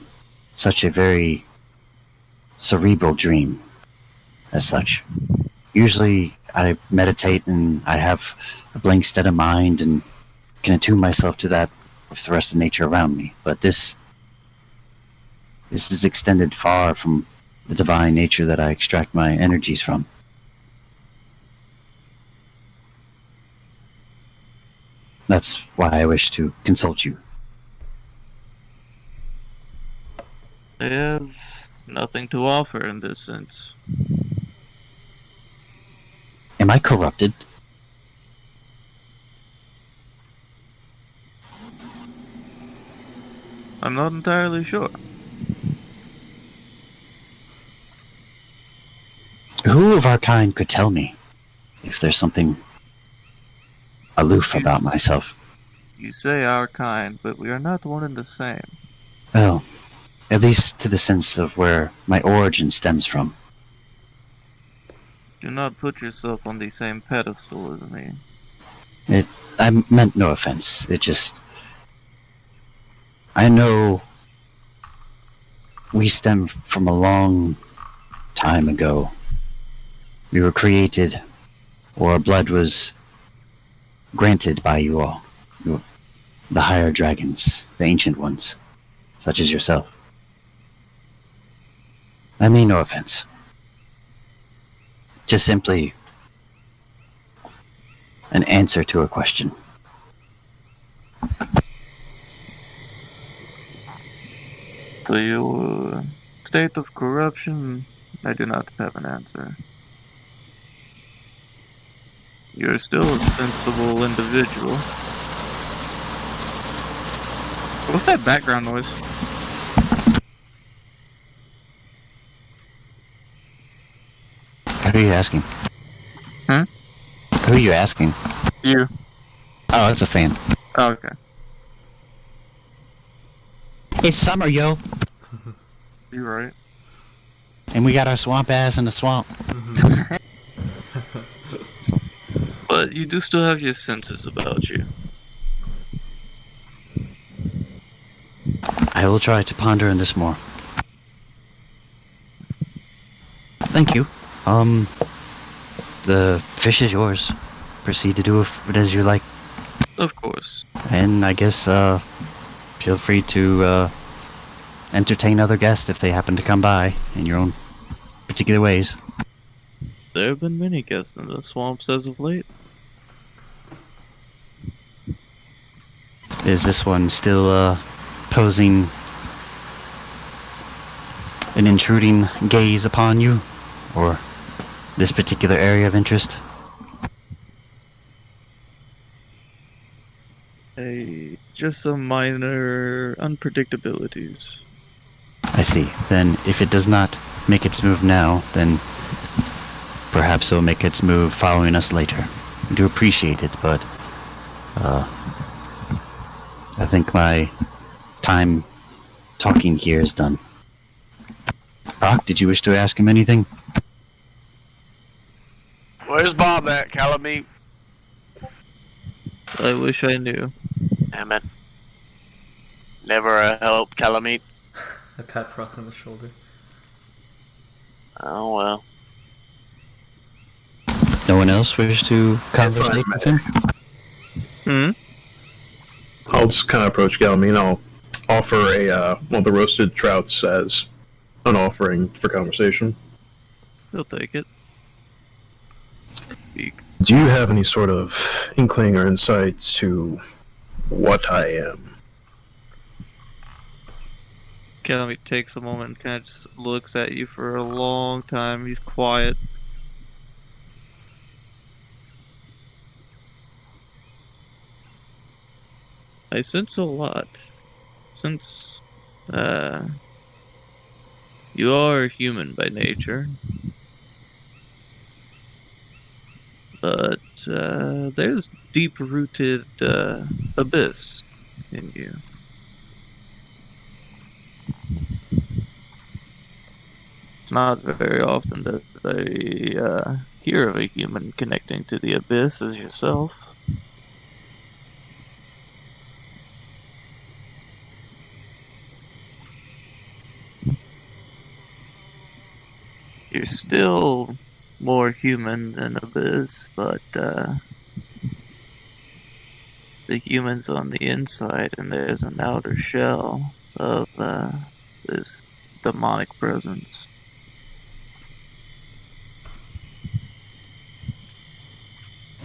such a very cerebral dream as such. Usually I meditate and I have a blank state of mind and can attune myself to that with the rest of nature around me. But this is extended far from the divine nature that I extract my energies from. That's why I wish to consult you. I have nothing to offer in this sense. Am I corrupted? I'm not entirely sure. Who of our kind could tell me if there's something aloof about myself? You say our kind, but we are not one and the same. Well, at least to the sense of where my origin stems from. Do not put yourself on the same pedestal as me. I meant no offense. It just... I know we stem from a long time ago. We were created, or our blood was granted by you all. The higher dragons, the ancient ones, such as yourself. I mean no offense. Just simply an answer to a question. To your state of corruption, I do not have an answer. You're still a sensible individual. What's that background noise? Who are you asking? Huh? Who are you asking? You. Oh, that's a fan. Oh, okay. It's summer, yo. You're right. And we got our swamp ass in the swamp. But you do still have your senses about you. I will try to ponder on this more. Thank you. The fish is yours. Proceed to do it as you like. Of course. And I guess, feel free to, entertain other guests if they happen to come by in your own particular ways. There have been many guests in the swamps as of late. Is this one still, posing an intruding gaze upon you? Or this particular area of interest? Just some minor unpredictabilities. I see. Then, if it does not make its move now, then perhaps it'll make its move following us later. I do appreciate it, but I think my time talking here is done. Prok, did you wish to ask him anything? Where's Bob at, Calamite? I wish I knew. Damn it. Never a help, Calamite. I pat Prok on the shoulder. Oh well. No one else wish to conversate with him? Hmm? I'll just kind of approach Galmi and I'll offer one of the roasted trouts as an offering for conversation. He'll take it. Do you have any sort of inkling or insight to what I am? Calamity takes a moment and kind of just looks at you for a long time. He's quiet. I sense a lot. Since, you are human by nature. But, there's deep-rooted, abyss in you. It's not very often that I, hear of a human connecting to the abyss as yourself. You're still more human than abyss, but the human's on the inside, and there's an outer shell of this demonic presence.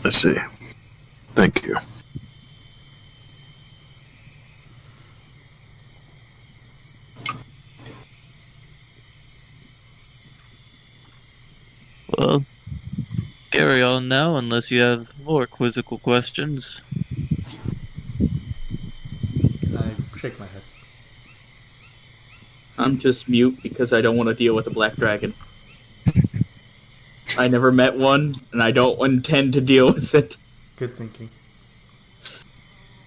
I see. Thank you. Well, carry on now unless you have more quizzical questions. I shake my head. I'm just mute because I don't want to deal with a black dragon. I never met one, and I don't intend to deal with it. Good thinking.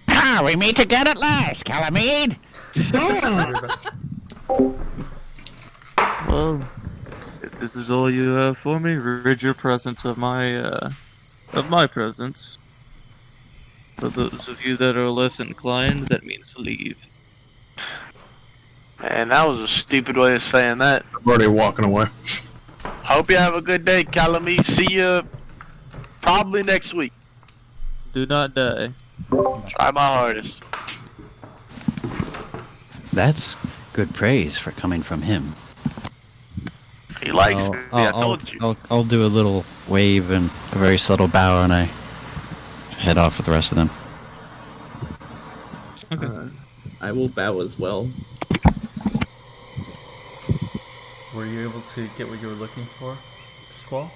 Ah, we meet again at last, Calamide! Well, if this is all you have for me, rid your presence of my presence. For those of you that are less inclined, that means leave. Man, that was a stupid way of saying that. I'm already walking away. Hope you have a good day, Calamite. See you probably next week. Do not die. Try my hardest. That's good praise for coming from him. He likes me. I told you. I'll do a little wave and a very subtle bow, and I head off with the rest of them. I will bow as well. Were you able to get what you were looking for, Squall?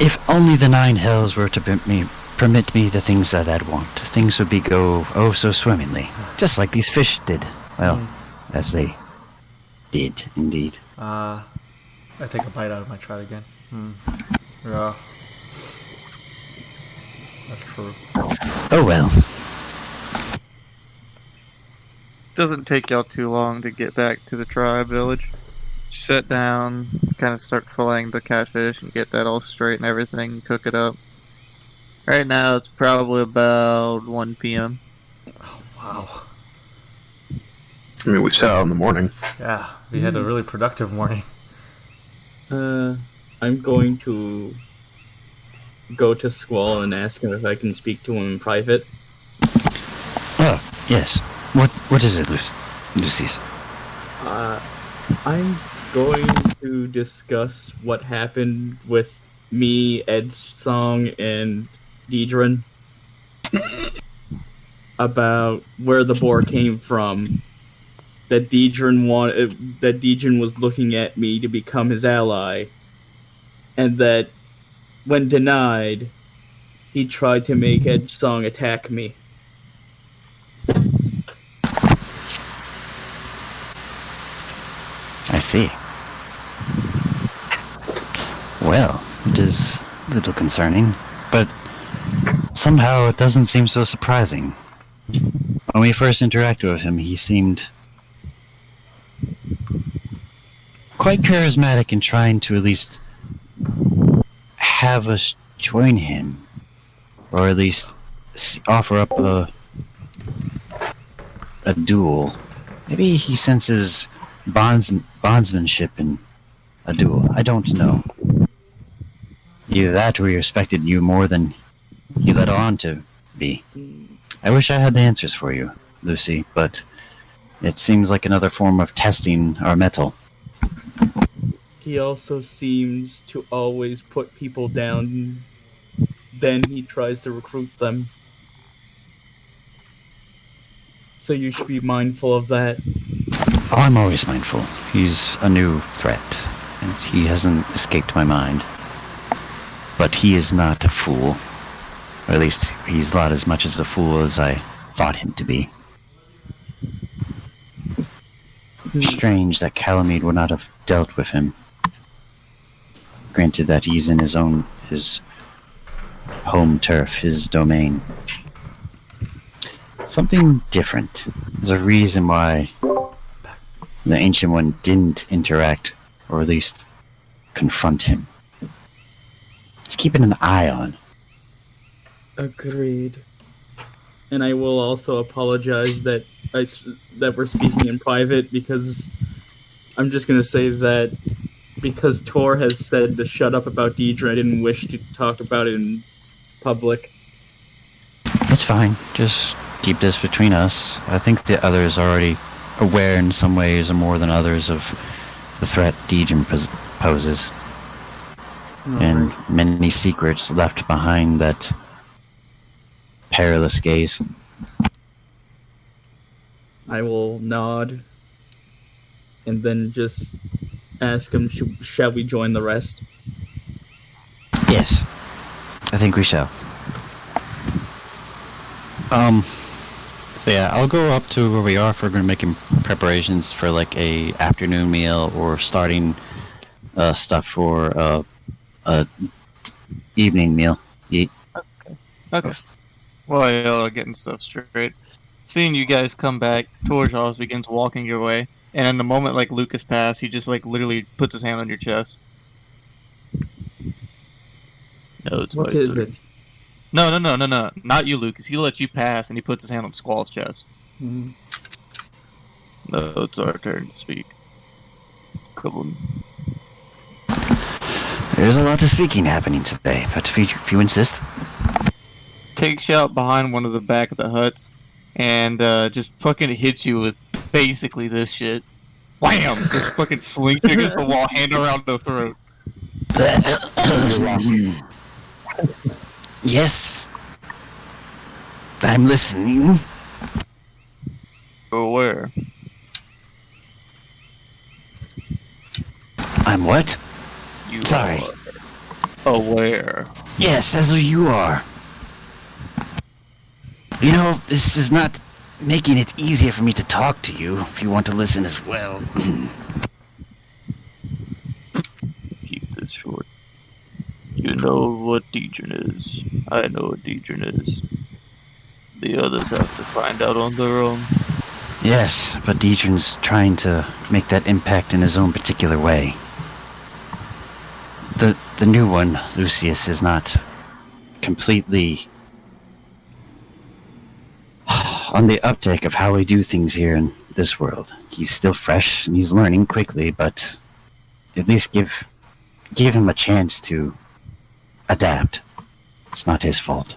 If only the nine hells were to permit me the things that I'd want, things would go oh so swimmingly, just like these fish did. Well, as they did, indeed. I take a bite out of my trout again. Yeah. That's true. Oh well. Doesn't take y'all too long to get back to the tribe village. Sit down, kind of start filleting the catfish and get that all straight and everything, cook it up. Right now it's probably about 1 p.m. Wow. I mean, we set out in the morning. Yeah, we had a really productive morning. I'm going to go to Squall and ask him if I can speak to him in private. Oh, yes. What is it, Lucius? I'm going to discuss what happened with me, Edge Song, and Deidrin about where the boar came from. That Deidrin was looking at me to become his ally, and that when denied, he tried to make Edge Song attack me. I see. Well, it is a little concerning, but somehow it doesn't seem so surprising. When we first interacted with him, he seemed quite charismatic in trying to at least have us join him, or at least offer up a duel. Maybe he senses bondsmanship in a duel. I don't know. Either that or he respected you more than he let on to be. I wish I had the answers for you, Lucy, but it seems like another form of testing our mettle. He also seems to always put people down, then he tries to recruit them. So you should be mindful of that. Oh, I'm always mindful. He's a new threat, and he hasn't escaped my mind. But he is not a fool. Or at least, he's not as much as a fool as I thought him to be. Strange that Calamide would not have dealt with him. Granted that he's in his home turf, his domain. Something different. There's a reason why the Ancient One didn't interact, or at least confront him. It's keeping an eye on. Agreed. And I will also apologize that we're speaking in private, because I'm just gonna say that because Tor has said to shut up about Deidre, I didn't wish to talk about it in public. It's fine. Just keep this between us. I think the others are already aware in some ways, or more than others, of the threat Deidre poses. And many secrets left behind that perilous gaze. I will nod and then just ask him, shall we join the rest? Yes, I think we shall. So yeah, I'll go up to where we are if we're going to make preparations for like a afternoon meal, or starting stuff for a evening meal. Yeet. Okay. Well, y'all are getting stuff straight. Seeing you guys come back, Torjaws begins walking your way, and in the moment like Lucas passed, he just like literally puts his hand on your chest. No, it's What is it? No, not you, Lucas. He lets you pass, and he puts his hand on Squall's chest. Mm-hmm. No, it's our turn to speak. Come on. There's a lot of speaking happening today, but if you insist. Takes you out behind one of the back of the huts, and just fucking hits you with basically this shit. Wham! Just fucking slings you against the wall, hand around the throat. Yes. I'm listening. Aware. I'm what? You Sorry. are aware. Yes, as you are. You know, this is not making it easier for me to talk to you if you want to listen as well. Keep this short. You know what Deidrin is. I know what Deidrin is. The others have to find out on their own. Yes, but Deidrin's trying to make that impact in his own particular way. The new one, Lucius, is not completely on the uptake of how we do things here in this world. He's still fresh and he's learning quickly, but at least give him a chance to adapt. It's not his fault.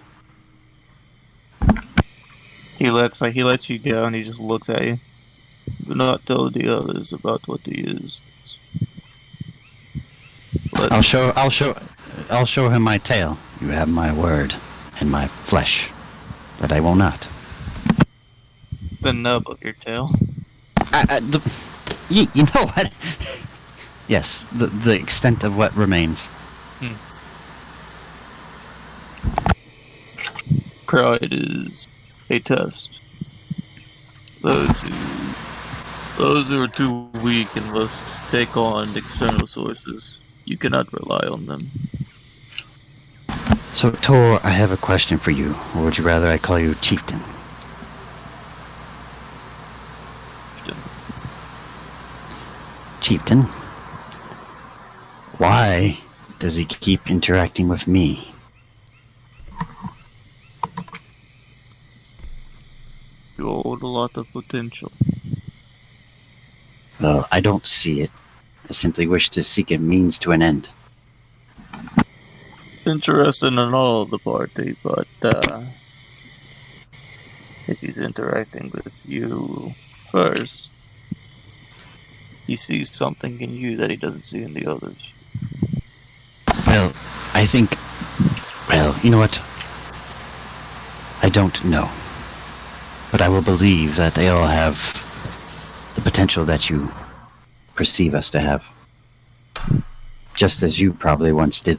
He lets you go and he just looks at you. Do not tell the others about what he is. I'll show him my tail. You have my word and my flesh, but I will not. The nub of your tail. You know what? Yes, the extent of what remains. Pride is a test. Those who are too weak and must take on external sources, you cannot rely on them. So, Tor, I have a question for you. Or would you rather I call you Chieftain? Chieftain? Why does he keep interacting with me? You hold a lot of potential. Well, I don't see it. I simply wish to seek a means to an end. Interested in all of the party, but if he's interacting with you first, he sees something in you that he doesn't see in the others. Well, I think... Well, you know what? I don't know. But I will believe that they all have the potential that you perceive us to have. Just as you probably once did.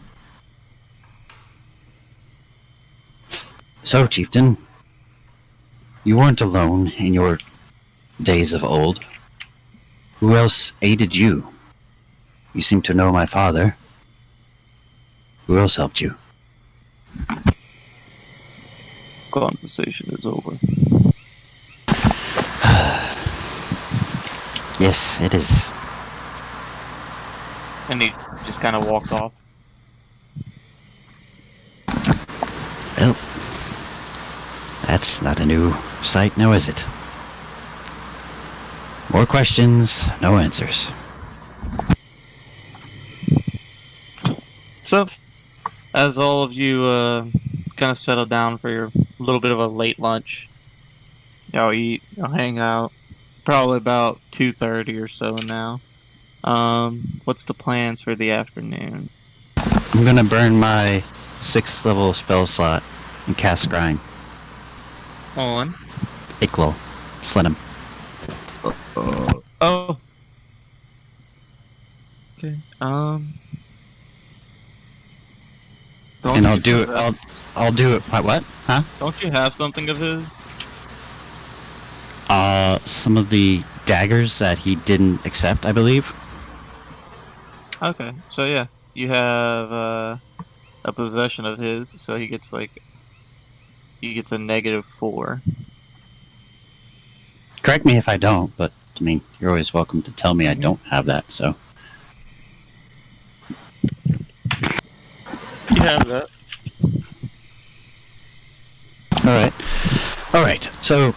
So, Chieftain, you weren't alone in your days of old. Who else aided you? You seem to know my father. Who else helped you? Conversation is over. Yes, it is. And he just kind of walks off. Well, that's not a new sight, now is it? More questions, no answers. So, as all of you kind of settle down for your little bit of a late lunch, y'all eat, y'all hang out. Probably about 2:30 or so now. What's the plans for the afternoon? I'm gonna burn my 6th level spell slot and cast Scrying. On. Iklol. Slit him. Oh. Okay. And I'll do it. I'll do it. What? Huh? Don't you have something of his? Some of the daggers that he didn't accept, I believe. Okay, so yeah, you have a possession of his, so he gets a -4. Correct me if I don't, but I mean, you're always welcome to tell me I don't have that. So You have that. all right. So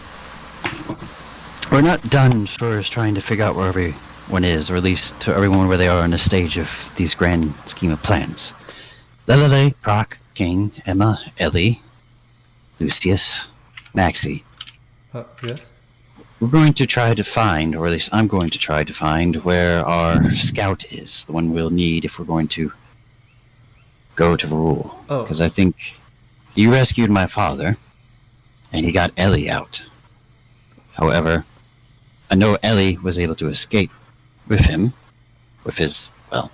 we're not done first trying to figure out where everyone is, or at least to everyone where they are on the stage of these grand scheme of plans. Lelelele, Prok, Kain, Emma, Ellie, Lucius, Maxi. Yes? we're going to try to find, or at least I'm going to try to find, where our scout is, the one we'll need if we're going to go to Verule. Oh. Because I think you rescued my father, and he got Ellie out. However, I know Ellie was able to escape with him, with his, well,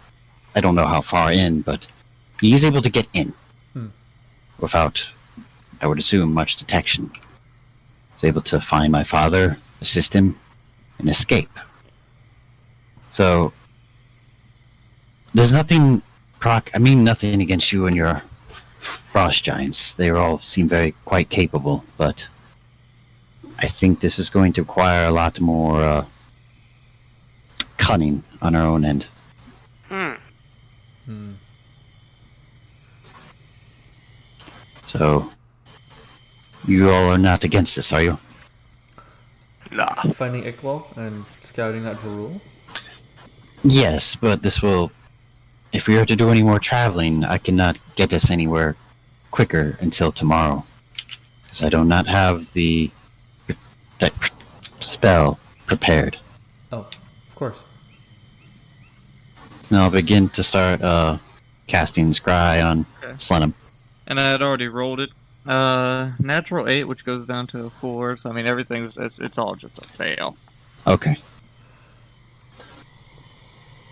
I don't know how far in, but he's able to get in without, I would assume, much detection. He's able to find my father, assist him, and escape. So, there's nothing, Prok, I mean nothing against you and your frost giants. They all seem quite capable, but I think this is going to require a lot more cunning on our own end. So, you all are not against this, are you? Nah. Finding Iqbal and scouting at Verule? Yes, but this will... If we are to do any more traveling, I cannot get us anywhere quicker until tomorrow. Because I do not have that spell prepared. Oh, of course. And I'll begin to start casting Scry on Slenum. And I had already rolled it. Natural 8, which goes down to a 4. So I mean, it's all just a fail. Okay.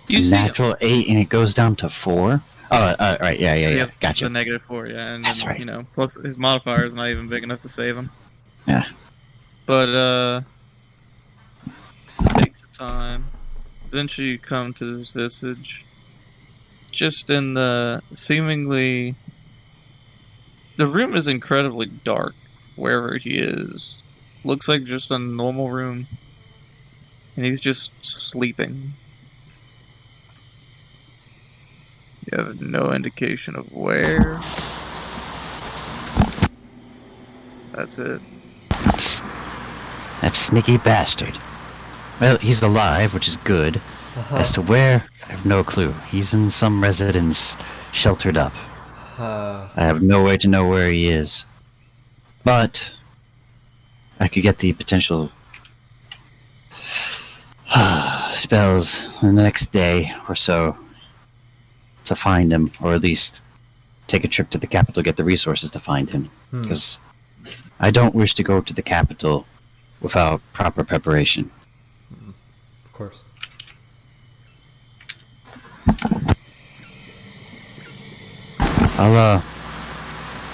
Natural 8 and it goes down to 4? Oh, right, yeah. Gotcha. The negative 4, yeah. And That's then, right. You know, plus his modifier is not even big enough to save him. Yeah. But, takes time. Eventually you come to this visage. Just in the seemingly... The room is incredibly dark, wherever he is. Looks like just a normal room. And he's just sleeping. You have no indication of where. That's it. That sneaky bastard. Well, he's alive, which is good. As to where, I have no clue. He's in some residence, sheltered up. I have no way to know where he is. But I could get the potential spells the next day or so to find him, or at least take a trip to the capital to get the resources to find him. Because I don't wish to go to the capital without proper preparation. Of course. I'll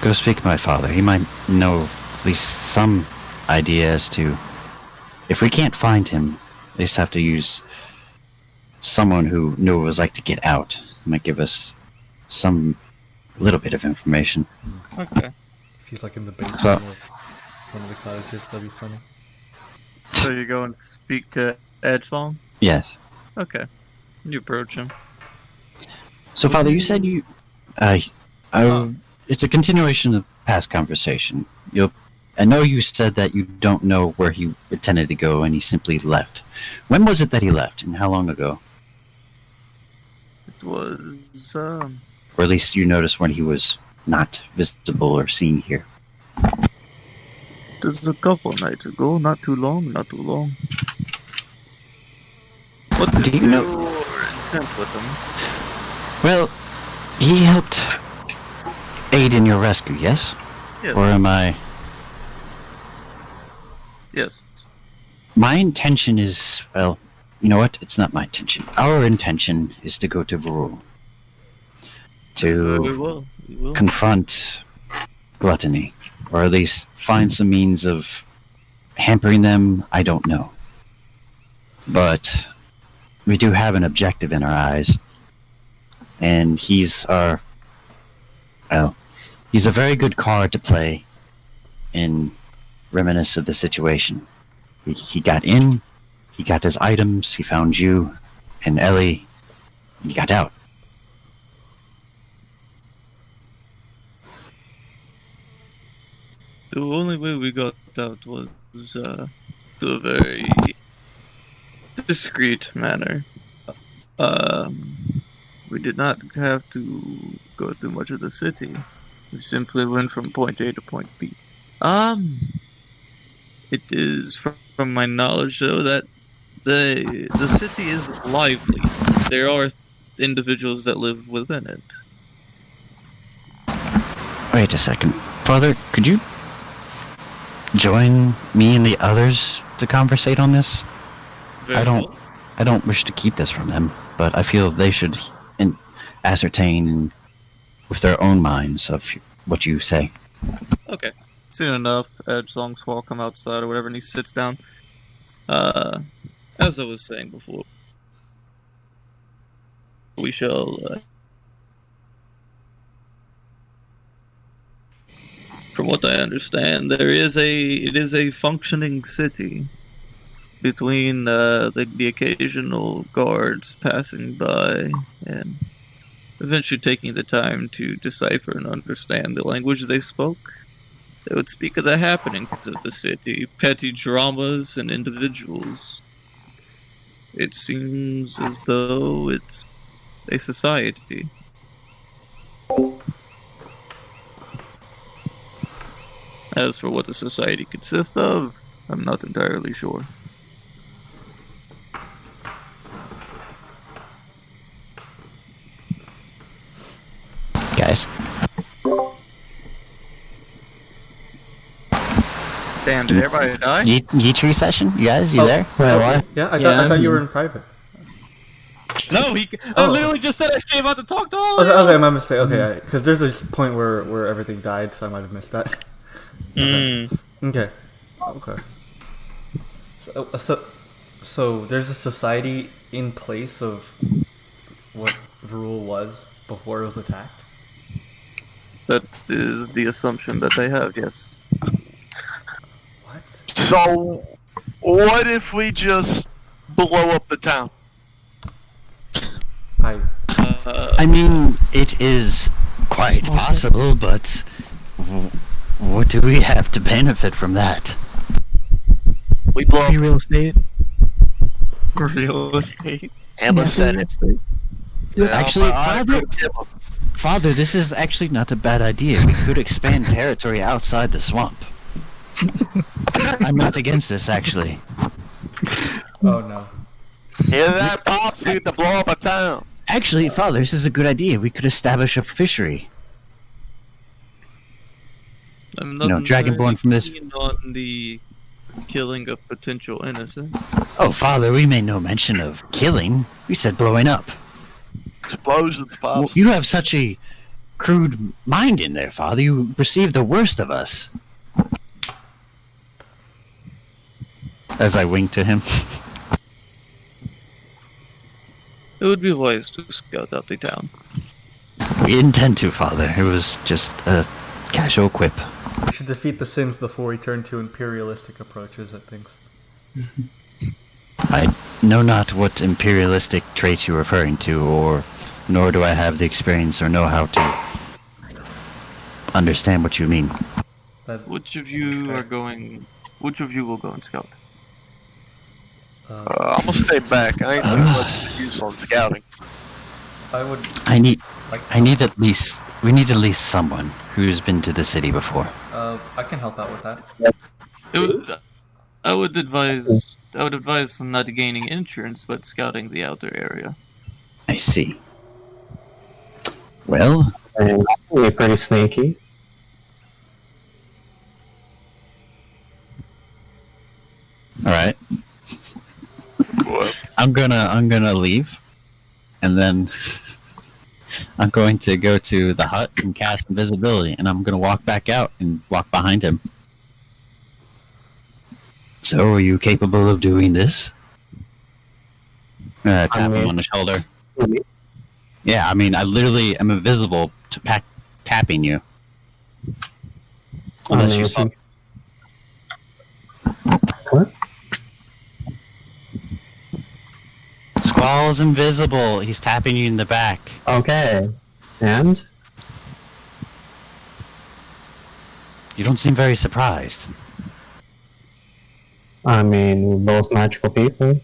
go speak to my father. He might know at least some idea as to, if we can't find him, at least have to use someone who knew what it was like to get out. He might give us some little bit of information. Okay. If he's like in the basement So- of one of the cottages, that'd be funny. So you go and speak to Edgesong? Yes. Okay. You approach him. So, Father, you said you... It's a continuation of past conversation. I know you said that you don't know where he intended to go and he simply left. When was it that he left, and how long ago? It was, Or at least you noticed when he was not visible or seen here. it was a couple nights ago. Not too long, not too long. What Do you know- your intent with him? Well, he helped aid in your rescue, yes? Yes. Or am I... Yes. My intention is... Well, you know what? It's not my intention. Our intention is to go to Verule. We To will. We will. confront gluttony. Or at least find some means of hampering them, I don't know. But we do have an objective in our eyes. And he's our... Well, he's a very good card to play in reminiscence of the situation. He got in, he got his items, he found you and Ellie, and he got out. The only way we got out was through a very discreet manner. We did not have to go through much of the city. We simply went from point A to point B. It is from from my knowledge, though, that the city is lively. There are individuals that live within it. Wait a second. Father, could you join me and the others to conversate on this? Very I well. don't wish to keep this from them, but I feel they should ascertain with their own minds of what you say. Okay. Soon enough, Edgelong Squall come outside or whatever, and he sits down. As I was saying before, we shall. From what I understand, it is a functioning city. Between the occasional guards passing by and eventually taking the time to decipher and understand the language they spoke, they would speak of the happenings of the city, petty dramas and individuals. It seems as though it's a society. As for what the society consists of, I'm not entirely sure. Guys, Damn, did everybody die? Yitri session? You guys, you there? Wait, what? Yeah, I Yeah. thought you were in private. No, I literally just said I came out to talk to all of Okay, you. okay, my mistake. Okay, because there's a point where everything died, so I might have missed that. Okay. Okay. So there's a society in place of what Verule was before it was attacked? That is the assumption that they have, yes. What? So, what if we just blow up the town? I mean, it is quite possible, but what do we have to benefit from that? We blow up Real estate. Real estate. and the Senate. Actually, Father, this is actually not a bad idea. We could expand territory outside the swamp. I'm not against this, actually. Oh no. Hear that, Pops? We get to blow up a town. Actually, Father, this is a good idea. We could establish a fishery. I'm No, not Dragonborn from this- keen on the killing of potential innocents. Oh, Father, we made no mention of killing. We said blowing up. Explosions, Well, Pops. you have such a crude mind in there, Father. You perceive the worst of us. As I wink to him. It would be wise to scout out the town. We intend to, Father. It was just a casual quip. We should defeat the Sims before we turn to imperialistic approaches at things. I know not what imperialistic traits you're referring to, nor do I have the experience or know how to understand what you mean. Which of you are going? Which of you will go and scout? I'm gonna stay back. I ain't too much use on scouting. I would. We need at least someone who's been to the city before. I can help out with that. I would advise not gaining insurance, but scouting the outer area. I see. Well, You're pretty sneaky. alright. I'm gonna leave, and then I'm going to go to the hut and cast invisibility, and I'm gonna walk back out and walk behind him. So, are you capable of doing this? Tap him on the shoulder. Yeah, I mean, I literally am invisible to tapping you. Unless you saw. What? Squall's invisible. He's tapping you in the back. Okay. And? You don't seem very surprised. I mean, we're both magical people.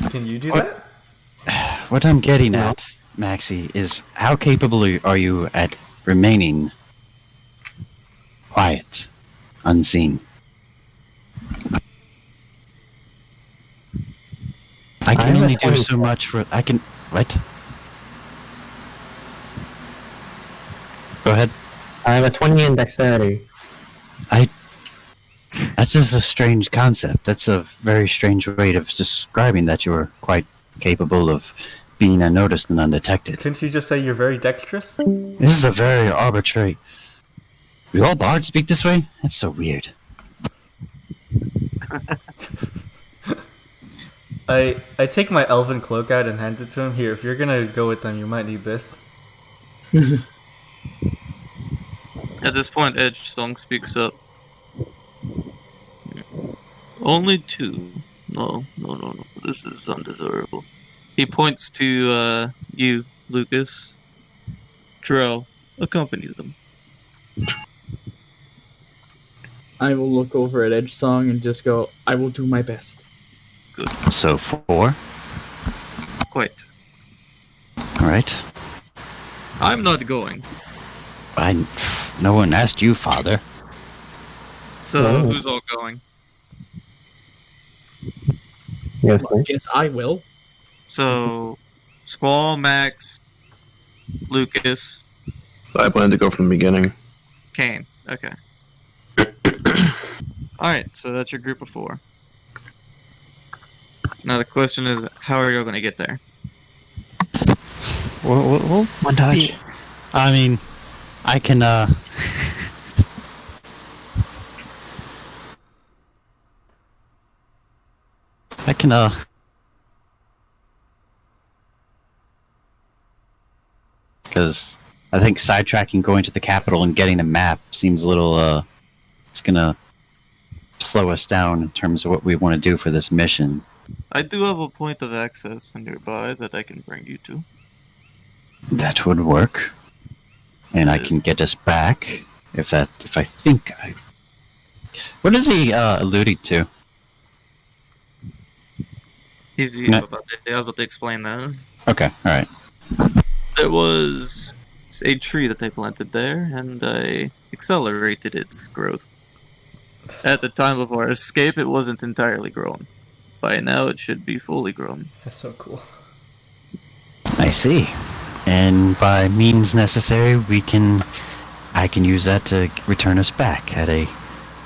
Can you do that? What I'm getting at, Maxi, is how capable are you at remaining quiet, unseen? I can I'm only a do so 20. much for. I can. What? Go ahead. I have a 20 in dexterity. That's just a strange concept. That's a very strange way of describing that you were quite capable of being unnoticed and undetected. Didn't you just say you're very dexterous? This is a very arbitrary. We all bards speak this way? That's so weird. I take my elven cloak out and hand it to him. Here, if you're gonna go with them, you might need this. At this point, Edge Song speaks up. Only 2. No. This is undesirable. He points to you, Lucas. Drell, accompany them. I will look over at Edge Song and just go, I will do my best. Good. So 4. Quite. Alright. I'm not going. No one asked you, father. So Oh. who's all going? Yes, I please. guess I will. So Squall, Max, Lucas, I plan to go from the beginning. Kain. Okay. Alright, so that's your group of 4. Now the question is, how are you going to get there? Well, One dodge. I mean, I can, because I think sidetracking going to the capital and getting a map seems a little, it's gonna slow us down in terms of what we want to do for this mission. I do have a point of access nearby that I can bring you to. That would work. And I can get us back, if I think I... What is he, alluding to? He's No. about to explain that. Okay, alright. There was a tree that they planted there, and I accelerated its growth. At the time of our escape, it wasn't entirely grown. By now, it should be fully grown. That's so cool. I see. And by means necessary, I can use that to return us back at a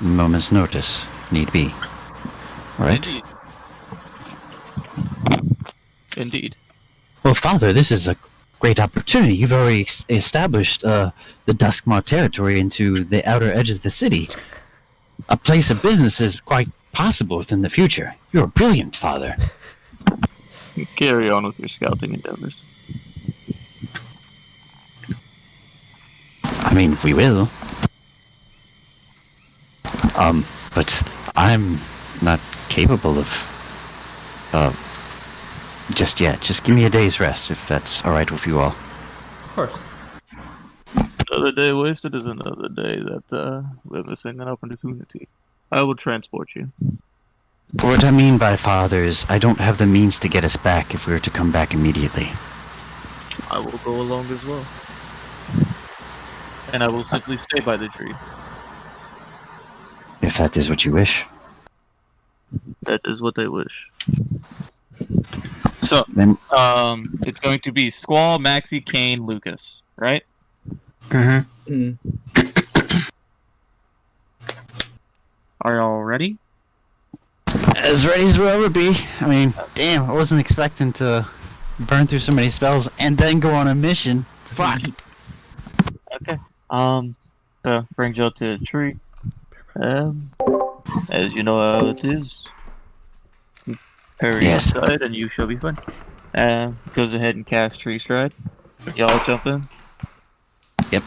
moment's notice, need be. Right? Indeed. Well, Father, this is a great opportunity. You've already established the Duskmaw territory into the outer edges of the city. A place of business is quite possible within the future. You're brilliant, Father. Carry on with your scouting endeavors. I mean, we will. But I'm not capable of, just yet. Just give me a day's rest, if that's alright with you all. Of course. Another day wasted is another day that we're missing an opportunity. I will transport you. What I mean by father is, I don't have the means to get us back if we were to come back immediately. I will go along as well. And I will simply stay by the tree. If that is what you wish. That is what I wish. So, Then, it's going to be Squall, Maxi, Kain, Lucas, right? Mm. Are y'all ready? as ready as we'll ever be. I mean, damn, I wasn't expecting to burn through so many spells and then go on a mission. Fuck. Okay. So brings y'all to the tree. As you know how it is. Hurry Yes. inside and you shall be fine. Goes ahead and cast Tree Stride. Y'all jump in. Yep.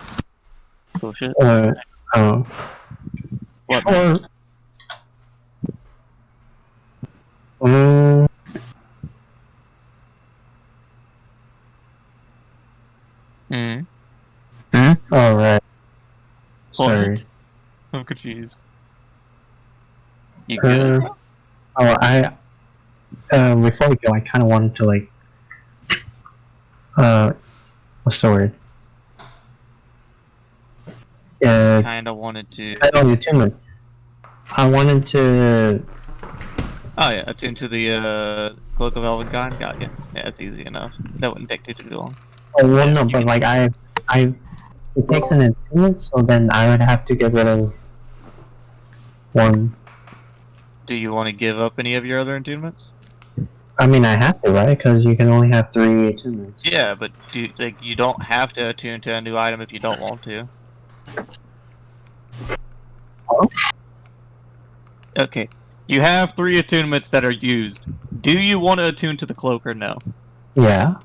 Cool shit. What? Sure. Mm. Alright. What? Sorry. I'm confused. You good? Before we go, I kind of wanted to, like, what's the word? Kinda wanted to. I don't need too much. I wanted to. Oh yeah, attune to the Cloak of Elven Kain. Got you. Yeah, it's easy enough. That wouldn't take too long. Oh well, Yeah, no, you but can- like it takes an attunement, so then I would have to get rid of one. Do you want to give up any of your other attunements? I mean, I have to, right? Because you can only have 3 attunements. Yeah, but you don't have to attune to a new item if you don't want to. Oh. Okay. You have 3 attunements that are used. Do you want to attune to the cloak or no? Yeah.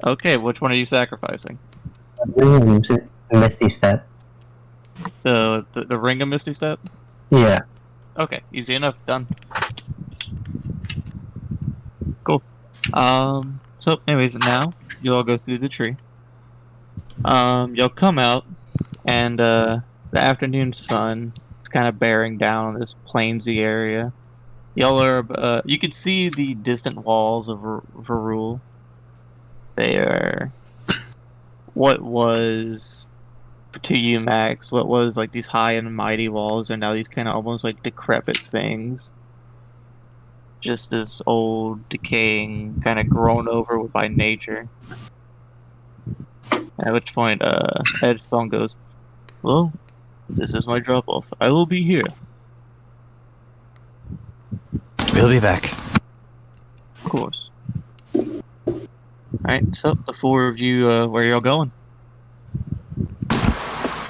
Okay, which one are you sacrificing? Misty Step. The Ring of Misty Step? Yeah. Okay, easy enough. Done. Cool. So anyways, now you all go through the tree. You'll come out, and the afternoon sun is kind of bearing down on this plainsy area. Y'all are, you can see the distant walls of Verule. They are what was, to you, Max, what was like these high and mighty walls are now these kind of almost like decrepit things. Just this old, decaying, kind of grown over by nature. At which point, Edgethorn goes, "Well, this is my drop-off. I will be here." We'll be back. Of course. Alright, so the 4 of you, where y'all going?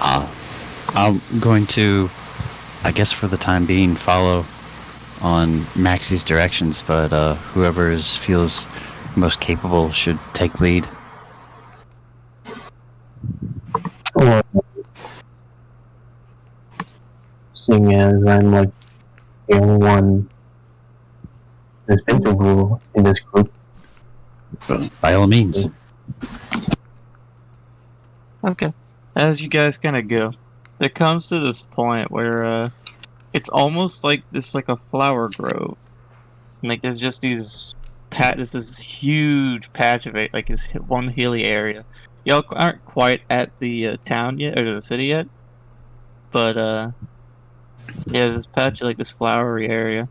I'm going to, I guess for the time being, follow on Maxi's directions, but whoever feels most capable should take lead. Or seeing as I'm like the only one who's been to Rule in this group. By all means. Okay. As you guys kind of go, there comes to this point where it's almost like this, like a flower grove. Like there's just these this is huge patch of it, like this one hilly area. Y'all aren't quite at the town yet, or the city yet, but yeah, this patch of like this flowery area,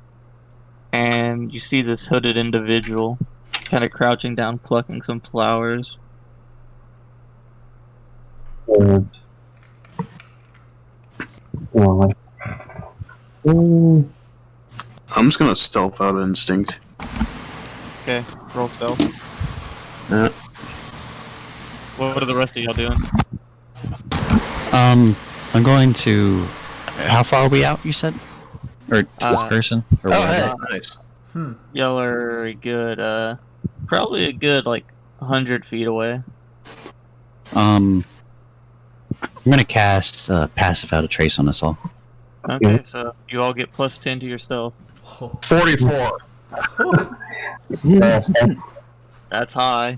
and you see this hooded individual kind of crouching down, plucking some flowers. And, like, I'm just gonna stealth out of instinct. Okay, roll stealth. Yeah. What are the rest of y'all doing? I'm going to. How far are we out? You said, or to this person? Or Oh, whatever? hey, nice. Y'all are a good, probably a good like 100 feet away. I'm gonna cast passive out of trace on us all. Okay, so you all get plus 10 to your stealth. 44. yes, That's high.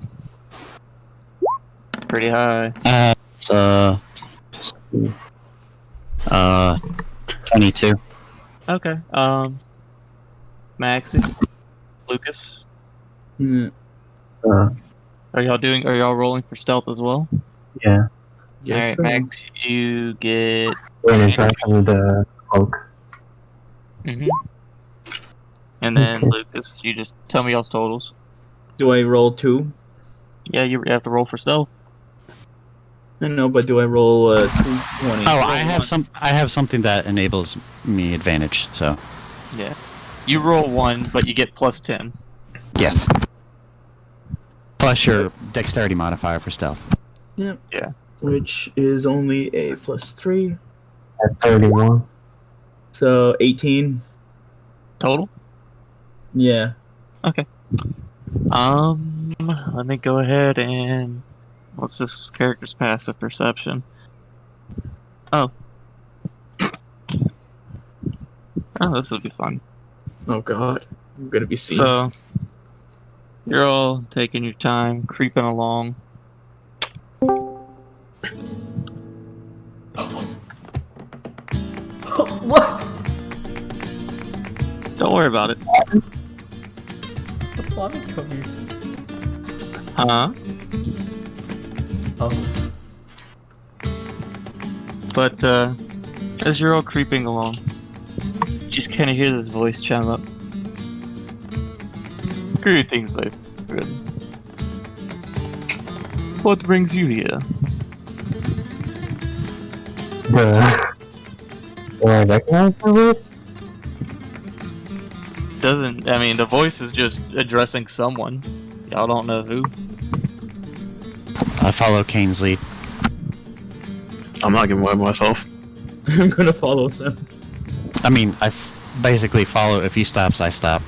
Pretty high. It's 22. Okay. Maxi, Lucas, are y'all rolling for stealth as well? yeah. Yes, All right, Max, you get. We're in front of the cloak. And then Okay. Lucas, you just tell me y'all's totals. Do I roll 2? Yeah, you have to roll for stealth. I know, but do I roll 2 20? Oh, I have something that enables me advantage. So Yeah. You roll 1, but you get plus 10. yes. Plus your dexterity modifier for stealth. Yeah. Yeah. Which is only a plus 3. At 31. So 18. Total? Yeah. Okay. Let me go ahead and what's this character's passive perception? Oh. Oh, this will be fun. Oh god. I'm gonna be seen. So, you're all taking your time, creeping along. What? Don't worry about it. The flamenco music. Huh? Oh. But, as you're all creeping along, just kind of hear this voice chime up. Greetings, my friend. What brings you here? Do I recognize the voice? Doesn't, I mean, the voice is just addressing someone. Y'all don't know who. I follow Kane's lead. I'm not giving away myself. I'm gonna follow them. I mean, basically follow. If he stops, I stop.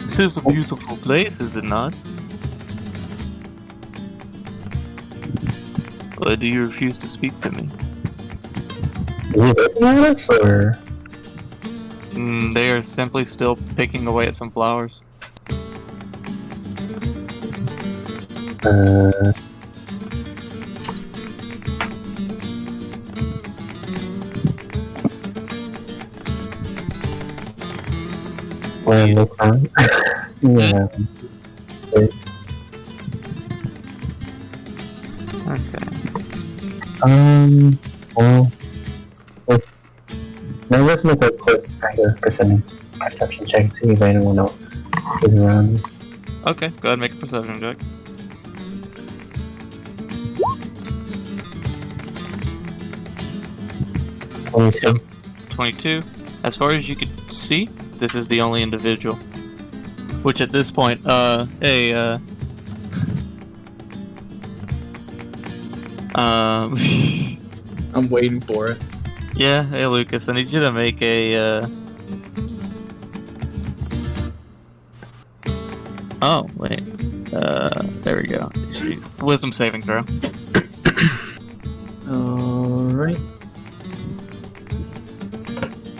This is a beautiful place, is it not? Why do you refuse to speak to me? Are you looking at us, or? They are simply still picking away at some flowers. Well, look on. Yeah. Okay. Well, let's make a quick kind of perception check to see if anyone else is around us. Okay, go ahead and make a perception check. Yep. 22. As far as you could see, this is the only individual. Which at this point, I'm waiting for it. yeah, hey Lucas, I need you to make a, oh, wait. There we go. Wisdom saving throw. Alright.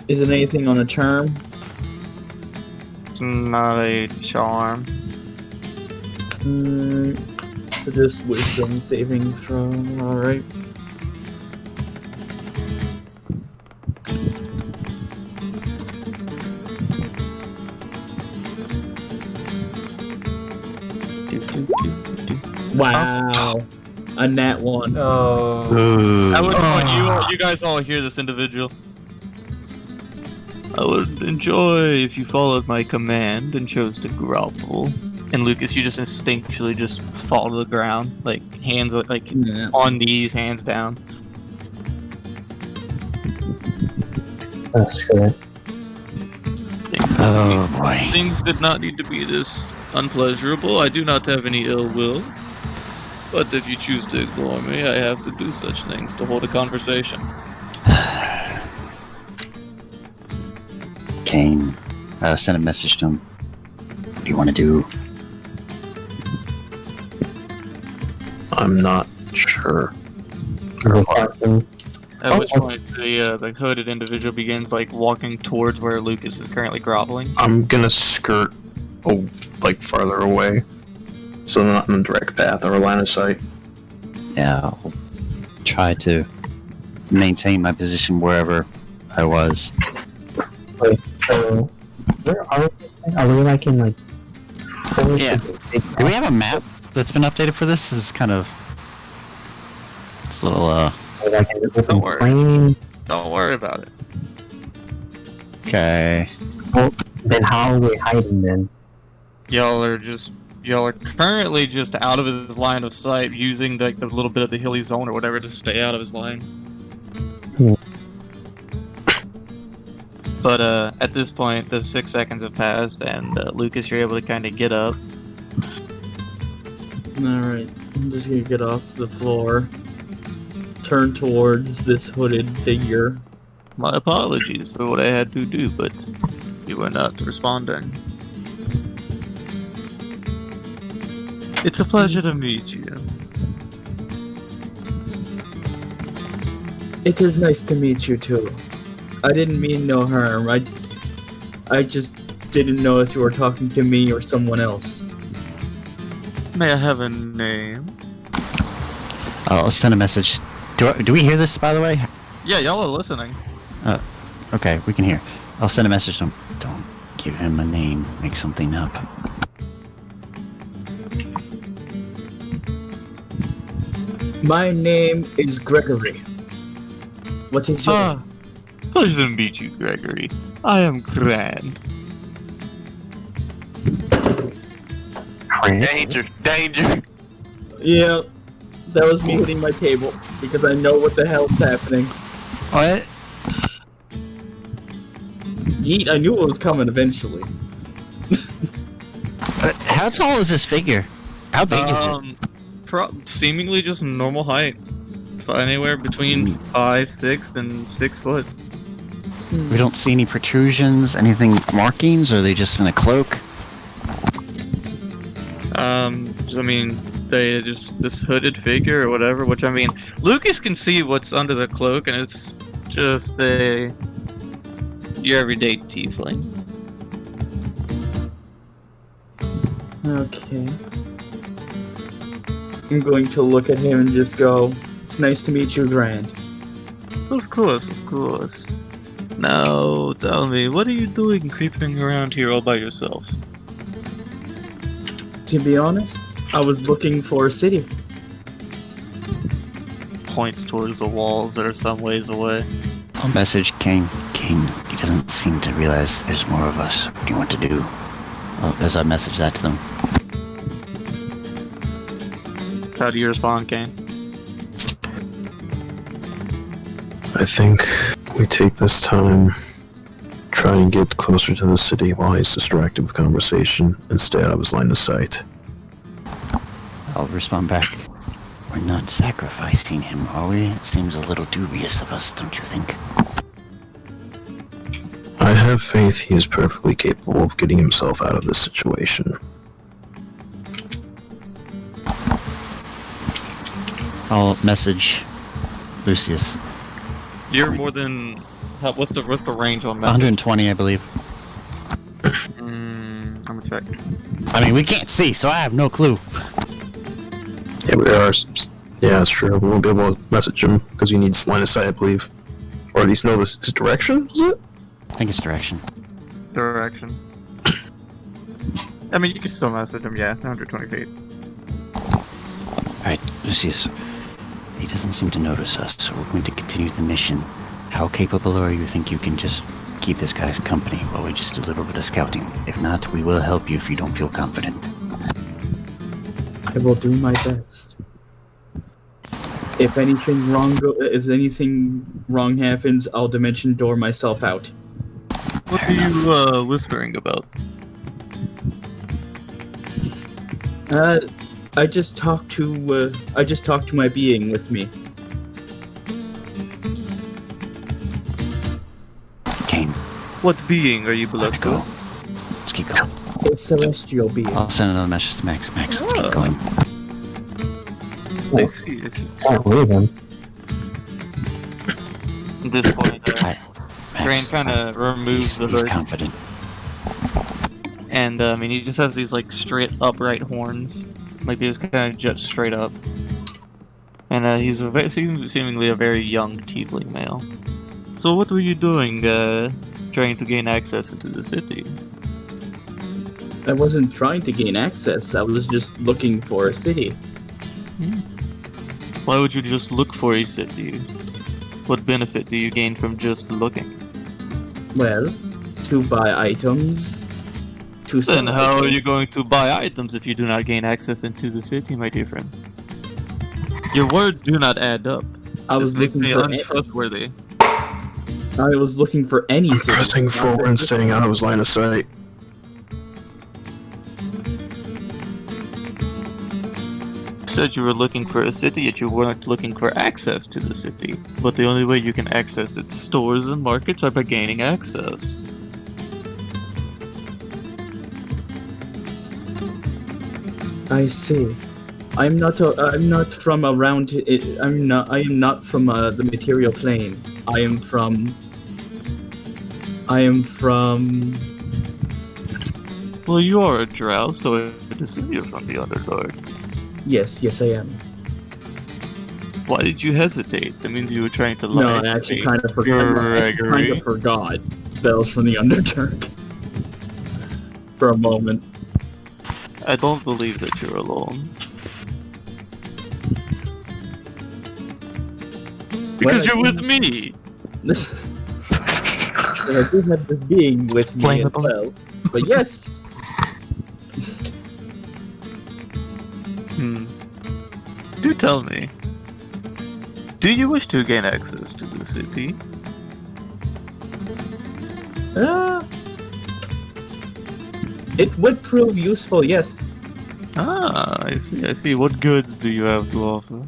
Is it anything on a charm? It's not a charm. So just wisdom saving throw, alright. Wow. A nat 1. Oh. At which point you guys all hear this individual. I would enjoy if you followed my command and chose to grovel. And Lucas, you just instinctually just fall to the ground, like hands like on knees, hands down. That's good. Oh boy. Things did not need to be this unpleasurable. I do not have any ill will. But if you choose to ignore me, I have to do such things to hold a conversation. Kain, send a message to him. What do you want to do? I'm not sure. At which point the hooded individual begins like walking towards where Lucas is currently groveling. I'm gonna skirt, like farther away, so I'm not in a direct path or a line of sight. Yeah, I'll try to maintain my position wherever I was. Wait, so where are we? Are we like in like? Yeah. Do we have a map that's been updated for this? This is kind of... It's a little, Like in the open Don't worry. plain? Don't worry about it. Okay. Well, then how are we hiding then? Y'all are currently just out of his line of sight, using like the little bit of the hilly zone or whatever to stay out of his line. But at this point, the 6 seconds have passed, and Lucas, you're able to kind of get up. Alright, I'm just gonna get off the floor. Turn towards this hooded figure. My apologies for what I had to do, but you were not responding. It's a pleasure to meet you. It is nice to meet you too. I didn't mean no harm. I just didn't know if you were talking to me or someone else. May I have a name? I'll send a message. Do we hear this, by the way? Yeah, y'all are listening. Okay, we can hear. I'll send a message to him. Don't give him a name. Make something up. My name is Gregory. What is your Ah, pleasure to meet you, Gregory. I am Grand. Danger, danger. Yeah, that was me hitting my table because I know what the hell's happening. What? Yeet, I knew it was coming eventually. How tall is this figure? How big is it? Seemingly just normal height. Anywhere between 5'6" and 6 foot. We don't see any protrusions, anything markings, or are they just in a cloak? I mean, they just this hooded figure or whatever. Which I mean, Lucas can see what's under the cloak, and it's just your everyday tiefling. Okay. I'm going to look at him and just go, "It's nice to meet you, Grand." Of course, of course. Now, tell me, what are you doing creeping around here all by yourself? To be honest, I was looking for a city. Points towards the walls that are some ways away. I'll message Kain. Kain, he doesn't seem to realize there's more of us. What do you want to do? Well, as I message that to them. How do you respond, Kain? I think we take this time, try and get closer to the city while he's distracted with conversation and stay out of his line of sight. I'll respond back. We're not sacrificing him, are we? It seems a little dubious of us, don't you think? I have faith he is perfectly capable of getting himself out of this situation. I'll message Lucius. You're more than. What's the range on message? 120, I believe. I'm gonna check. I mean, we can't see, so I have no clue. Yeah, we are. Yeah, that's true. We won't be able to message him because he needs line of sight, I believe. Or at least know his direction, is it? I think it's direction. Direction. I mean, you can still message him, yeah, 120 feet. Alright, Lucius. He doesn't seem to notice us, so we're going to continue the mission. How capable are you think you can just keep this guy's company while we just do a little bit of scouting? If not, we will help you if you don't feel confident. I will do my best. If anything wrong happens, I'll dimension door myself out. What are you whispering about? I just talked to my being with me. Kain, What being are you let's blessed go. with? Let's keep going. A celestial being. I'll send another message to Max. Max, let's keep going. I see. Can't leave him. At this point, Drain Max, kind of removes the he's hood, confident. and I mean, he just has these like straight upright horns, like they just kind of jut straight up. And he's seemingly a very young tiefling male. So what were you doing, trying to gain access into the city? I wasn't trying to gain access. I was just looking for a city. Why would you just look for a city? What benefit do you gain from just looking? Well, to buy items. To sell Then how are items. you going to buy items if you do not gain access into the city, my dear friend? Your words do not add up. I was This makes looking me for. untrustworthy. I was looking for any city. Pressing forward and staying out of his line of sight. You said you were looking for a city, yet you weren't looking for access to the city. But the only way you can access its stores and markets are by gaining access. I see. I am not from around. I am not from the material plane. I am from. Well, you are a drow, so I assume you're from the Underdark. Yes, I am. Why did you hesitate? That means you were trying to lie. No, I to actually me. kind of forgot. Gregory. That was from the Underdark. For a moment. I don't believe that you're alone. Because Well, you're with me. I do have this being with me as Flammable. well. But yes, Do tell me. Do you wish to gain access to the city? it would prove useful, yes. Ah, I see, I see. What goods do you have to offer?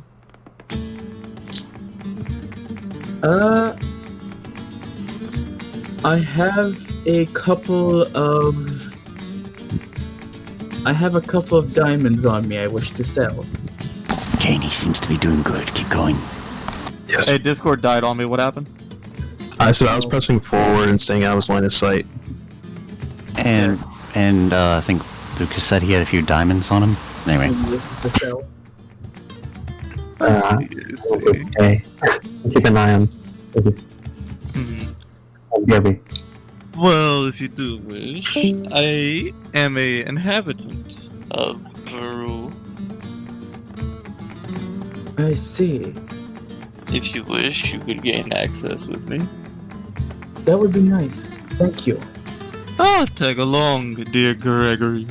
I have a couple of diamonds on me I wish to sell. Kain, he seems to be doing good. Keep going. Yes. Hey, Discord died on me. What happened? I said I was pressing forward and staying out of his line of sight. And I think Lucas said he had a few diamonds on him. Anyway, To sell. I see. Okay. Keep an eye on it. Gabby. Well, if you do wish, I am a inhabitant of Verule. I see. If you wish, you could gain access with me. That would be nice. Thank you. Ah, tag along, dear Gregory.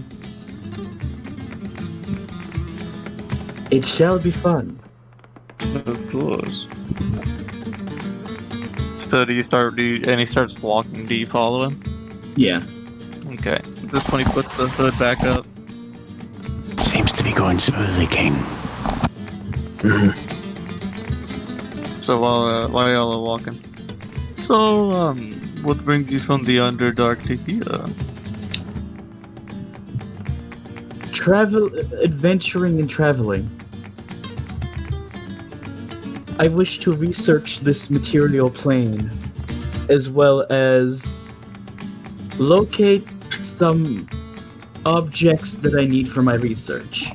It shall be fun. Of course. So do you and he starts walking, do you follow him? Yeah. Okay. At this point he puts the hood back up. seems to be going smoothly, Kain. So while y'all are walking. So, what brings you from the Underdark to here? Adventuring and traveling. I wish to research this material plane, as well as locate some objects that I need for my research.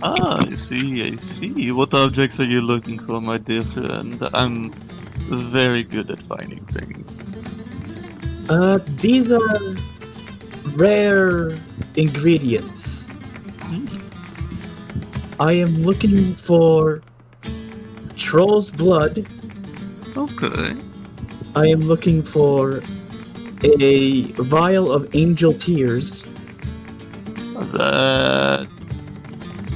Ah, I see. What objects are you looking for, my dear friend? I'm very good at finding things. These are rare ingredients. I am looking for troll's blood. Okay. I am looking for a vial of angel tears.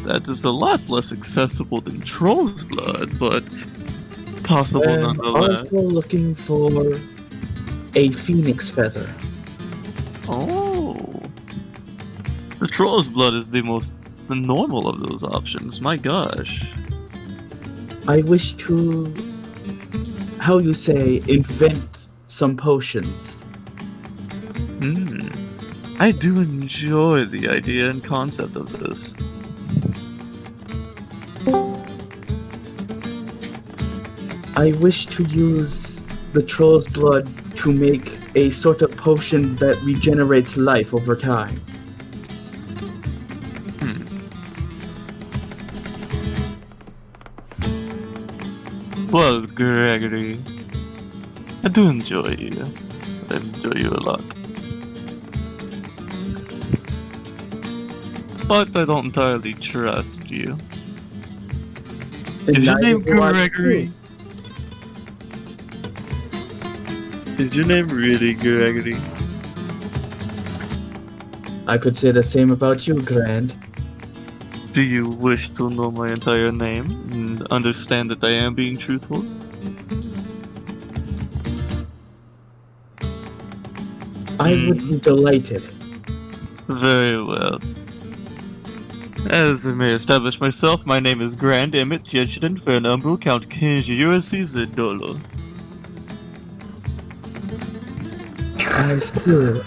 That is a lot less accessible than troll's blood, but possible And nonetheless. also looking for a phoenix feather. Oh. The troll's blood is the most normal of those options, my gosh. I wish to, how you say, invent some potions. I do enjoy the idea and concept of this. I wish to use the troll's blood to make a sort of potion that regenerates life over time. Well, Gregory, I do enjoy you. I enjoy you a lot. But I don't entirely trust you. And Is your neither name do I Gregory? Is your name really Gregory? I could say the same about you, Grand. Do you wish to know my entire name and understand that I am being truthful? I would be delighted. Very well. As I may establish myself, my name is Grand Emmett Tiechiden Fernambro Count Kinji Urasi Zedolo. I see.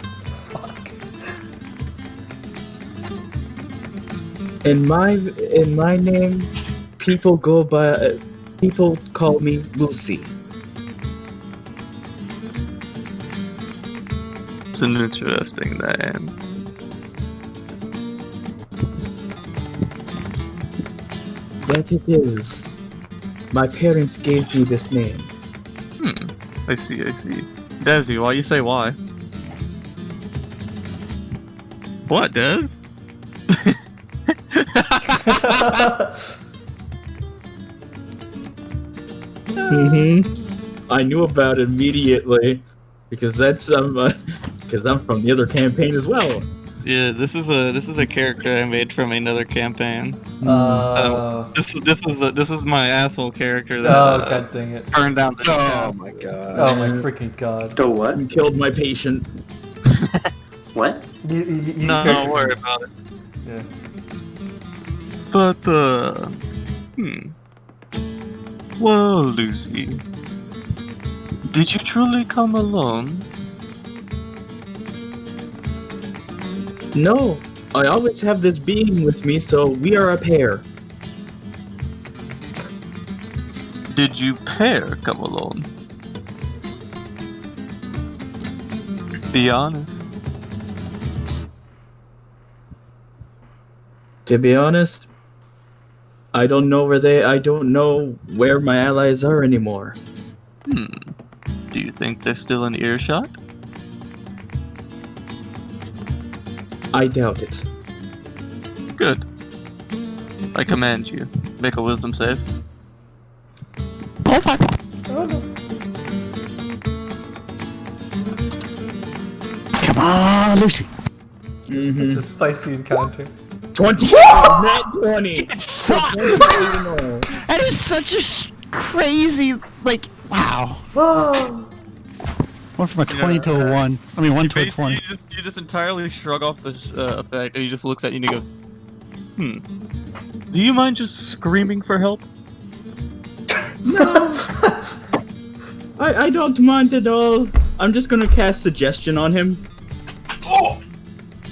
In my name, people call me Lucy. It's an interesting name. That it is. My parents gave me this name. I see. Desi, why you say why? What, Des? I knew about it immediately because because I'm from the other campaign as well. Yeah, this is a character I made from another campaign. This is my asshole character that God dang it. burned down the Oh town. my god. Oh my freaking god. The what? You killed my patient. What? No, don't worry about it. Yeah. But well, Lucy, did you truly come alone? No, I always have this being with me, so we are a pair. Did you pair come alone? Be honest. To be honest, I don't know where my allies are anymore. Do you think they're still in earshot? I doubt it. Good. I command you. Make a wisdom save. Oh fuck! Come on, Lucy. It's a spicy encounter. 20! Net 20! Fuck! That is such a crazy, like, wow. Went from a 20 to a 1. I mean, 1 to a Basically, 20. you just entirely shrug off the effect, and he just looks at you and he goes, do you mind just screaming for help? No! I don't mind at all. I'm just gonna cast Suggestion on him. Oh.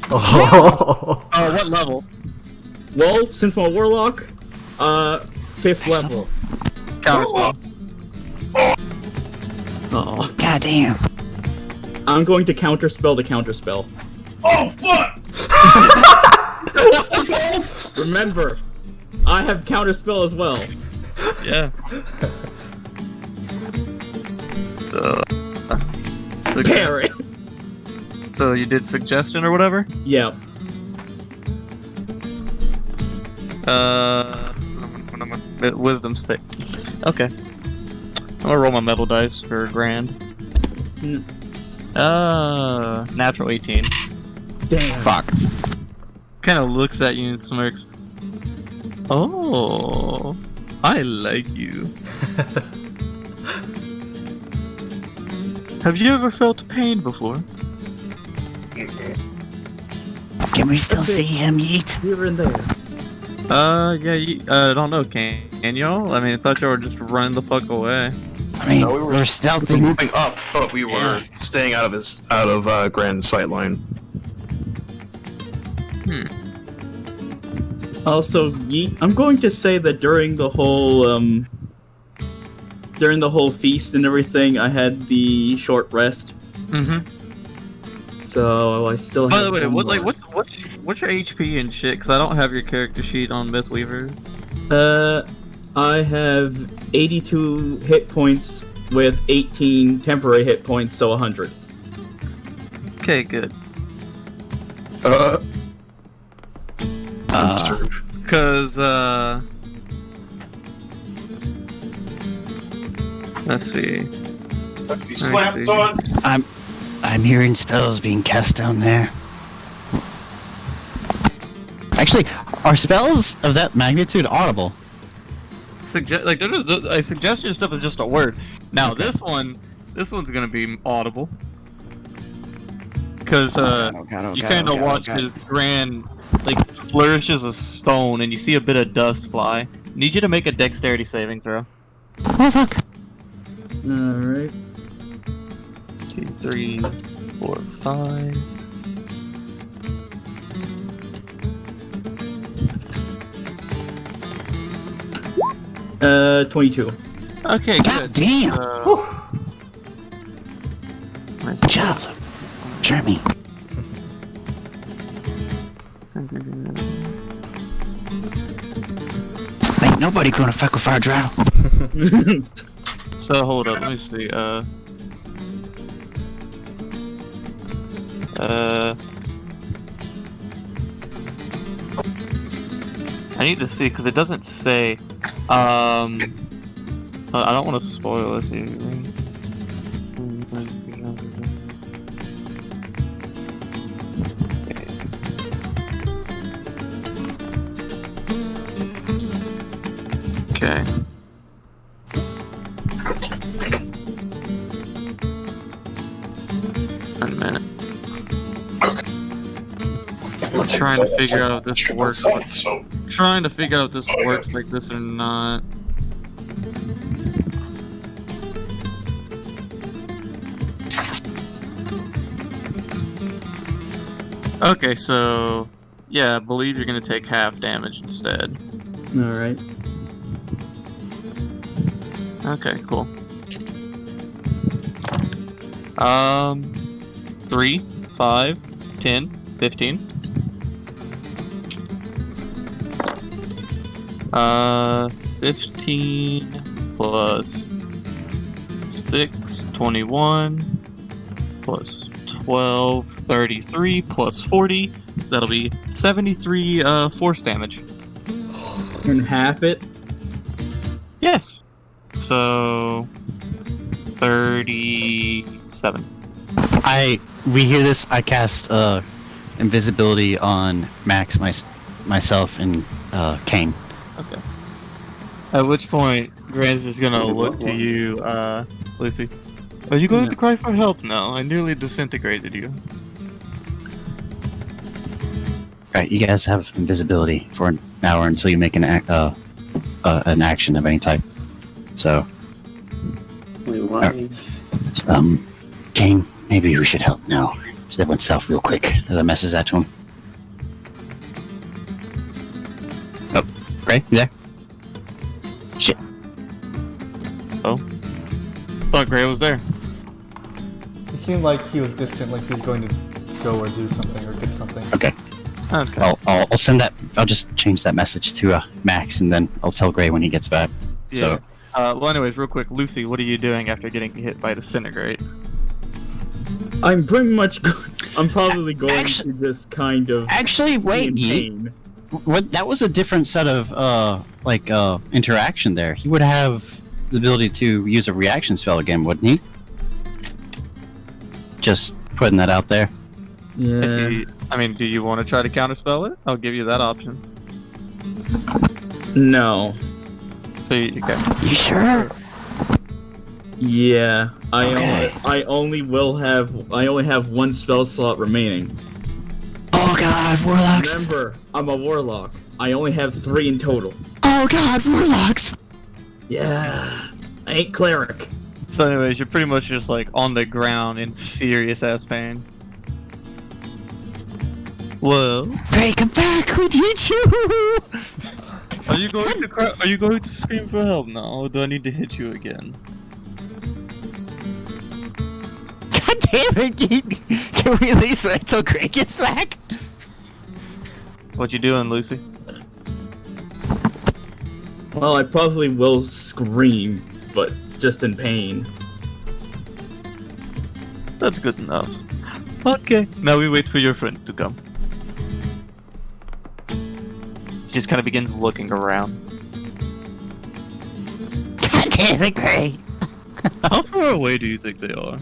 What level? Well, since I'm a warlock, 5th level. Counterspell. Oh. God damn. I'm going to counterspell the counterspell. Oh fuck! Remember, I have counterspell as well. Yeah. So, Parry. So you did suggestion or whatever? Yeah. Wisdom stick. Okay. I'm gonna roll my metal dice for a grand. Natural 18. Damn. Fuck. Kind of looks at you and smirks. Oh, I like you. Have you ever felt pain before? Can we still see him, Yeet? Here and there. I don't know, can y'all? I mean, I thought y'all were just running the fuck away. I mean, No, we're we were stealthing. moving up, but we were Yeah. staying out of Grand's sightline. Also, Yeet, I'm going to say that during the whole feast and everything, I had the short rest. Mm-hmm. So I still By have. the way, one more. what's your HP and shit? Because I don't have your character sheet on Mythweaver. I have 82 hit points with 18 temporary hit points, so 100. Okay, good. Because let's see. You slapped on. I'm hearing spells being cast down there. Actually, are spells of that magnitude audible? Suggestion stuff is just a word. Now this one's gonna be audible. Because you kind of watch his grand flourishes a stone, and you see a bit of dust fly. Need you to make a dexterity saving throw. Oh fuck! Alright. 2, 3, 4, 5. Uh, 22. Okay, God good. damn! Good job, Jeremy. Ain't nobody gonna fuck with our drow. So hold up, let me see. I need to see because it doesn't say. Hold I don't want to spoil this here. Okay. A minute. I'm trying to figure out if this works. Trying to figure out if this works like this or not. Okay, so yeah, I believe you're gonna take half damage instead. Alright. Okay, cool. 3, 5, 10, 15. 15 plus 6, 21 plus 12, 33 plus 40. That'll be 73 force damage. And half it? Yes. So 37. We hear this. I cast invisibility on Max, myself, and Kain. Okay. At which point, Granz is gonna look to you, Lucy. Are you going to cry for help now? I nearly disintegrated you. Right, you guys have invisibility for an hour until you make an action of any type. So, Wait, why? Kain, maybe we should help now. That went south real quick as I message that to him. Oh, Gray, you there? Shit. Oh. Thought Gray was there. It seemed like he was distant, like he was going to go or do something or get something. Okay. Okay. I'll send that. I'll just change that message to Max, and then I'll tell Gray when he gets back. Yeah. So. Well, anyways, real quick, Lucy, what are you doing after getting hit by disintegrate? I'm pretty much. I'm probably going to just kind of. Actually, wait, pain. What? That was a different set of interaction there. He would have the ability to use a reaction spell again, wouldn't he? Just putting that out there. Yeah. Do you want to try to counterspell it? I'll give you that option. No. So okay. You sure? Yeah. Okay. I only have one spell slot remaining. Oh God, warlocks! Remember, I'm a warlock. I only have 3 in total. Oh God, warlocks! Yeah. I ain't cleric. So anyways, you're pretty much just like on the ground in serious ass pain. Well, Gray, come back with you too! are you going to cry? Are you going to scream for help now, or do I need to hit you again? God damn it, dude! Can we at least wait till Gray gets back? What you doing, Lucy? Well, I probably will scream, but just in pain. That's good enough. Okay, now we wait for your friends to come. He just kind of begins looking around. God damn it, Gray! How far away do you think they are?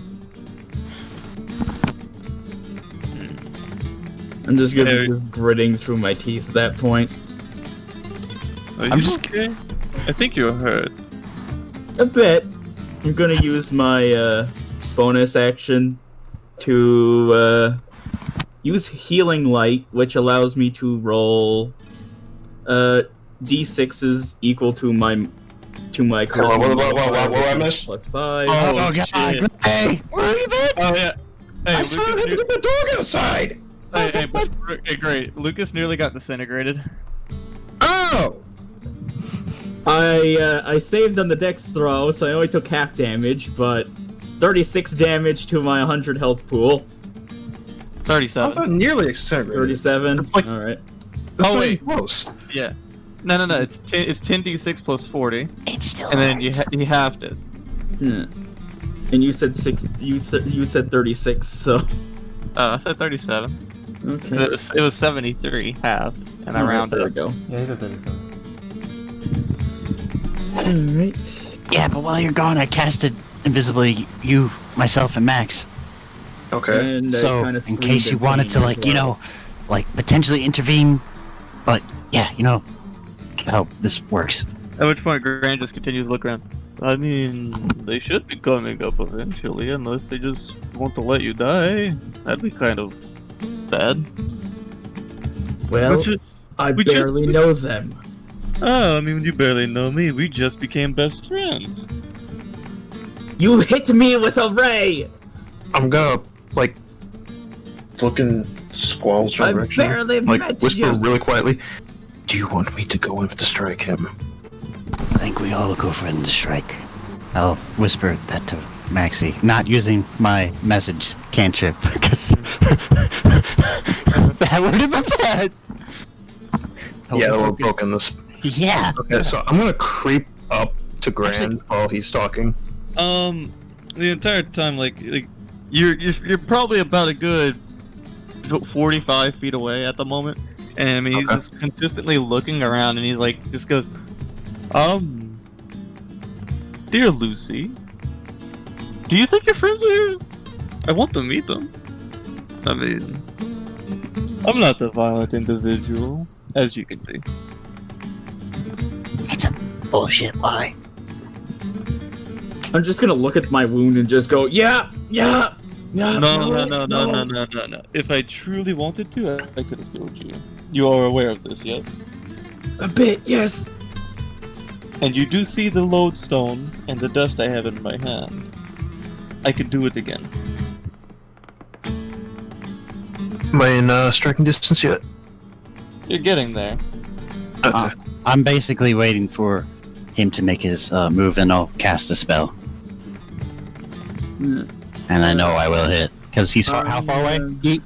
I'm just gonna be gritting through my teeth at that point. Are you okay? I think you're hurt. A bit. I'm gonna use my bonus action to use Healing Light, which allows me to roll d6s equal to my What I missed? plus 5. Oh God, Gray! Where have you been? Oh yeah. Hey, I saw him through the dog outside! Hey, great. Lucas nearly got disintegrated. Oh! I saved on the dex throw, so I only took half damage, but 36 damage to my 100 health pool. 37. That's not nearly disintegrated. 37. That's like- Alright. That's Oh, not wait. even close. Yeah. No. It's 10d6 plus 40, It's still. and then you halved it. Yeah. And you said 6. You said 36. So. I said 37. Okay. It was 73 halved, and I Alright, rounded there we up. go. Yeah, he's at 37. Alright. Yeah, but while you're gone, I casted invisibly you, myself, and Max. Okay. And I So, kinda in screamed case you in wanted to, pain like, as you well. know, like, potentially intervene. But, yeah, you know how this works. At which point, Grant just continues to look around. I mean, they should be coming up eventually, unless they just want to let you die. That'd be kind of bad. Well, But you- I we just- barely know them. Oh, I mean, you barely know me. We just became best friends. You hit me with a ray! I'm gonna, like, look in Squall's I direction. barely Like, met whisper you. really quietly. Do you want me to go in to strike him? I think we all go for the strike. I'll whisper that to Maxi, not using my message cantrip, because that would have been bad. Yeah, we're broken this. Yeah. Okay, so I'm gonna creep up to Grand Actually- while he's talking. The entire time, like you're probably about a good 45 feet away at the moment, and I mean he's Okay. just consistently looking around, and he's like, just goes, dear Lucy, do you think your friends are here? I want to meet them. I mean, I'm not the violent individual, as you can see. It's a bullshit lie. I'm just gonna look at my wound and just go, yeah. No. If I truly wanted to, I could have killed you. You are aware of this, yes? A bit, yes. And you do see the lodestone and the dust I have in my hand. I could do it again. Am I in striking distance yet? You're getting there. Okay. I'm basically waiting for him to make his move, and I'll cast a spell. And I know I will hit, because he's how far away? Yeet.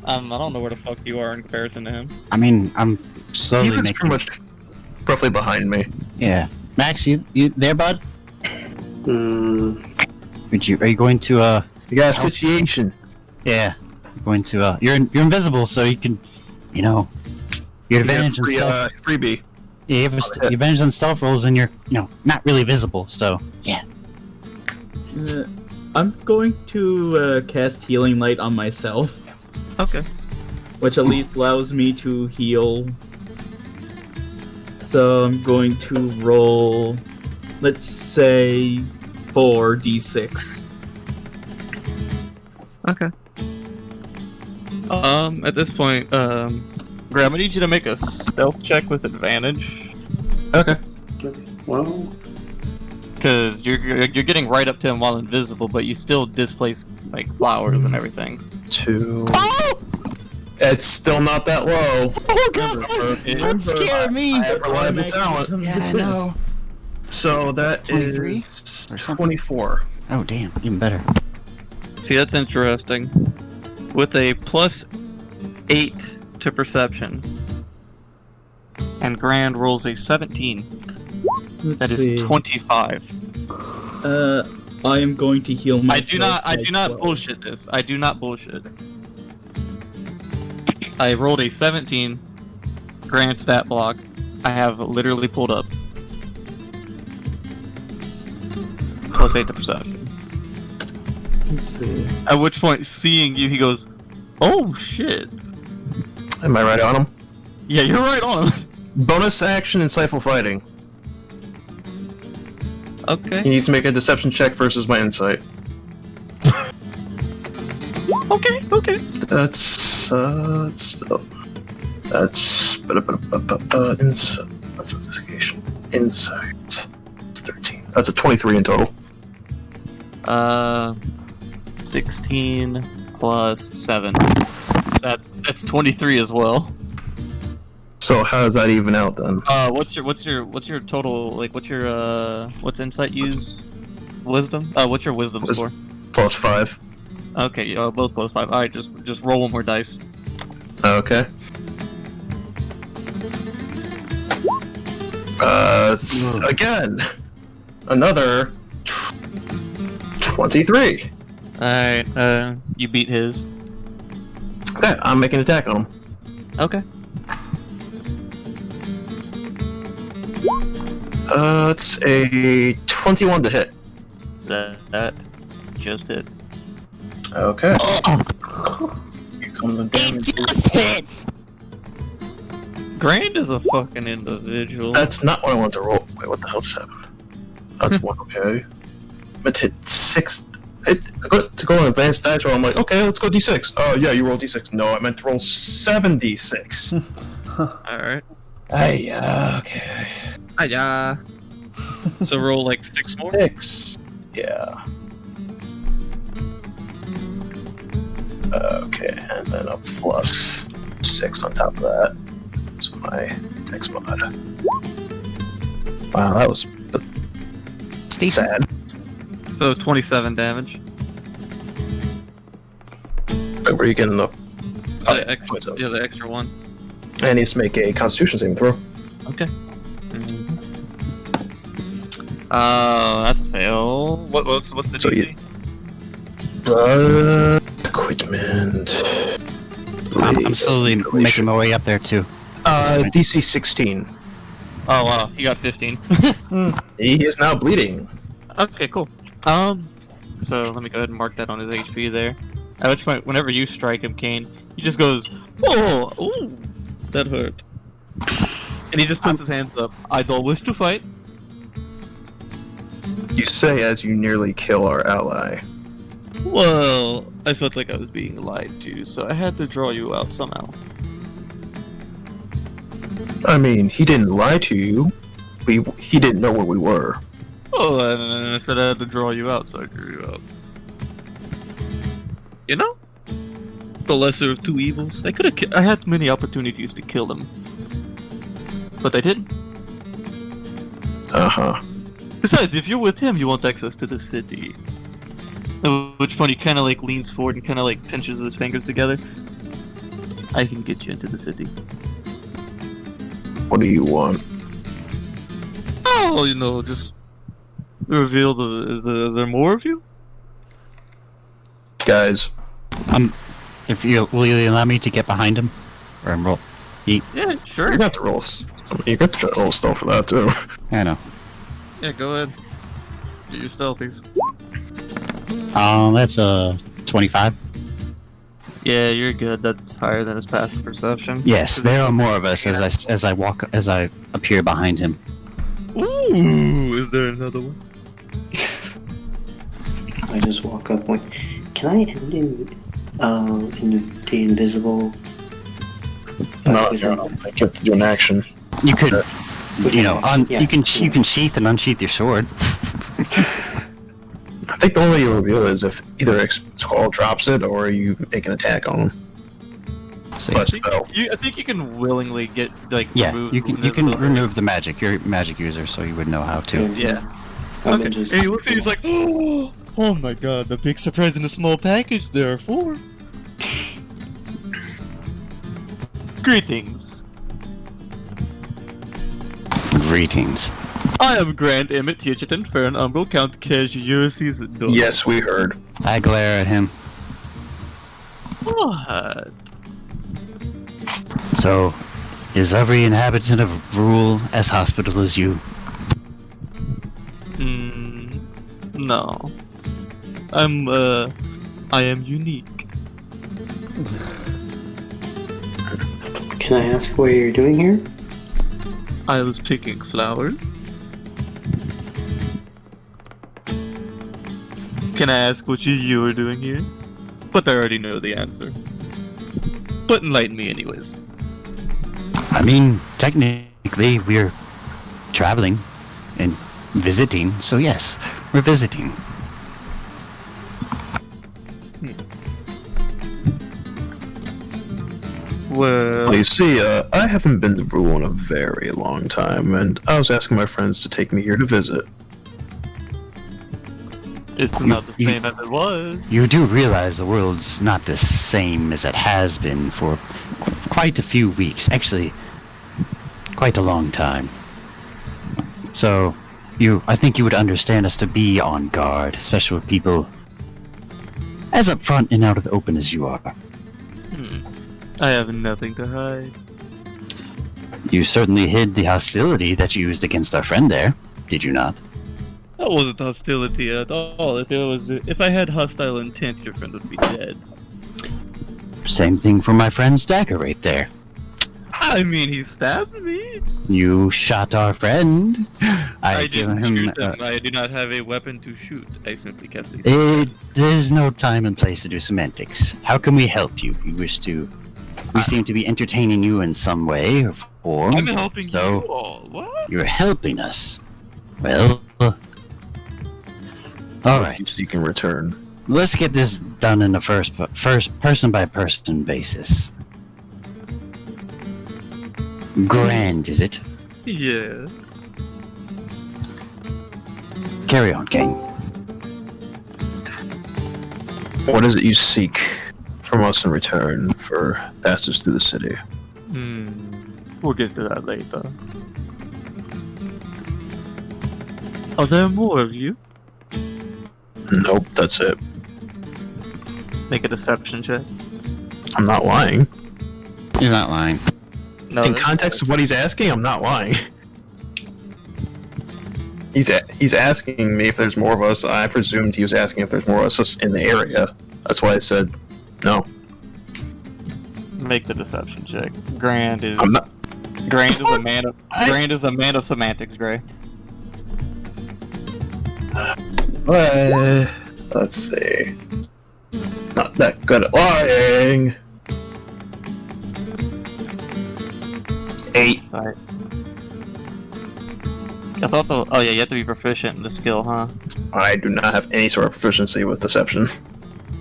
I don't know where the fuck you are in comparison to him. I mean, I'm slowly He was making. pretty much roughly behind me. Yeah, Max, you there, bud? Hmm. Are you going to You got a situation. Yeah, you're going to you're invisible, so you can, you know, your advantage on Free, stealth. freebie. Yeah, you have your advantage on stealth rolls, and you're, you know, not really visible. So yeah. I'm going to cast Healing Light on myself, Okay. which at least allows me to heal. So I'm going to roll, let's say, 4d6. Okay. At this point, Graham, I need you to make a stealth check with advantage, Okay. Well, because you're getting right up to him while invisible, but you still displace like flowers and everything. 2. It's still not that low. Oh god! Don't scare me! I have reliable talent. Yeah, I know. So that 23 is or something? 24. Oh damn, even better. See, that's interesting. With a +8 to perception, and Grand rolls a 17. Let's That see. is 25. I am going to heal myself. I do not bullshit this. I do not bullshit. I rolled a 17 Grand stat block. I have literally pulled up. +8 to perception. Let's see. At which point, seeing you, he goes, "Oh shit!" Am I right on him? Yeah, you're right on him. Bonus action insightful fighting. Okay. He needs to make a deception check versus my insight. Okay. That's insight. That's investigation. Insight. It's 13. That's a 23 in total. 16 plus 7. That's 23 as well. So how does that even out then? What's your total, like, what's insight use? Wisdom? What's your wisdom score? +5. Okay, both +5. Alright, just roll one more dice. Okay. Again, another 23. Alright, you beat his. Okay, I'm making an attack on him. Okay. It's a 21 to hit. That just hits. Okay. Here comes the damage. Hits. Grand is a fucking individual. That's not what I wanted to roll. Wait, what the hell just happened? That's one, okay. Meant to hit 6. I got to go on advanced dice roll. I'm like, okay, let's go d6. Oh, yeah, you roll d6. No, I meant to roll 7d6. Alright. Okay. Hiya. So roll like 6 more? 6. Yeah. Okay, and then a plus 6 on top of that. That's my next mod. Wow, that was sad. So 27 damage. Wait, where are you getting the... The extra, yeah, the extra one. And he needs to make a Constitution saving throw. Okay. That's a fail. What's the So DC? Equipment. I'm slowly making my way up there too. DC 16. Oh wow, he got 15. He is now bleeding. Okay, cool. So let me go ahead and mark that on his HP there. At which point, whenever you strike him, Kain, he just goes, "Oh, ooh, that hurt," and he just puts his hands up. I don't wish to fight. You say as you nearly kill our ally. Well, I felt like I was being lied to, so I had to draw you out somehow. I mean, he didn't lie to you. He didn't know where we were. Oh, and I said I had to draw you out, so I drew you out. You know? The lesser of two evils. I had many opportunities to kill him. But I didn't. Uh-huh. Besides, if you're with him, you want access to the city. At which point he kind of like leans forward and kind of like pinches his fingers together. I can get you into the city. What do you want? Oh, you know, just reveal is there more of you? Guys. If you will you allow me to get behind him? Or roll? Yeet. Yeah, sure. You got the rolls. You got the roll stuff for that, too. I know. Yeah, go ahead. Do your stealthies. That's a 25. Yeah, you're good. That's higher than his passive perception. Yes, there are more of us as I appear behind him. Ooh, is there another one? I just walk up like, can I end in the invisible? No, I don't think you have to do an action. You could, you know, Yeah. you can sheath and unsheath your sword. I think the only way you reveal it is if either Squall drops it or you make an attack on him. So, I think you can willingly get like yeah, remove, you can remove the magic. You're a magic user, so you would know how to. Yeah. Okay. And he looks at you, he's like, oh my god, the big surprise in a small package there are 4. Greetings. Greetings. I am Grand Emmett Tietcheton Fern Umbral Count Cassius Dor. Yes, we heard. I glare at him. What? So, is every inhabitant of Verule as hospitable as you? No. I am unique. Can I ask what you're doing here? I was picking flowers. Can I ask what you were doing here? But I already know the answer. But enlighten me anyways. I mean, technically, we're traveling and visiting, so yes, we're visiting. Well, You see, I haven't been to Verule in a very long time, and I was asking my friends to take me here to visit. it's not the same as it was. You do realize the world's not the same as it has been for quite a few weeks. Actually, quite a long time. So, I think you would understand us to be on guard, especially with people as upfront and out of the open as you are. I have nothing to hide. You certainly hid the hostility that you used against our friend there, did you not? That wasn't hostility at all. If I had hostile intent, your friend would be dead. Same thing for my friend's dagger right there. I mean, he stabbed me. You shot our friend. I didn't shoot him. I do not have a weapon to shoot. I simply cast a spell. There's no time and place to do semantics. How can we help you? We seem to be entertaining you in some way or form. I'm helping you all. What? You're helping us. Well, all right. You can return. Let's get this done in a first person by person basis. Grand, is it? Yeah. Carry on, Kain. What is it you seek from us in return for passage through the city? We'll get to that later. Are there more of you? Nope, that's it. Make a deception check. I'm not lying. He's not lying. No, In context of what he's asking, I'm not lying. He's asking me if there's more of us. I presumed he was asking if there's more of us in the area. That's why I said no. Make the deception check. Grand is. I'm not. Grand is a man of. Grand is a man of semantics, Gray. Let's see. Not that good at lying. 8. Sorry. I thought the. Oh yeah, you have to be proficient in the skill, huh? I do not have any sort of proficiency with deception.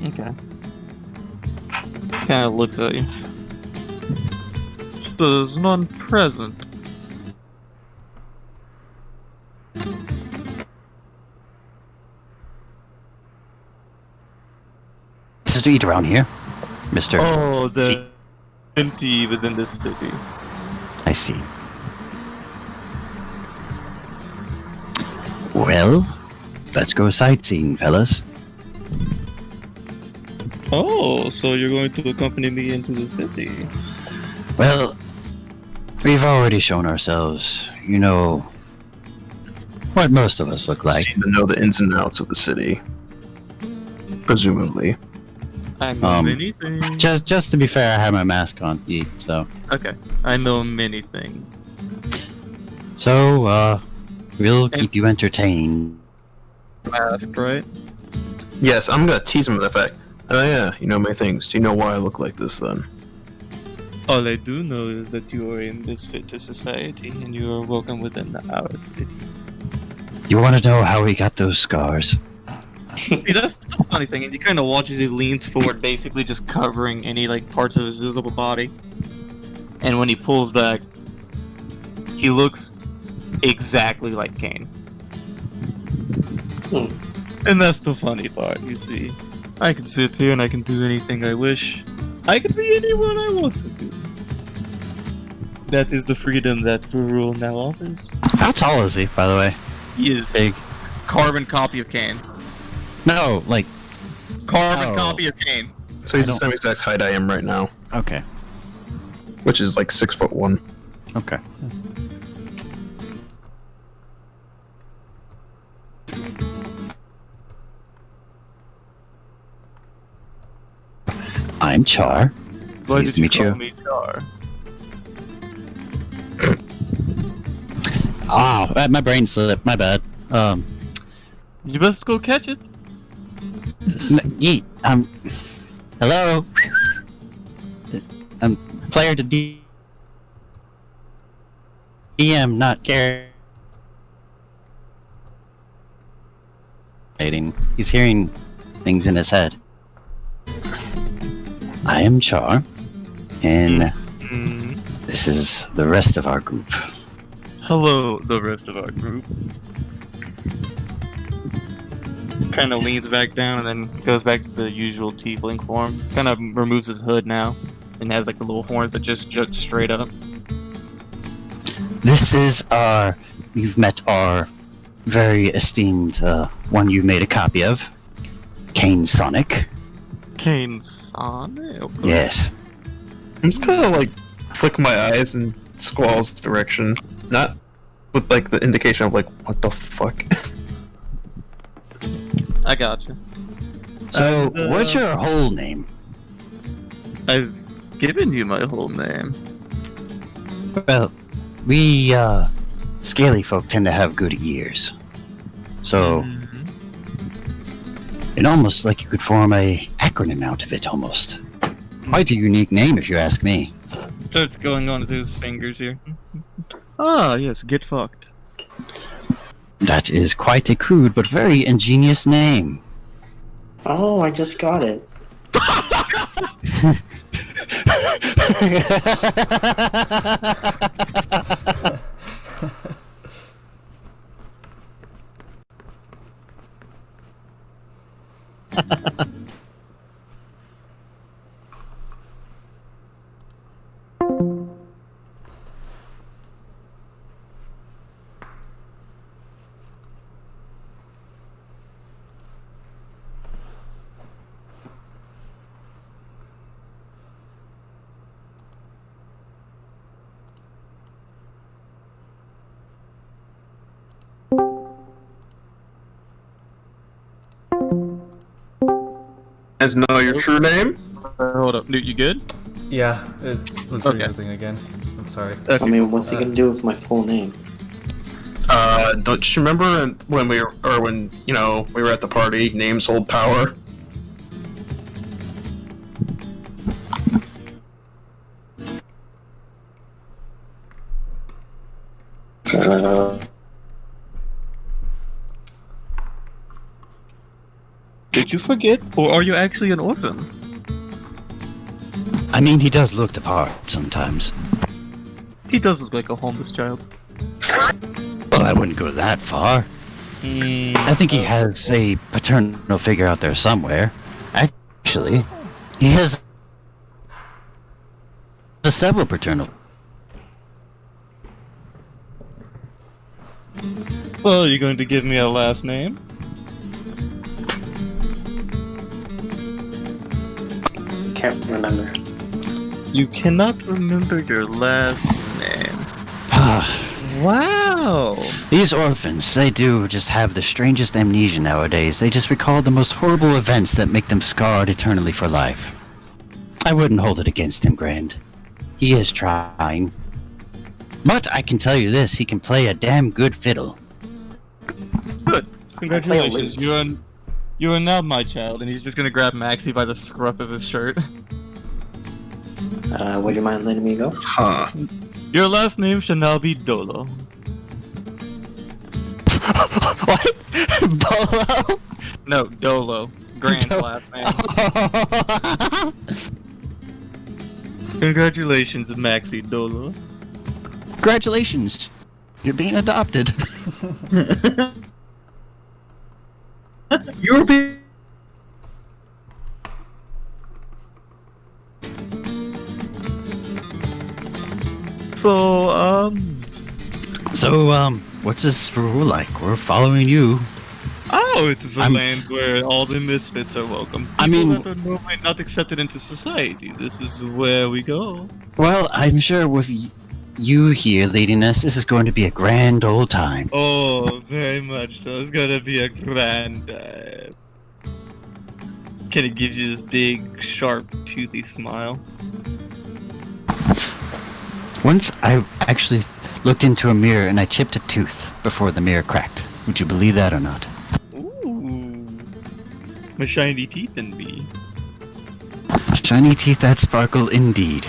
Okay. Kind of looks at you. There's none present. This is to eat around here, Mr. Oh, the empty within this city. I see. Well, let's go sightseeing, fellas. Oh, so you're going to accompany me into the city? Well, we've already shown ourselves. You know what most of us look like. Seem to know the ins and outs of the city. Presumably. I know many things. Just to be fair, I have my mask on, Yeet, so. Okay, I know many things. So, we'll keep you entertained. Mask, right? Yes, I'm gonna tease him with the fact. Oh yeah, you know many things. Do you know why I look like this then? All I do know is that you are a misfit to society, and you are welcome within our city. You want to know how we got those scars? See, that's the funny thing. And you kind of watch as he leans forward, basically just covering any like parts of his visible body. And when he pulls back, he looks exactly like Kain. And that's the funny part, you see. I can sit here and I can do anything I wish. I can be anyone I want to be. That is the freedom that Verule now offers. How tall is he, by the way? He is Big. Carbon copy of Kain. No, like... Carbon copy of Kain. So he's the same exact height I am right now. Okay. Which is like 6'1". Okay. I'm Char. Why Pleased did to meet call you. me Char? My brain slipped. My bad. You best go catch it. Yeet. Hello. I'm player to DM, not Garrett. He's hearing things in his head. I am Char, and this is the rest of our group. Hello, the rest of our group. Kind of leans back down and then goes back to the usual tiefling form. Kind of removes his hood now and has like the little horns that just jut straight up. This is you've met our very esteemed one you made a copy of, Kain Sonic. Kain Sonic? Okay. Yes. I'm just gonna like flick my eyes in Squall's direction. Not with like the indication of like, what the fuck? got you. So, what's your whole name? I've given you my whole name. Well, we, scaly folk tend to have good ears. So, it almost like you could form a acronym out of it, almost. Quite a unique name, if you ask me. Starts going on his fingers here. Ah, yes, get fucked. That is quite a crude but very ingenious name. Oh, I just got it. As know your true name? Hold up, Newt, you good? Yeah, let's read the thing again. I'm sorry. Okay. I mean, what's he gonna do with my full name? Don't you remember when we were at the party, names hold power? Did you forget, or are you actually an orphan? I mean, he does look the part sometimes. He does look like a homeless child. Well, I wouldn't go that far. I think he has a paternal figure out there somewhere. Actually, he has several paternal. Well, are you going to give me a last name? Can't remember. You cannot remember your last name. Wow! These orphans, they do just have the strangest amnesia nowadays. They just recall the most horrible events that make them scarred eternally for life. I wouldn't hold it against him, Grand. He is trying. But I can tell you this, he can play a damn good fiddle. Good. Congratulations. You are now my child, and he's just gonna grab Maxi by the scruff of his shirt. Would you mind letting me go? Huh. Your last name shall now be Dolo. What? Bolo? No, Dolo. Grand's last name. Congratulations, Maxi Dolo. Congratulations. You're being adopted. You're being. So, what's this Verule like? We're following you. Oh, it is a land where all the misfits are welcome. I mean- People that are normally not accepted into society. This is where we go. Well, I'm sure with you here leading us, this is going to be a grand old time. Oh, very much so. It's gonna be a grand time. Can it give you this big, sharp, toothy smile? Once I actually looked into a mirror and I chipped a tooth before the mirror cracked. Would you believe that or not? Ooh. My shiny teeth and me. Shiny teeth that sparkle indeed.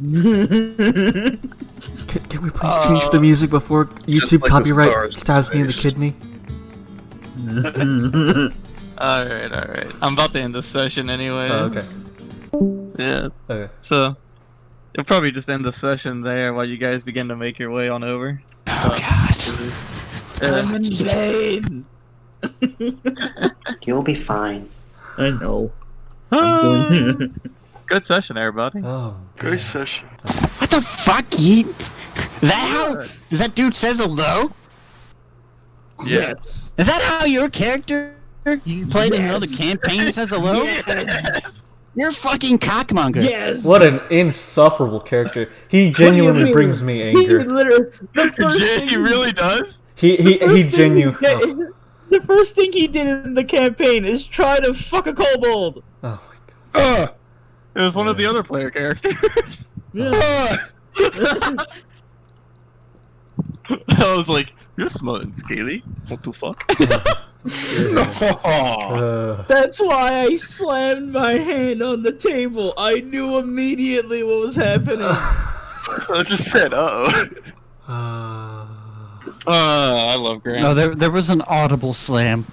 Can we please change the music before YouTube like the copyright stars stabs me in the spaced. kidney? Alright. I'm about to end the session anyways. Oh, okay. Yeah. Okay. So, you'll probably just end the session there while you guys begin to make your way on over. Oh god. I'm in pain. You'll be fine. I know. Good session, everybody. Oh. Great session. What the fuck, Yeet? Is that how? Is that dude says hello? Yes. Is that how your character you played in another campaign says hello? Yes. You're a fucking cockmonger. Yes. What an insufferable character. He genuinely brings me He anger. literally. The first thing He really does? He first thing genuinely. The first thing he did in the campaign is try to fuck a kobold. Oh my god. It was one of the other player characters. Yeah. I was like, "You're smart and scaly. What the fuck?" That's why I slammed my hand on the table. I knew immediately what was happening. I just said, "Uh-oh." I love Grant. No, there was an audible slam.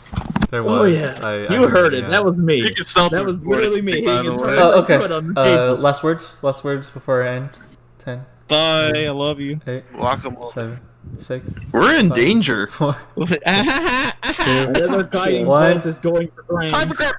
There was. Oh yeah, you heard it. That was me. That was literally me. Higgins heard my foot on the table. Last words before I end. 10. Bye. I love you. 8. Lock 'em up. 7. 6. We're in 5, danger. 4. Another guiding One. bolt is going for Grant. Time for Grant.